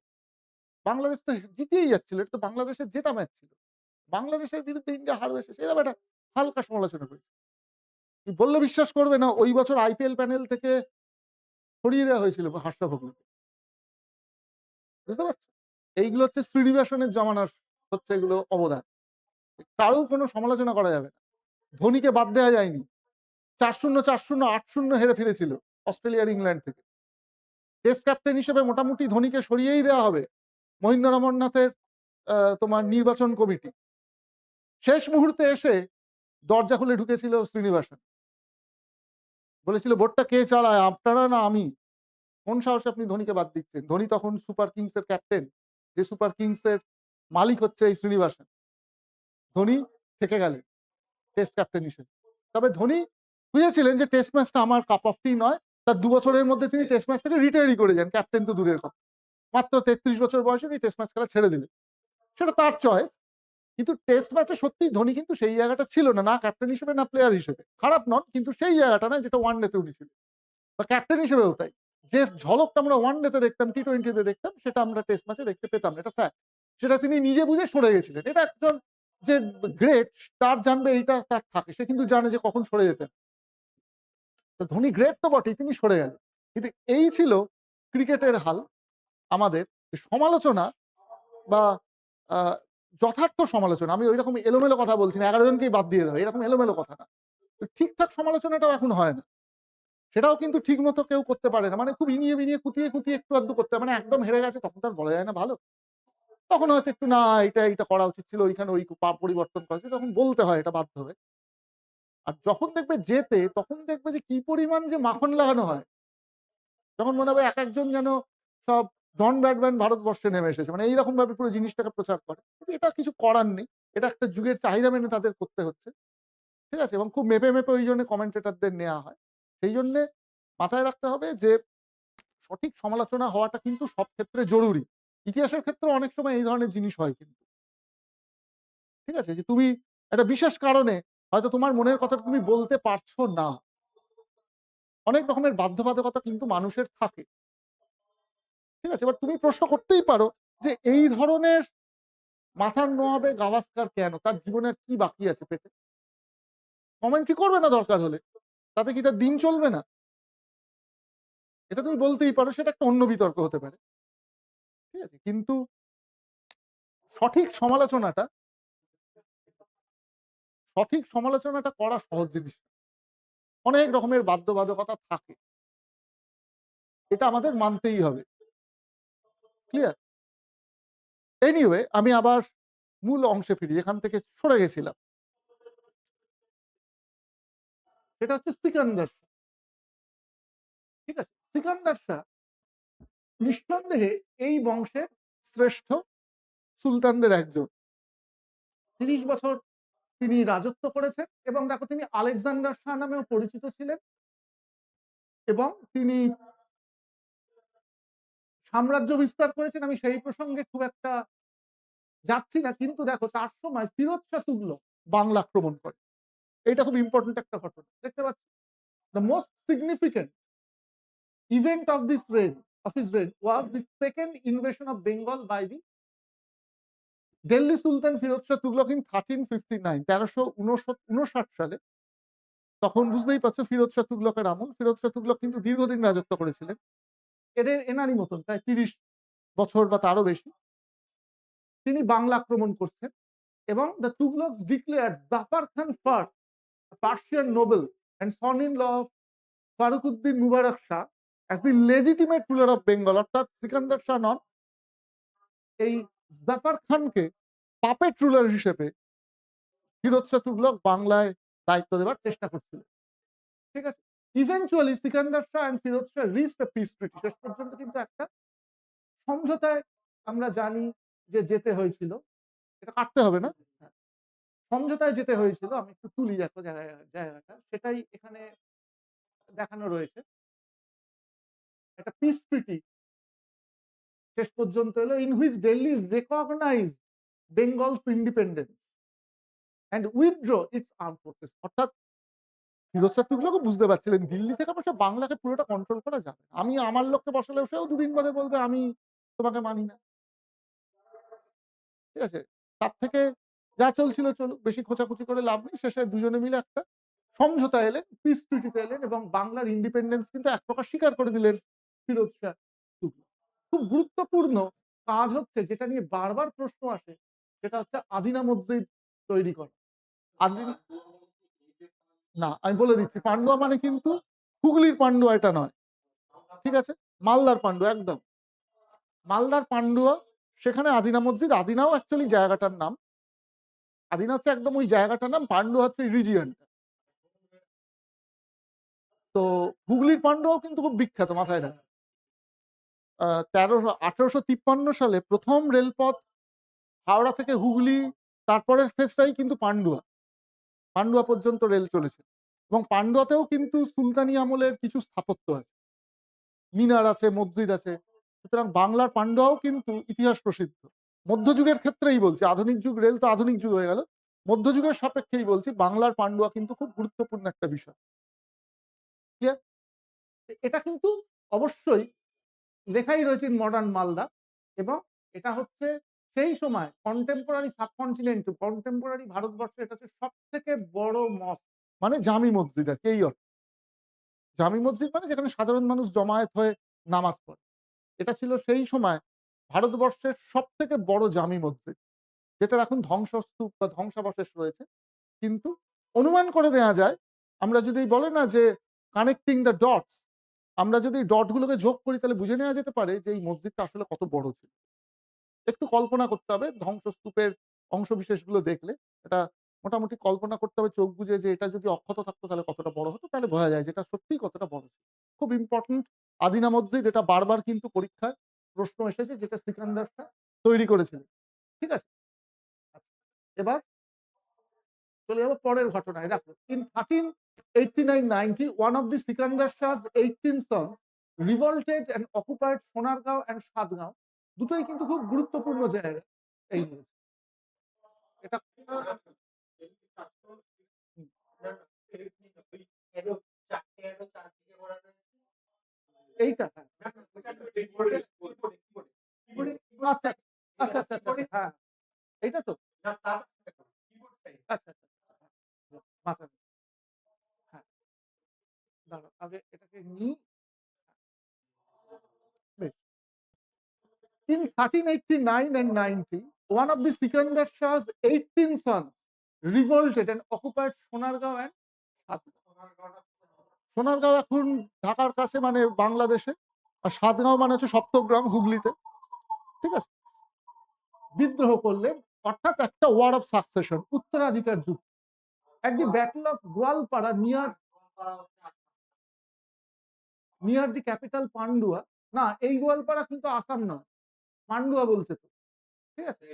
বাংলাদেশ তো জিতেই যাচ্ছিল। এটা তো বাংলাদেশের জেতা ম্যাচ ছিল। বাংলাদেশের বিরুদ্ধে ইন্ডিয়া হারবে এরকম একটা হালকা সমালোচনা করেছে। বললে বিশ্বাস করবে না, ওই বছর আইপিএল প্যানেল থেকে সরিয়ে দেওয়া হয়েছিল হর্ষ ভোগলেকে। বুঝতে পারছো? এইগুলো হচ্ছে শ্রীনিবাসনের জমানার হচ্ছে এগুলো অবদান। কারোর কোনো সমালোচনা করা যাবে না। ধোনিকে বাদ দেওয়া যায়নি। ৪-০, ৪-০, ৮-০ হেরে ফিরেছিল অস্ট্রেলিয়া আর ইংল্যান্ড থেকে। টেস্ট ক্যাপ্টেন হিসেবে মোটামুটি ধোনিকে সরিয়েই দেওয়া হবে মহিন্দ্র অমরনাথের তোমার নির্বাচন কমিটি। শেষ মুহূর্তে এসে দরজা খুলে ঢুকেছিল শ্রীনিবাসন। বলেছিল, ভোটটা কে চালায়, আপনারা না আমি? কোন সাহসে আপনি ধোনিকে বাদ দিচ্ছেন? ধোনি তখন সুপার কিংস এর ক্যাপ্টেন। যে সুপার কিংস এর মালিক হচ্ছে এই শ্রীনিবাসন। ধোনি থেকে গেলেন টেস্ট ক্যাপ্টেন হিসেবে। তবে ধোনি বুঝেছিলেন যে টেস্ট ম্যাচটা আমার কাপ অফ টি নয়। তার ২ বছরের মধ্যে তিনি টেস্ট ম্যাচ থেকে রিটায়ারই করে যান। ক্যাপ্টেন তো দূরের কথা। মাত্র ৩৩ বছর বয়সে তিনি টেস্ট ম্যাচ খেলা ছেড়ে দিলেন। সেটা তার চয়েস। কিন্তু টেস্ট ম্যাচে সত্যিই ধোনি কিন্তু সেই জায়গাটা ছিল না, না ক্যাপ্টেন হিসেবে না প্লেয়ার হিসেবে। খারাপ নন, কিন্তু সেই জায়গাটা না যেটা ওয়ান ডেতে উনি ছিলেন। বা ক্যাপ্টেন হিসেবেও তাই। যে ঝলকটা আমরা ওয়ান ডেতে দেখতাম, টি-২০ তে দেখতাম, সেটা আমরা টেস্ট ম্যাচে দেখতে পেতাম না। এটা ফ্যাক্ট। সেটা তিনি নিজে বুঝে সরে গেছিলেন। এটা একজন যে গ্রেট, তার জানবে এইটা তার থাকে। সে কিন্তু জানে যে কখন সরে যেতেন। তো ধোনি গ্রেট তো বটেই, তিনি সরে গেলেন। কিন্তু এই ছিল ক্রিকেটের হাল আমাদের। সমালোচনা বা আ যথার্থ সমালোচনা, আমি ঐরকম এলোমেলো কথা বলছি না, ১১ জনকেই বাদ দিয়ে দাও, এরকম এলোমেলো কথা না। তো ঠিকঠাক সমালোচনাটাও এখন হয় না। সেটাও কিন্তু ঠিকমতো কেউ করতে পারে না। মানে খুব ইনিয়ে-বিনিয়ে, কুতিয়ে একটু আধটু করতে হয়। মানে একদম হেরে গেছে তখন তো আর বলা যায় না ভালো। তখন হয়তো একটু না এটা করা উচিত ছিল, ওইখানে ওই পরিবর্তন করা উচিত, তখন বলতে হয় এটা বাধ্য হয়ে। আর যখন দেখবে জেতে, তখন দেখবে যে কি পরিমাণ যে মাখন লাগানো হয়। তখন মনে হবে একেকজন যেন সব জন ব্র্যাডম্যান ভারতবর্ষে নেমে এসেছে। মানে এইরকম ভাবে পুরো জিনিসটাকে প্রচার করে। কিন্তু এটা কিছু করার নেই। এটা একটা যুগের চাহিদা মেনে তাদের করতে হচ্ছে। ঠিক আছে? এবং খুব মেপে ওইজন্য কমেন্টেটরদের নেয়া হয়। সেইজন্যে মাথায় রাখতে হবে যে সঠিক সমালোচনা হওয়াটা কিন্তু সব ক্ষেত্রে জরুরি। ইতিহাসের ক্ষেত্রেও অনেক সময় এই ধরনের জিনিস হয় কিন্তু। ঠিক আছে? যে তুমি একটা বিশেষ কারণে হয়তো তোমার মনের কথাটা তুমি বলতে পারছো না। অনেক রকমের বাধ্যবাধকতা কিন্তু মানুষের থাকে। ঠিক আছে? এবার তুমি প্রশ্ন করতেই পারো যে এই ধরনের মাথার নোয়াবে গাভাস্কার কেন? তার জীবনে আর কি বাকি আছে পেতে? কমেন্টই করবে না দরকার হলে। তাতে কি তার দিন চলবে না? এটা তুমি বলতেই পারো, সেটা একটা অন্য বিতর্ক হতে পারে। ঠিক আছে? কিন্তু সঠিক সমালোচনাটা করা সহজ জিনিস না। অনেক রকমের বাধ্যবাধকতা থাকে। এটা আমাদের মানতেই হবে। ক্লিয়ার? এনিওয়ে, আমি আবার মূল অংশে ফিরি, যেখান থেকে সরে গেছিলাম। সেটা হচ্ছে সিকান্দার শাহ। ঠিক আছে? সিকান্দার শাহ নিঃসন্দেহে এই বংশের শ্রেষ্ঠ সুলতানদের একজন। ৩০ বছর তিনি রাজত্ব করেছেন এবং দেখো তিনি আলেকজান্ডার শাহ নামেও পরিচিত ছিলেন এবং তিনি সাম্রাজ্য বিস্তার করেছেন। আমি সেই প্রসঙ্গে খুব একটা যাচ্ছি না, কিন্তু দেখো তার সময় ফিরোজ শাহ তুগলক বাংলা আক্রমণ করে। এটা খুব ইম্পর্টেন্ট একটা ঘটনা। দেখতে পাচ্ছি, the most significant event of his reign was the second invasion of Bengal by the Delhi Sultan Firoz Shah Tughlaq in 1359 1359 সালে, তখন বুঝতেই পারছো ফিরোজ শাহ তুগলকের আমল। ফিরোজ শাহ তুগলক কিন্তু দীর্ঘদিন রাজত্ব করেছিলেন। এনারই মতন প্রায় ৩০ বছর বা তারও বেশি। তিনি বাংলা আক্রমণ করছেন এবং the Tughlaqs declared Zafar Khan first, Persian noble and son-in-law of Farukuddin Mubarak Shah as the legitimate ruler of Bengal, অর্থাৎ সিকান্দার শাহ নন, এই জাফর খানকে পাপেট রুলার হিসেবে ফিরোজ শাহ তুগলক বাংলায় দায়িত্ব দেওয়ার চেষ্টা করছিল। ঠিক আছে? Eventually Sikandar Shah and Firoz Shah reached a peace treaty. শেষ পর্যন্ত কিন্তু একটা সমঝোতায় আমরা জানি যে যেতে হয়েছিল। এটা কাটতে হবে না। হ্যাঁ, সমঝোতায় যেতে হয়েছিল। আমি একটু তুলি দেখো জায়গাটা। সেটাই এখানে দেখানো রয়েছে। একটা পিস ট্রিটি শেষ পর্যন্ত এলো, in which Delhi recognise Bengal's independence and withdraw its arm forces. অর্থাৎ ফিরোজ শাহ তুগলকও বুঝতে পারছিলেন দিল্লি থেকে অবশ্য বাংলাকে পুরোটা কন্ট্রোল করা যাবে না। আমি আমার লোককে বসালেও সেও দুদিন বাদে বলবে আমি তোমাকে মানি না। ঠিক আছে? তার থেকে যা চলছিল চলুক, বেশি খোঁচাখুচি করে লাভ নেই। শেষে দুজনে মিলে একটা সমঝোতা এলেন, পিস ট্রিটিতে এলেন এবং বাংলার ইন্ডিপেন্ডেন্স কিন্তু এক প্রকার স্বীকার করে দিলেন ফিরোজ শাহ তুগলক। খুব গুরুত্বপূর্ণ কাজ হচ্ছে, যেটা নিয়ে বারবার প্রশ্ন আসে, সেটা হচ্ছে আদিনা মসজিদ তৈরি করা। আদিনা না, আমি বলে দিচ্ছি, পান্ডুয়া মানে কিন্তু হুগলির পান্ডুয়া এটা নয়। ঠিক আছে? মালদার পান্ডুয়া একদম। মালদার পান্ডুয়া, সেখানে আদিনা মসজিদ। আদিনাও অ্যাকচুয়ালি জায়গাটার নাম। আদিনা হচ্ছে একদম ওই জায়গাটার নাম, পান্ডুয়া হচ্ছে রিজিয়নটা। তো হুগলির পান্ডুয়াও কিন্তু খুব বিখ্যাত, মাথায় রাখ। 1853 সালে প্রথম রেলপথ হাওড়া থেকে হুগলি, তারপরের ফেজটাই কিন্তু পান্ডুয়া। পান্ডুয়া পর্যন্ত রেল চলেছে এবং পান্ডুয়াতেও কিন্তু সুলতানি আমলের কিছু স্থাপত্য আছে, মিনার আছে, মসজিদ আছে। সুতরাং বাংলার পান্ডুয়াও কিন্তু ইতিহাস প্রসিদ্ধ। মধ্যযুগের ক্ষেত্রেই বলছি, আধুনিক যুগ, রেল তো আধুনিক যুগ হয়ে গেল। মধ্যযুগের সাপেক্ষেই বলছি, বাংলার পান্ডুয়া কিন্তু খুব গুরুত্বপূর্ণ একটা বিষয়। ক্লিয়ার? এটা কিন্তু অবশ্যই লেখাই রয়েছে ইন মডার্ন মালদা এবং এটা হচ্ছে সেই সময় কন্টেম্পোরারি সাবকন্টিনেন্ট, কন্টেম্পোরারি ভারতবর্ষে এটা হচ্ছে সবথেকে বড় মসজিদ, মানে জামি মসজিদ আর কি, এই অর্থে। জামি মসজিদ মানে যেখানে সাধারণ মানুষ জমায়েত হয়ে নামাজ পড়ে। এটা ছিল সেই সময় ভারতবর্ষের সবথেকে বড় জামি মসজিদ, যেটার এখন ধ্বংসস্তূপ বা ধ্বংসাবশেষ রয়েছে। কিন্তু অনুমান করে নেওয়া যায়, আমরা যদি বলে না যে কানেক্টিং দ্য ডটস, আমরা যদি ডট গুলোকে যোগ করি তাহলে বুঝে নেওয়া যেতে পারে যে এই মসজিদটা আসলে কত বড় ছিল। একটু কল্পনা করতে হবে ধ্বংসস্তূপের অংশবিশেষগুলো দেখলে। এটা মোটামুটি কল্পনা করতে হবে চোখ বুজে, যে এটা যদি অক্ষত থাকতো তাহলে কতটা বড় হতো, তাহলে বোঝা যায় যে এটা সত্যিই কতটা বড় ছিল। খুব ইম্পর্টেন্ট আদিনা মসজিদ, এটা বারবার কিন্তু পরীক্ষায় প্রশ্ন এসেছে, যেটা সিকান্দার শাহ তৈরি করেছিলেন। ঠিক আছে? আচ্ছা, এবার চলে যাবো পরের ঘটনায়। দেখো, in 1389-90 one of the Sikandar Shah's 18 sons revolted and occupied Sonargaon and Satgaon. দুটোই কিন্তু খুব গুরুত্বপূর্ণ জায়গা। এই হয়েছে। এটা এইটা হ্যাঁ। আচ্ছা, আচ্ছা, আচ্ছা, আচ্ছা, হ্যাঁ। এইটা তো? আচ্ছা, আচ্ছা, মাথায় হ্যাঁ, দাঁড়াও আগে এটাকে নিই। বেশ। In 1389 and 90, one of the Sikandar Shah's 18 sons revolted and occupied Sonargaon and Satgaon. Sonargaon এখন ঢাকার কাছে, মানে বাংলাদেশে। আর সাতগাঁও মানে হচ্ছে সপ্তগ্রাম, হুগলিতে। ঠিক আছে? বিদ্রোহ করলেন, অর্থাৎ একটা ওয়ার অফ সাকসেশন, উত্তরাধিকার যুদ্ধ। At the Battle of Gwalpara near the capital Pandua. না, এই গোয়ালপাড়া কিন্তু আসাম নয়, পান্ডুয়া বলছে তো। ঠিক আছে?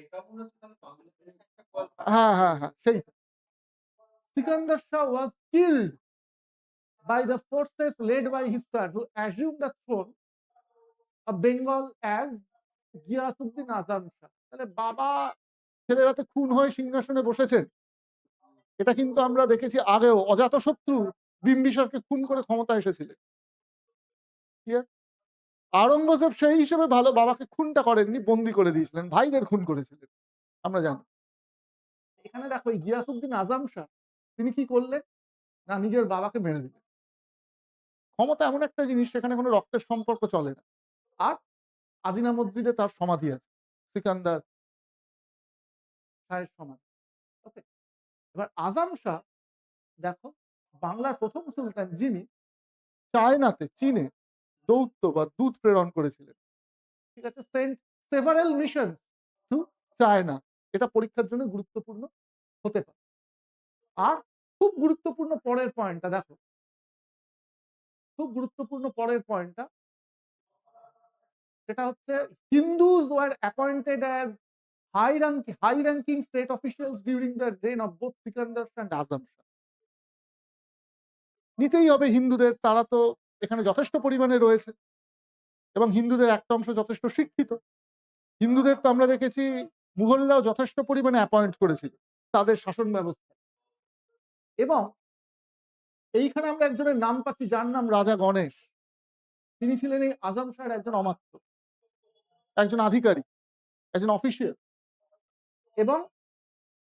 হ্যাঁ, হ্যাঁ, হ্যাঁ, সেইটা। Sikandar Shah was killed by the forces led by his son, who assumed the throne of Bengal as Giasuddin Azam Shah. তাহলে বাবা ছেলের হাতে খুন হয়ে সিংহাসনে বসেছেন। এটা কিন্তু আমরা দেখেছি আগেও, অজাতশত্রু বিম্বিসারকে খুন করে ক্ষমতা এসেছিলেন। ক্লিয়ার? আওরঙ্গজেব সেই হিসেবে ভালো, বাবাকে খুনটা করেননি, বন্দী করে দিয়েছিলেন, ভাইদের খুন করেছিলেন। আমরা জানি। এখানে দেখো এই গিয়াসউদ্দিন আজম শাহ তিনি কি করলেন? না নিজের বাবাকে মেরে দিলেন। ক্ষমতা এমন একটা জিনিস সেখানে কোনো রক্তের সম্পর্ক চলে না। আর আদিনা মসজিদে তার সমাধি আছে। সিকান্দার শাহের সমাধি। ওকে? এবার আজম শাহ দেখো বাংলার ১ম সুলতান যিনি চায়নাতে চীনে দৌত্য বা দূত প্রেরণ করেছিলেন। ঠিক আছে? Sent several missions to China. এটা পরীক্ষার জন্য গুরুত্বপূর্ণ হতে পারে। আর খুব গুরুত্বপূর্ণ পরের পয়েন্টটা দেখো। খুব গুরুত্বপূর্ণ পরের পয়েন্টটা সেটা হচ্ছে Hindus war appointed as high ranking state officials during the reign of both Sikandar and Azam Shah. নিতেই হবে হিন্দুদের, তারা তো এখানে যথেষ্ট পরিমাণে রয়েছে এবং হিন্দুদের একটা অংশ যথেষ্ট শিক্ষিত। হিন্দুদের তো আমরা দেখেছি মুঘলরাও যথেষ্ট পরিমাণে অ্যাপয়েন্ট করেছিল তাদের শাসন ব্যবস্থা। এবং এইখানে আমরা একজনের নাম পাচ্ছি যার নাম রাজা গণেশ। তিনি ছিলেন এই আজম শাহের একজন অমাত্য, একজন আধিকারিক, একজন অফিসিয়াল এবং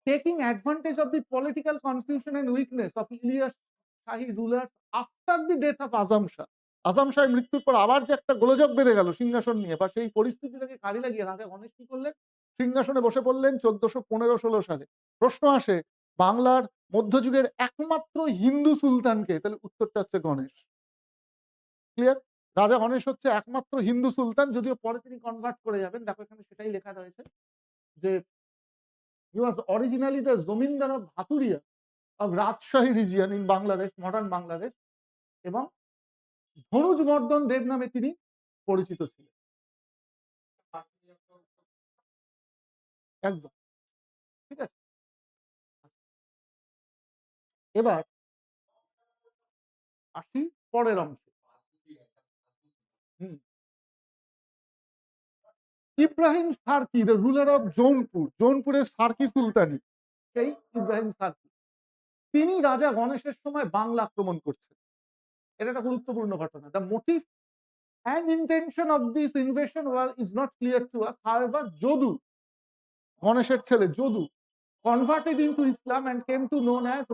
taking advantage of the political confusion and weakness of Ilyas Shahi rulers after the death of Azam Shah. আজম শাহের মৃত্যুর পর আবার যে একটা গোলযোগ বেঁধে গেল সিংহাসন নিয়ে বা সেই পরিস্থিতিটাকে কাজে লাগিয়ে রাজা গণেশ কি করলেন? সিংহাসনে বসে পড়লেন ১৪১৫-১৬ সালে। প্রশ্ন আসে বাংলার মধ্যযুগের একমাত্র হিন্দু সুলতানকে? তাহলে উত্তরটা হচ্ছে গণেশ। ক্লিয়ার? রাজা গণেশ হচ্ছে একমাত্র হিন্দু সুলতান, যদিও পরে তিনি কনভার্ট করে যাবেন। দেখো এখানে সেটাই লেখা রয়েছে যে he was originally the জমিনদার of Bhaturia of Rajshahi region in Bangladesh, modern Bangladesh এবং ধনুজবর্ধন দেব নামে তিনি পরিচিত ছিলেন। একদম। ঠিক আছে? এবার আসি পরের অংশে। হুম। Ibrahim Sharqi, the ruler of Jaunpur, জৌনপুরের সার্কি সুলতানি, সেই ইব্রাহিম সার্কি। তিনি রাজা গণেশের সময় বাংলা আক্রমণ করছেন। এটা একটা গুরুত্বপূর্ণ ঘটনা। The motive and intention of this invasion is not clear to us. However, Jodu, গণেশের ছেলে Jadu, converted into Islam and came to known as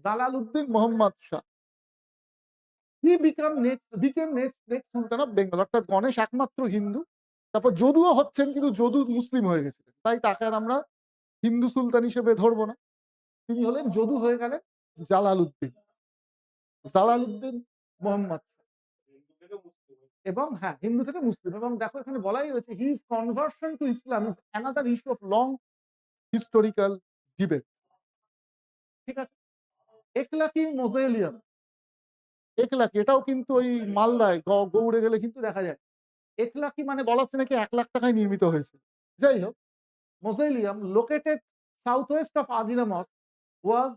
Jalaluddin Mohammad Shah. He became next sultan of Bengal. অর্থাৎ গণেশ একমাত্র হিন্দু। তারপর যদুও হচ্ছেন কিন্তু যদু মুসলিম হয়ে গেছিলেন। তাই তাকে আর আমরা হিন্দু সুলতান হিসেবে ধরব না। তিনি হলেন যদু হয়ে গেলেন জালালউদ্দিন। জালালউদ্দিন মোহাম্মদ এবং হ্যাঁ, হিন্দু থেকে মুসলিম এবং দেখো এখানে বলাই হয়েছে his conversion to Islam is another issue of long historical debate. ঠিক আছে? একলাকি মজেলিয়াম, একলাকি এটাও কিন্তু ওই মালদায় গৌড়ে গেলে কিন্তু দেখা যায়। একলাকি মানে বলা হচ্ছে নাকি ১,০০,০০০ টাকায় নির্মিত হয়েছে। যাই হোক, mausoleum located southwest of Adina Mosque was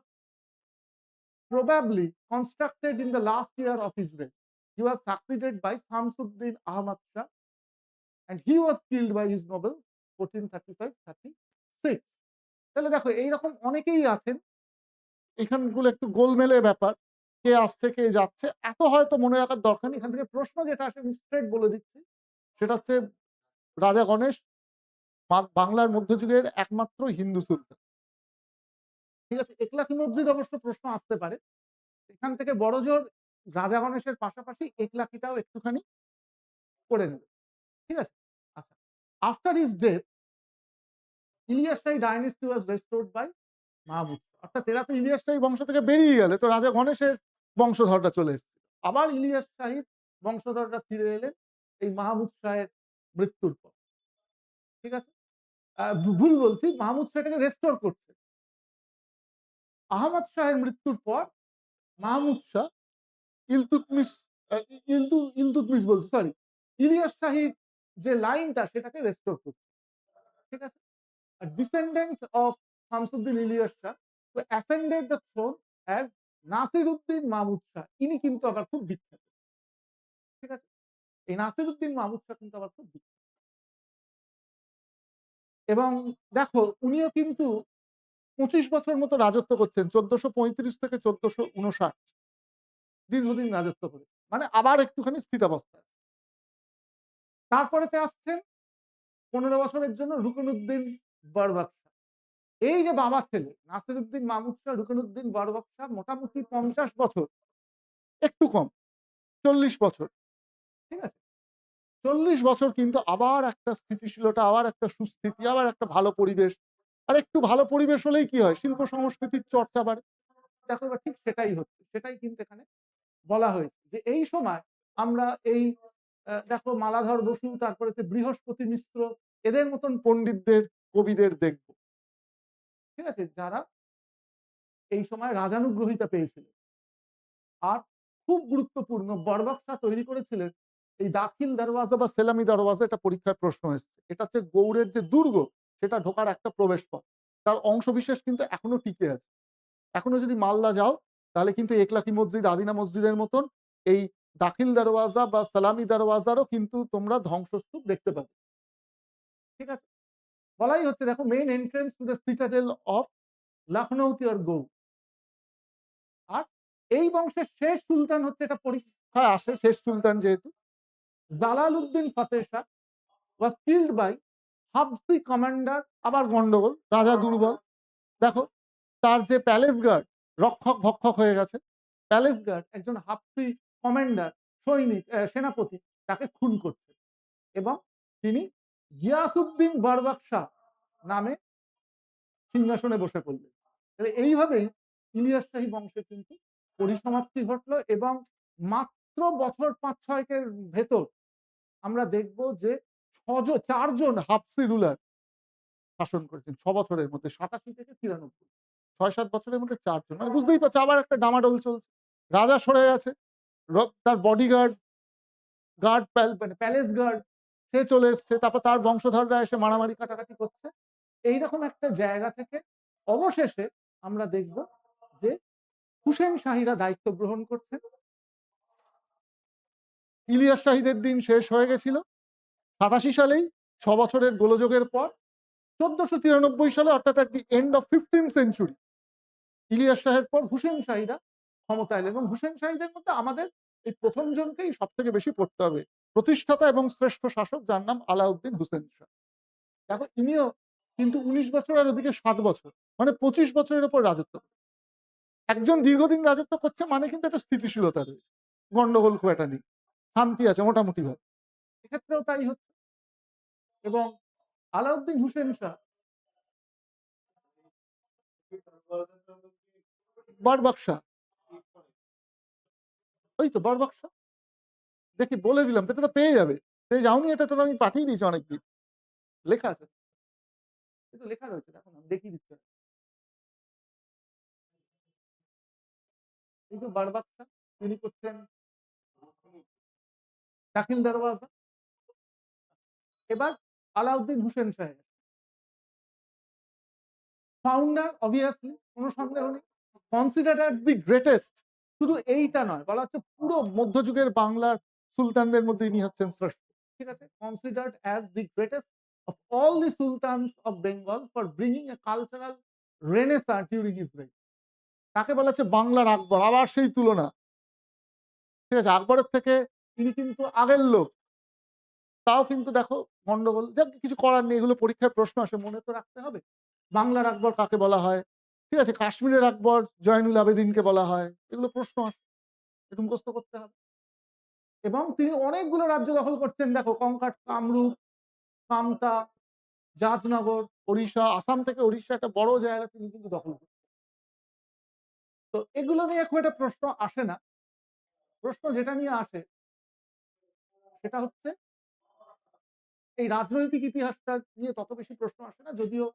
probably constructed in the last year of his reign. He was succeeded by Shamsuddin Ahmad Shah and he was killed by his nobles 1435-36. তাহলে দেখো এইরকম অনেকেই আছেন। এখানগুলো একটু গোলমেলের ব্যাপার। কে আসছে, কে যাচ্ছে। এত হয়তো মনে রাখার দরকার নেই। এখান থেকে প্রশ্ন যেটা আসে আমি স্ট্রেইট বলে দিচ্ছি। সেটা হচ্ছে রাজা গণেশ বাংলার মধ্যযুগের একমাত্র হিন্দু সুলতান। ঠিক আছে? একলাখি মসজিদ অবশ্য প্রশ্ন আসতে পারে। এখান থেকে বড়জোর রাজা গণেশের পাশাপাশি একলাখিটাও একটুখানি করে নেবে। ঠিক আছে? আচ্ছা। After his death Ilyas Shahi dynasty was restored by Mahmud. অর্থাৎ এরা তো ইলিয়াস শাহী বংশ থেকে বেরিয়ে গেলে তো রাজা গণেশের বংশধরটা চলে এসেছিল। আবার ইলিয়াস শাহীর বংশধররা ফিরে এলেন এই মাহমুদ শাহের মৃত্যুর পর। ঠিক আছে? ভুল বলছি, মাহমুদ শাহ এটাকে রেস্টোর করছে। আহমদ শাহের মৃত্যুর পর মাহমুদ শাহ ইলতুৎমিশ আ ইলতুৎমিশ বলছি, সরি। ইলিয়াস শাহীর যে লাইনটা সেটাকে রেস্টোর করছে। ঠিক আছে? A descendant of Shamsuddin Ilyas Shah who ascended the throne as Nasiruddin Mahmud Shah. ইনি কিন্তু আবার খুব বিখ্যাত। ঠিক আছে? এই নাসিরউদ্দিন মাহমুদ শাহ কিন্তু আবার খুব বিখ্যাত। এবং দেখো উনিও কিন্তু ২৫ বছর মতো রাজত্ব করছেন ১৪৩৫ থেকে ১৪৫৯। দীর্ঘদিন রাজত্ব করে। মানে আবার একটুখানি স্থিতাবস্থায়। তারপরেতে আসছেন ১৫ বছরের জন্য রুকনউদ্দিন বরবক্স। এই যে বাবা ছেলে নাসিরউদ্দিন মাহমুদ শাহ, রুকনুদ্দিন বরবক্স শাহ মোটামুটি ৫০ বছর, একটু কম ৪০ বছর, ঠিক আছে? ৪০ বছর কিন্তু আবার একটা স্থিতিশীলতা, আবার একটা সুস্থিতি, আবার একটা ভালো পরিবেশ। আর একটু ভালো পরিবেশ হলেই কি হয়? শিল্প সংস্কৃতির চর্চা বাড়ে। দেখো এবার ঠিক সেটাই হচ্ছে। সেটাই কিন্তু এখানে বলা হয়েছে যে এই সময় আমরা এই দেখো মালাধর বসু, তারপরে বৃহস্পতি মিশ্র, এদের মতন পণ্ডিতদের, কবিদের দেখব। ঠিক আছে? যারা এই সময় রাজানুগ্রহিতা পেয়েছিল। আর খুব গুরুত্বপূর্ণ বরবক্সা তৈরি করেছিলেন এই দাখিল দরওয়াজা বা সেলামি দরওয়াজা, এটা পরীক্ষায় প্রশ্ন এসছে। এটা হচ্ছে গৌড়ের যে দুর্গ, সেটা ঢোকার একটা প্রবেশ পথ। তার অংশবিশেষ কিন্তু এখনো টিকে আছে। এখনো যদি মালদা যাও তাহলে কিন্তু একলাখি মসজিদ, আদিনা মসজিদের মতন এই দাখিল দরওয়াজা বা সালামি দরওয়াজারও কিন্তু তোমরা ধ্বংসস্তূপ দেখতে পাবে। ঠিক আছে? বলাই হচ্ছে দেখো main entrance to the citadel of Lakhnauti or Gaur. আর এই বংশের শেষ সুলতান হচ্ছে, এটা পরীক্ষায় আসে, শেষ সুলতান যেহেতু Jalaluddin Fateh Shah was killed by Habshi commander. আবার গন্ডগোল, রাজা দুর্বল। দেখো তার যে প্যালেস গার্ড রক্ষক ভক্ষক হয়ে গেছে। প্যালেস গার্ড একজন হাফসি কমান্ডার, সৈনিক, সেনাপতি, তাকে খুন করছে এবং তিনি গিয়াসউদ্দিন বরবক্স শাহ নামে সিংহাসনে বসে পড়লেন। তাহলে এইভাবেই ইলিয়াস শাহী বংশের কিন্তু পরিসমাপ্তি ঘটলো এবং মাত্র বছর ৫-৬ ভেতর আমরা দেখব যে ৪ জন হাফসি রুলার শাসন করেছেন ৬ বছরের মধ্যে, ৮৭ থেকে ৯৩। ৬-৭ বছরের মধ্যে ৪ জন। মানে বুঝতেই পারছো আবার একটা ডামাডোল চলছে। রাজা সরে গেছে, তার বডিগার্ড, মানে প্যালেস গার্ড, সে চলে এসছে। তারপর তার বংশধররা এসে মারামারি কাটাকাটি করছে। এইরকম একটা জায়গা থেকে অবশেষে আমরা দেখব যে হুসেন শাহীরা দায়িত্ব গ্রহণ করছেন। ইলিয়াস শাহীদের দিন শেষ হয়ে গেছিল ৮৭ সালেই, ৬ বছরের গোলযোগের পর। ১৪৯৩ সালে, অর্থাৎ at the end of 15th century, Ilyas শাহের পর হুসেন শাহীরা ক্ষমতায় এলেন এবং হুসেন শাহীদের মধ্যে আমাদের এই প্রথম জনকেই সবথেকে বেশি পড়তে হবে, প্রতিষ্ঠাতা এবং শ্রেষ্ঠ শাসক, যার নাম আলাউদ্দিন হুসেন শাহ। দেখো ইনিও কিন্তু ১৯ বছর আর ওদিকে ৭ বছর, মানে ২৫ বছরের উপর রাজত্ব। একজন দীর্ঘদিন রাজত্ব করছে মানে কিন্তু একটা স্থিতিশীলতা রয়েছে, গন্ডগোল খুব একটা নেই, শান্তি আছে মোটামুটি ভাবে। এক্ষেত্রেও তাই হচ্ছে। এবং আলাউদ্দিন হুসেন শাহ বরবক্সা, ওই তো বরবক্সা, দেখি বলে দিলাম, তো পেয়ে যাবে। পেয়ে যাওনি? এটা তো আমি পাঠিয়ে দিয়েছি অনেকদিন, লেখা আছে, এটা লেখা রয়েছে, দেখো না দেখিয়ে দিচ্ছে। এই যে বরবক্সা, তিনি করছেন দাখিল দরওয়াজা। এবার আলাউদ্দিন হুসেন সাহেব ফাউন্ডার, অবভিয়াসলি কোনো সন্দেহ নেই, কনসিডার্ড অ্যাজ দি গ্রেটেস্ট। শুধু এইটা নয়, বলা হচ্ছে পুরো মধ্যযুগের বাংলার সুলতানদের মধ্যে ইনি হচ্ছেন শ্রেষ্ঠ। ঠিক আছে? Considered as the greatest of all the sultans of Bengal for bringing a cultural renaissance during his rain. তাকে বলা হচ্ছে বাংলার আকবর, আবার সেই তুলনা। ঠিক আছে? আকবরের থেকে তিনি কিন্তু আগের লোক। তাও কিন্তু দেখো গন্ডগোল, যাক কিছু করার নেই, এগুলো পরীক্ষায় প্রশ্ন আসে, মনে তো রাখতে হবে। বাংলার আকবর কাকে বলা হয়? ঠিক আছে? কাশ্মীরের আকবর জয়নুল আবেদিনকে বলা হয়। এগুলো প্রশ্ন আসে, একটু মুখস্থ করতে হবে। এবং তিনি অনেকগুলো রাজ্য দখল করছেন, দেখো কঙ্কাট, কামরূপ, কামতা, জাজনগর, ওড়িশা, আসাম থেকে ওড়িশা একটা বড় জায়গা তিনি কিন্তু দখল করছেন। তো এগুলো নিয়ে খুব একটা প্রশ্ন আসে না। প্রশ্ন যেটা নিয়ে আসে সেটা হচ্ছে এই রাজনৈতিক ইতিহাসটা নিয়ে তত বেশি প্রশ্ন আসে না, যদিও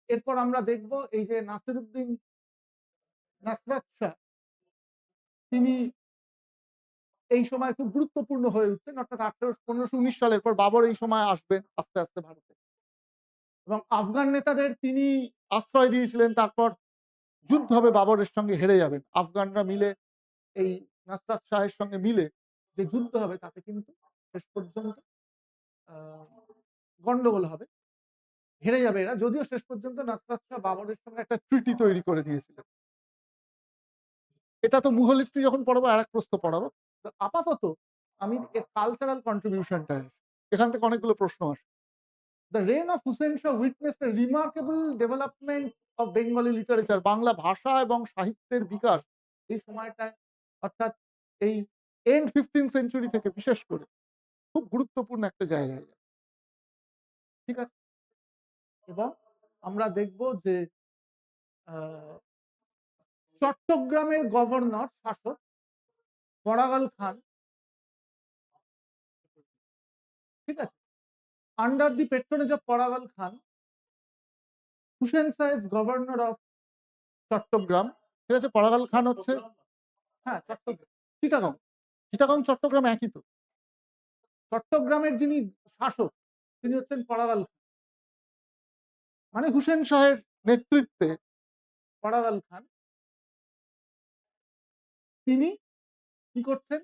এরপর আমরা দেখব এই যে নাসিরউদ্দিন নাসরাত শাহ, তিনি এই সময় খুব গুরুত্বপূর্ণ হয়ে উঠছেন, অর্থাৎ ১৫১৯ সালের পর বাবর এই সময় আসবেন আস্তে আস্তে ভারতে এবং আফগান নেতাদের তিনি আশ্রয় দিয়েছিলেন। তারপর যুদ্ধ হবে, বাবরের সঙ্গে হেরে যাবেন। আফগানরা মিলে এই নাসরাত শাহের সঙ্গে মিলে যে যুদ্ধ হবে তাতে কিন্তু শেষ পর্যন্ত আহ, গন্ডগোল হবে, হেরে যাবে এরা। যদিও শেষ পর্যন্ত নাসরাত শাহ বাবরের সঙ্গে একটা ট্রিটি তৈরি করে দিয়েছিলেন। এটা তো মুঘল হিস্ট্রি যখন পড়াবো আর এক প্রশ্ন পড়াবো। তো আপাতত আমি এর কালচারাল কন্ট্রিবিউশনটা, এখান থেকে অনেকগুলো প্রশ্ন আসে। The rain of Hussain Shah witnessed a remarkable development of Bengali literature. Bangla ভাষা এবং সাহিত্যের বিকাশ এই সময়টায়, অর্থাৎ এই এন্ড 15th সেঞ্চুরি থেকে বিশেষ করে খুব গুরুত্বপূর্ণ একটা জায়গায়। ঠিক আছে? এবং আমরা দেখব যে চট্টগ্রামের গভর্নর শাসক পরাগাল খান, ঠিক আছে, under the patronage of Paragal Khan, Hussain Shah is governor of Chattogram. ঠিক আছে, পরাগাল খান হচ্ছে, হ্যাঁ চট্টগ্রাম, চিটাগং, চিটাগং চট্টগ্রাম একই তো। চট্টগ্রামের যিনি শাসক তিনি হচ্ছেন পরাগাল খান, মানে হুসেন শাহের নেতৃত্বে পরাগাল খান তিনি কি করছেন,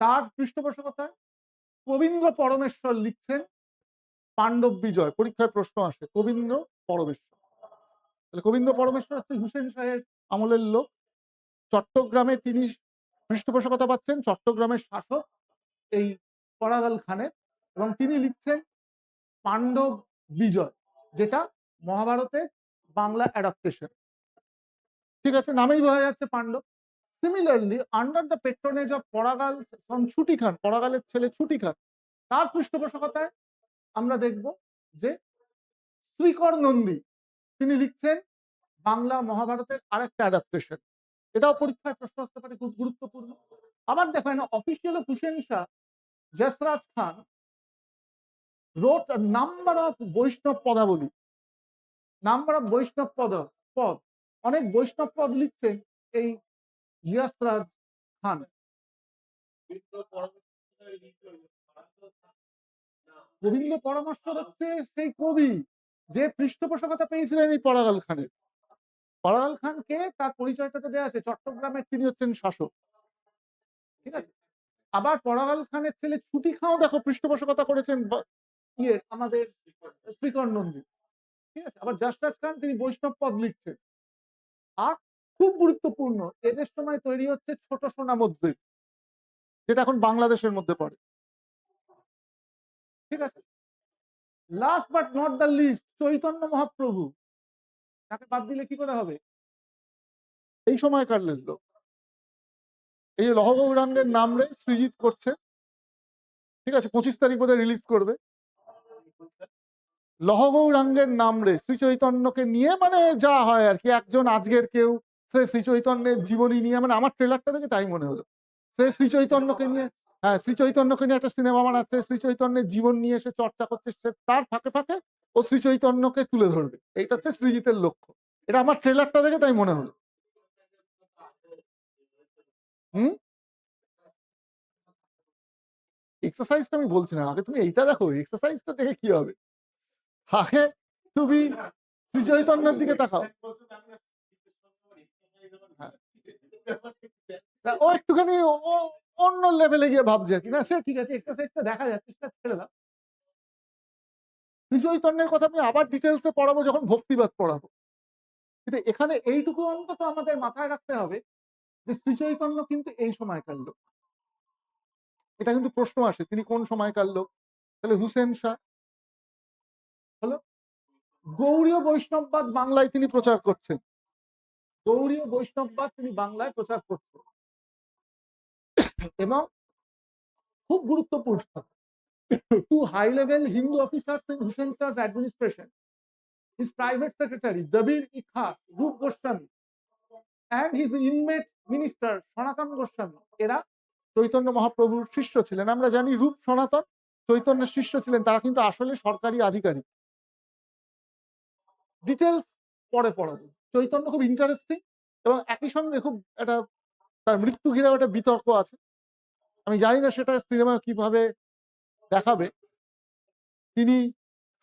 তার পৃষ্ঠপোষকতায় কবীন্দ্র পরমেশ্বর লিখছেন পাণ্ডব বিজয়। পরীক্ষায় প্রশ্ন আসে কবীন্দ্র পরমেশ্বর, তাহলে কবীন্দ্র পরমেশ্বর হচ্ছে হুসেন শাহের আমলের লোক। চট্টগ্রামে তিনি পৃষ্ঠপোষকতা পাচ্ছেন চট্টগ্রামের শাসক এই পরাগাল খানের, এবং তিনি লিখছেন পাণ্ডব বিজয়, যেটা মহাভারতের বাংলা অ্যাডাপ্টেশন। ঠিক আছে, নামেই বোঝা যাচ্ছে Pandava. Similarly under the patronage of Paragal son Chhuti Khan, পরাগালের ছেলে ছুটি খান, তার পৃষ্ঠপোষকতায় আমরা দেখব যে শ্রীকর নন্দী তিনি লিখছেন বাংলা মহাভারতের আরেকটা অ্যাডাপ্টেশন। এটাও পরীক্ষায় প্রশ্ন আসতে পারে, খুব গুরুত্বপূর্ণ। আবার দেখো না, official of Hussain Shah Jashraj Khan wrote a number of বৈষ্ণব পদাবলী, নাম্বার অফ বৈষ্ণব পদ, অনেক বৈষ্ণব পদ লিখছেন এই যশরাজ খান। গোবিন্দ পরমেশ্বর হচ্ছে সেই কবি যে পৃষ্ঠপোষকতা পেয়েছিলেন এই পরাগাল খানের। পরাগাল খানকে তার পরিচয়টাতে দেওয়া আছে, চট্টগ্রামের তিনি হচ্ছেন শাসক। ঠিক আছে, আবার পরাগাল খানের ছেলে ছুটি খাঁও দেখো পৃষ্ঠপোষকতা করেছেন আমাদের শ্রীকর নন্দী। ঠিক আছে, আবার যশরাজ খান তিনি বৈষ্ণব পদ লিখছেন। আর খুব গুরুত্বপূর্ণ, এদের সময় তৈরি হচ্ছে ছোট সোনা মসজিদ, যেটা এখন বাংলাদেশের মধ্যে পড়ে। ঠিক আছে, last but not the list Chaitanya Mahaprabhu, তাকে বাদ দিলে কি করে হবে, এই সময়কার লোক। এই লহ গৌরাঙ্গের নাম রে সৃজিত করছে, ঠিক আছে, 25 তারিখ বোধহয় রিলিজ করবে। লহ গৌরাঙ্গের নাম রে শ্রী চৈতন্যকে নিয়ে, মানে যা হয় আর কি, একজন আজকের কেউ সে শ্রী চৈতন্যের জীবনী নিয়ে, মানে আমার ট্রেলারটা দেখে তাই মনে হলো, সে শ্রী চৈতন্যকে নিয়ে, হ্যাঁ শ্রী চৈতন্যকে নিয়ে একটা সিনেমা বানাচ্ছে, শ্রী চৈতন্যের জীবন নিয়ে এসে চর্চা করছে, সে তার ফাঁকে ফাঁকে ও শ্রী চৈতন্যকে তুলে ধরবে, এইটা হচ্ছে সৃজিতের লক্ষ্য। এটা আমার ট্রেলারটা দেখে তাই মনে হলো। এক্সারসাইজটা আমি বলছি না, আগে তুমি এইটা দেখো, এক্সারসাইজটা দেখে কি হবে, আগে তুমি শ্রী চৈতন্যের দিকে তাকাও। ও একটুখানি অন্য লেভেলে গিয়ে ভাবছে কিনা, সে ঠিক আছে, এক্সারসাইজটা দেখা যাচ্ছে, সেটা ছেড়ে দাও। শ্রী চৈতন্যের কথা আমি আবার ডিটেলসে পড়াবো যখন ভক্তিবাদ পড়াবো, কিন্তু এখানে এইটুকু অন্তত আমাদের মাথায় রাখতে হবে যে শ্রী চৈতন্য কিন্তু এই সময়কার লোক। এটা কিন্তু প্রশ্ন আসে, তিনি কোন সময়কার লোক, তাহলে হুসেন শাহ হলো। গৌড়ীয় বৈষ্ণববাদ বাংলায় তিনি প্রচার করছেন, গৌড়ীয় বৈষ্ণববাদ তিনি বাংলায় প্রচার করছেন। এবং খুব গুরুত্বপূর্ণ, to high level Hindu officers in Hussain Shah's administration, his private secretary Dabir Ikhas, Rup Goswami and his inmate minister Sanatan Goswami, এরা চৈতন্য মহাপ্রভুর শিষ্য ছিলেন। আমরা জানি রূপ সনাতন চৈতন্যের শিষ্য ছিলেন, তারা কিন্তু আসলে সরকারি আধিকারিক। ডিটেলস পরে পড়াবো। চৈতন্য খুব ইন্টারেস্টিং, এবং একই সঙ্গে খুব একটা তার মৃত্যু ঘিরে একটা বিতর্ক আছে। আমি জানি না সেটা সিনেমা কিভাবে দেখাবে। তিনি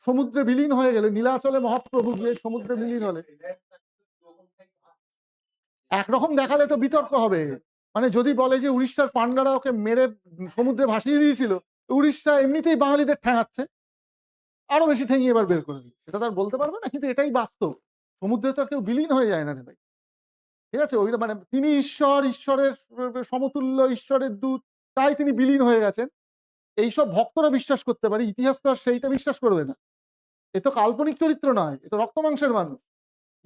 সমুদ্রে বিলীন হয়ে গেলে, নীলাচলে মহাপ্রভু গিয়ে সমুদ্রে বিলীন হলে একরকম দেখালে তো বিতর্ক হবে। মানে যদি বলে যে উড়িষ্যার পান্ডারা ওকে মেরে সমুদ্রে ভাসিয়ে দিয়েছিল, উড়িষ্যা এমনিতেই বাঙালিদের ঠেঙাচ্ছে, আরো বেশি ঠেঙিয়ে এবার বের করে দিই, সেটা তার বলতে পারবে না, কিন্তু এটাই বাস্তব। সমুদ্রে তো কেউ বিলীন হয়ে যায় না রে ভাই। ঠিক আছে, ওইটা মানে তিনি ঈশ্বর, ঈশ্বরের সমতুল্য, ঈশ্বরের দূত, তাই তিনি বিলীন হয়ে গেছেন, এইসব ভক্তরা বিশ্বাস করতে পারে, ইতিহাস তো আর সেইটা বিশ্বাস করবে না। এ তো কাল্পনিক চরিত্র নয়, এ তো রক্ত মাংসের মানুষ।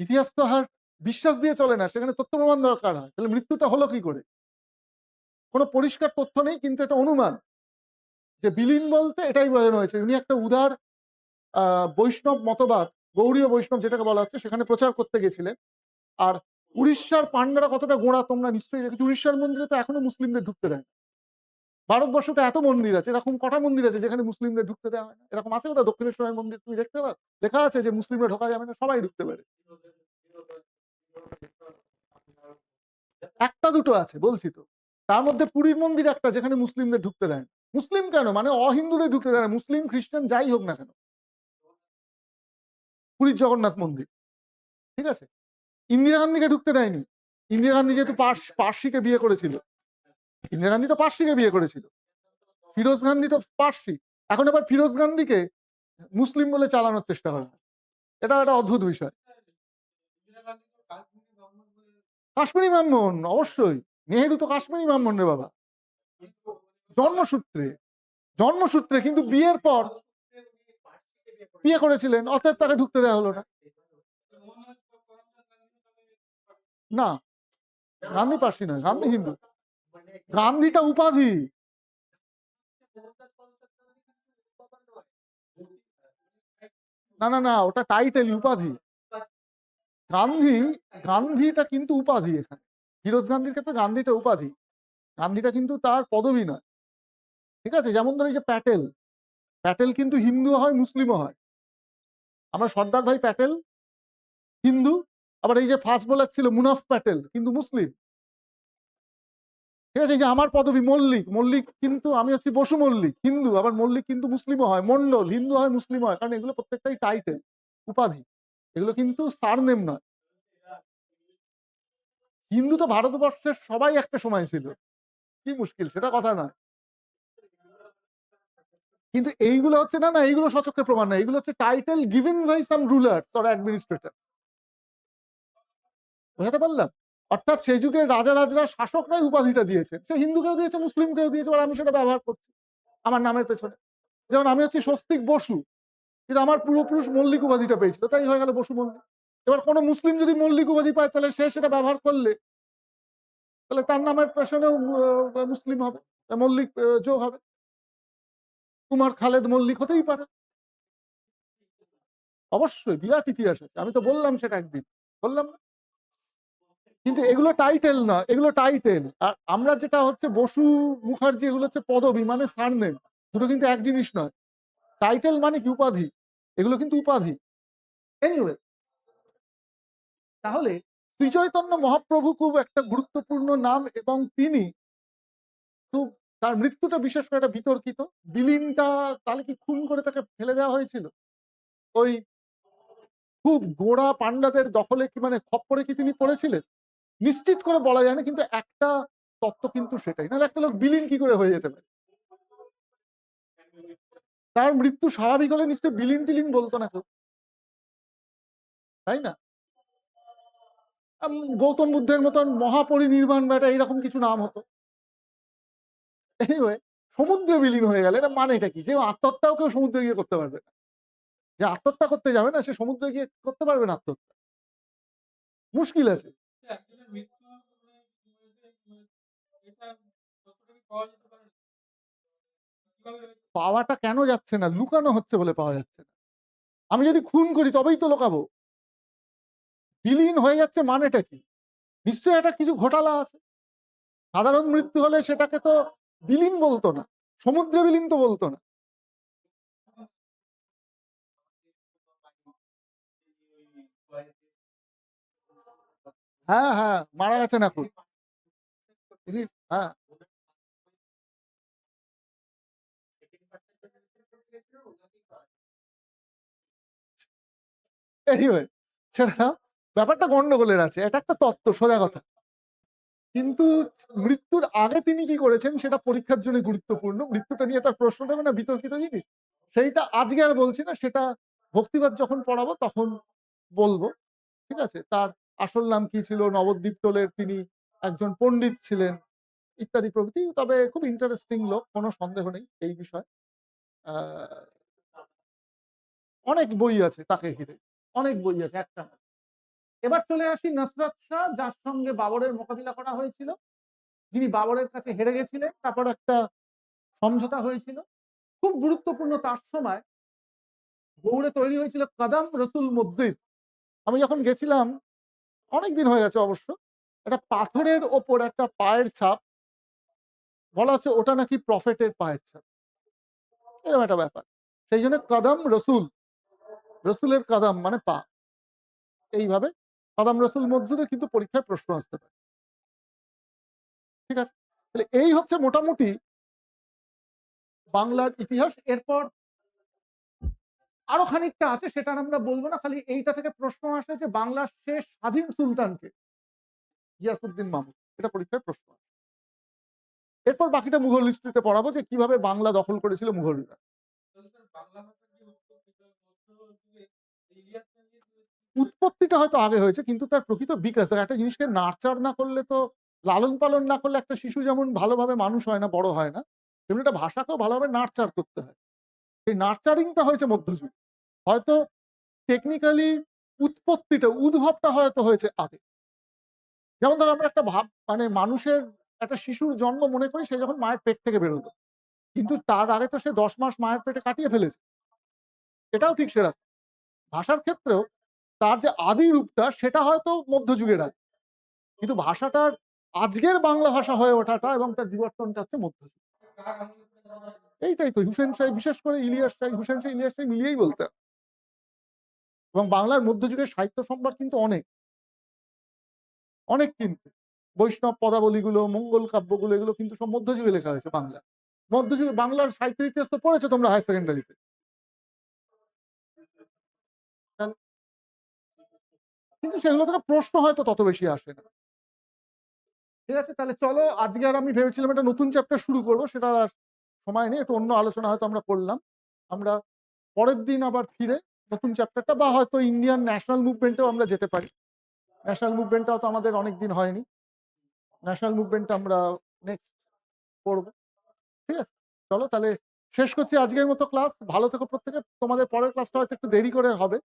ইতিহাস তো আর বিশ্বাস দিয়ে চলে না, সেখানে তথ্য প্রমাণ দরকার হয়। তাহলে মৃত্যুটা হলো কি করে? কোনো পরিষ্কার তথ্য নেই, কিন্তু এটা অনুমান যে বিলীন বলতে এটাই বোঝানো হয়েছে। উনি একটা উদার বৈষ্ণব মতবাদ, গৌড়ীয় বৈষ্ণব যেটাকে বলা হচ্ছে, সেখানে প্রচার করতে গেছিলেন। আর উড়িষ্যার পান্ডারা কতটা গোঁড়া তোমরা নিশ্চয়ই দেখেছো। উড়িষ্যার মন্দিরে তো এখনো মুসলিমদের ঢুকতে দেয় না। ভারতবর্ষে তো এত মন্দির আছে, এরকম কটা মন্দির আছে যেখানে মুসলিমদের ঢুকতে দেওয়া হয় না? এরকম আছে কোথাও দক্ষিণেশ্বরের মন্দির তুমি দেখতে পাবে লেখা আছে যে মুসলিমরা ঢোকা যাবে না? সবাই ঢুকতে পারে। একটা দুটো আছে বলছি তো। তার মধ্যে পুরীর মন্দির একটা, যেখানে মুসলিমদের ঢুকতে দেয় না। মুসলিম কেন, মানে অহিন্দুদের ঢুকতে দেয় না, মুসলিম খ্রিস্টান যাই হোক না কেন। পুরীর জগন্নাথ মন্দির, ঠিক আছে? ইন্দিরা গান্ধীকে ঢুকতে দেয়নি। ইন্দিরা গান্ধী যেহেতু পার্সিকে বিয়ে করেছিল, ইন্দিরা গান্ধী তো পার্সিকে বিয়ে করেছিল। ফিরোজ গান্ধী তো পার্সি। এখন আবার ফিরোজ গান্ধীকে মুসলিম বলে চালানোর চেষ্টা করা হয়। এটা একটা অদ্ভুত বিষয়। কাশ্মীরি ব্রাহ্মণ অবশ্যই। নেহেরু তো কাশ্মীরি ব্রাহ্মণ রে বাবা, জন্মসূত্রে। জন্মসূত্রে, কিন্তু বিয়ের পর বিয়ে করেছিলেন, অতএব তাকে ঢুকতে দেওয়া হলো না। না, গান্ধী পার্সি নয়, গান্ধী হিন্দু। গান্ধীটা উপাধি। না না না, ওটা টাইটেল, উপাধি। গান্ধী, গান্ধীটা কিন্তু উপাধি এখানে। ফিরোজ গান্ধীর ক্ষেত্রে গান্ধীটা উপাধি, গান্ধীটা কিন্তু তার পদবী নয়। ঠিক আছে? যেমন ধরো এই যে প্যাটেল, প্যাটেল কিন্তু হিন্দু হয় মুসলিমও হয়। আমরা সর্দার ভাই প্যাটেল হিন্দু, আবার এই যে ফাস্ট বোলার ছিল মুনাফ প্যাটেল কিন্তু মুসলিম। ঠিক আছে? এই যে আমার পদবী মল্লিক, মল্লিক কিন্তু আমি হচ্ছি বসু মল্লিক হিন্দু, আবার মল্লিক কিন্তু মুসলিমও হয়। মন্ডল হিন্দু হয় মুসলিম হয়, কারণ এগুলো প্রত্যেকটাই টাইটেল, উপাধি। এগুলো কিন্তু সারনেম নয়। হিন্দু তো ভারতবর্ষের সবাই একটা সময় ছিল, কি মুশকিল সেটা কথা নয়। কিন্তু এইগুলো হচ্ছে না, না এইগুলো সচক্ষে প্রমাণ নয়, এগুলো হচ্ছে title given by some rulers or administrator. বুঝাতে পারলাম? অর্থাৎ সেই যুগের রাজা রাজরা শাসকরাই উপাধিটা দিয়েছেন, সে হিন্দুকেও দিয়েছে মুসলিমকেও দিয়েছে, আর আমি সেটা ব্যবহার করছি আমার নামের পেছনে। যেমন আমি হচ্ছি স্বস্তিক বসু, কিন্তু আমার পূর্বপুরুষ মল্লিক উপাধিটা পেয়েছিল, তাই হয়ে গেল বসু মল্লিক। এবার কোনো মুসলিম যদি মল্লিক উপাধি পায়, তাহলে সে সেটা ব্যবহার করলে তাহলে তার নামের পেছনেও মুসলিম হবে, মল্লিক যোগ হবে। কুমার খালেদ মল্লিক হতেই পারে। অবশ্যই বিরাট ইতিহাস আছে, আমি তো বললাম সেটা একদিন, বললাম না? কিন্তু এগুলো টাইটেল না, এগুলো টাইটেল। আর আমরা যেটা হচ্ছে বসু মুখার্জি, এগুলো হচ্ছে পদবী, মানে সারনেম। দুটো কিন্তু এক জিনিস নয়। টাইটেল মানে কি উপাধি, এগুলো কিন্তু উপাধি। এনিওয়ে, তাহলে শ্রীচৈতন্য মহাপ্রভু খুব একটা গুরুত্বপূর্ণ নাম, এবং তিনি খুব, তার মৃত্যুটা বিশেষ করে একটা বিতর্কিত। বিলীনটা তাহলে কি খুন করে তাকে ফেলে দেওয়া হয়েছিল? ওই খুব গোঁড়া পান্ডাদের দখলে কি, মানে খপ্পরে কি তিনি পড়েছিলেন? নিশ্চিত করে বলা যায় না, কিন্তু একটা তত্ত্ব কিন্তু সেটাই। নাহলে একটা লোক বিলীন কি করে হয়ে যেতে পারে? তার মৃত্যু স্বাভাবিক হলে নিশ্চয়ই বিলীন টিলীন বলতো না কেউ, তাই না? গৌতম বুদ্ধের মতন মহাপরিনির্বাণ বা এইরকম কিছু নাম হতো। এনিওয়ে, সমুদ্রে বিলীন হয়ে গেলে এটা মানে এটা কি? যে আত্মহত্যাও কেউ সমুদ্রে গিয়ে করতে পারবে না। যে আত্মহত্যা করতে যাবে না, সে সমুদ্রে গিয়ে করতে পারবে না আত্মহত্যা? মুশকিল আছে। পাওয়াটা কেন যাচ্ছে না? লুকানো হচ্ছে বলে পাওয়া যাচ্ছে না। আমি যদি খুন করি তবেই তো লোকাবো। বিলীন হয়ে যাচ্ছে মানেটা কি? নিশ্চয়ই একটা কিছু ঘোটালা আছে। সাধারণ মৃত্যু হলে সেটাকে তো বিলীন বলতো না, সমুদ্রে বিলীন তো বলতো না। হ্যাঁ হ্যাঁ, মারা গেছেন এখন তিনি। হ্যাঁ, এনিওয়ে, সেটা ব্যাপারটা গন্ডগোলের আছে, এটা একটা তত্ত্ব, সোজা কথা। কিন্তু মৃত্যুর আগে তিনি কি করেছেন সেটা পরীক্ষার জন্য গুরুত্বপূর্ণ। মৃত্যুটা নিয়ে তার প্রশ্ন দেবে না, বিতর্কিত জিনিস, সেইটা আজকে আর বলছি না, সেটা ভক্তিবাদ যখন পড়াবো তখন বলবো। ঠিক আছে? তার আসল নাম কি ছিল, নবদ্বীপ টোলের তিনি একজন পণ্ডিত ছিলেন, ইত্যাদি প্রভৃতি। তবে খুব ইন্টারেস্টিং লোক, কোনো সন্দেহ নেই এই বিষয়ে। আহ অনেক বই আছে তাকে ঘিরে, অনেক বই আছে, একটা না। এবার চলে আসি নসরত শাহ, যার সঙ্গে বাবরের মোকাবিলা করা হয়েছিল, যিনি বাবরের কাছে হেরে গেছিলেন, তারপর একটা সমঝোতা হয়েছিল। খুব গুরুত্বপূর্ণ, তার সময় গৌড়ে তৈরি হয়েছিল কদম রসুল মসজিদ। আমি যখন গেছিলাম, অনেকদিন হয়ে গেছে অবশ্য, একটা পাথরের ওপর একটা পায়ের ছাপ, বলা হচ্ছে ওটা নাকি প্রফেটের পায়ের ছাপ, এরকম একটা ব্যাপার। সেই জন্য কদম রসুল, রসুলের কদম মানে পা, এইভাবে কদম রসুল মসজিদে কিন্তু পরীক্ষায় প্রশ্ন আসতে পারে। ঠিক আছে, তাহলে এই হচ্ছে মোটামুটি বাংলার ইতিহাস। এরপর আরো খানিকটা আছে, সেটা আমরা বলবো না, খালি এইটা থেকে প্রশ্ন আসে যে বাংলার শেষ স্বাধীন সুলতানকে, গিয়াসউদ্দিন মাহমুদ, এটা পরীক্ষায় প্রশ্ন আসে। এরপর বাকিটা মুঘল হিস্ট্রিতে পড়াবো যে কিভাবে বাংলা দখল করেছিল মুঘলরা। উৎপত্তিটা হয়তো আগে হয়েছে, কিন্তু তার প্রকৃত বিকাশ, একটা জিনিসকে নার্চার না করলে, তো লালন পালন না করলে একটা শিশু যেমন ভালোভাবে মানুষ হয় না, বড় হয় না, তেমনি একটা ভাষাকেও ভালোভাবে নার্চার করতে হয়। সেই নার্চারিংটা হয়েছে মধ্যযুগ। হয়তো টেকনিক্যালি উৎপত্তিটা, উদ্ভবটা হয়তো হয়েছে আগে। যেমন ধরো আমরা একটা মানে মানুষের একটা শিশুর জন্ম মনে করি, সে যখন মায়ের পেট থেকে বেরোলো, কিন্তু তার আগে তো সে 10 মাস মায়ের পেটে কাটিয়ে ফেলেছে। এটাও ঠিক সেরকম ভাষার ক্ষেত্রেও তার যে আদি রূপটা, সেটা হয়তো মধ্যযুগের আগে, কিন্তু ভাষাটার আজকের বাংলা ভাষা হয়ে ওঠাটা এবং তার বিবর্তনটা হচ্ছে মধ্যযুগ। এইটাই তো হুসেন শাহ, বিশেষ করে ইলিয়াস শাহ, হুসেন শাহ ইলিয়াস শাহ মিলিয়েই বলতে হয়। এবং বাংলার মধ্যযুগের সাহিত্য সম্ভার কিন্তু অনেক, অনেক কিন্তু বৈষ্ণব পদাবলীগুলো, মঙ্গল কাব্যগুলো, এগুলো কিন্তু সব মধ্যযুগে লেখা হয়েছে বাংলা। মধ্যযুগে বাংলার সাহিত্যের ইতিহাস তো পড়েছো তোমরা হায়ার সেকেন্ডারিতে। কিন্তু সেগুলো থেকে প্রশ্ন হয়তো তত বেশি আসে না। ঠিক আছে, তাহলে চলো আজকে, আর আমি ভেবেছিলাম একটা নতুন চ্যাপ্টার শুরু করবো, সেটা আর সময় নেই, একটু অন্য আলোচনা হয়তো আমরা করলাম। আমরা পরের দিন আবার ফিরে নতুন চ্যাপ্টারটা, বা হয়তো ইন্ডিয়ান ন্যাশনাল মুভমেন্টেও আমরা যেতে পারি। ন্যাশনাল মুভমেন্টটাও তো আমাদের অনেকদিন হয়নি, ন্যাশনাল মুভমেন্ট আমরা নেক্সট করবো। ঠিক আছে, চলো তাহলে শেষ করছি আজকের মতো ক্লাস। ভালো থেকো প্রত্যেকে। তোমাদের পরের ক্লাসটা হয়তো একটু দেরি করে হবে,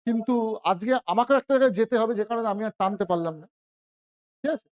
কিন্তু আজকে আমাকেও একটা জায়গায় যেতে হবে, যে কারণে আমি আর টানতে পারলাম না। ঠিক আছে।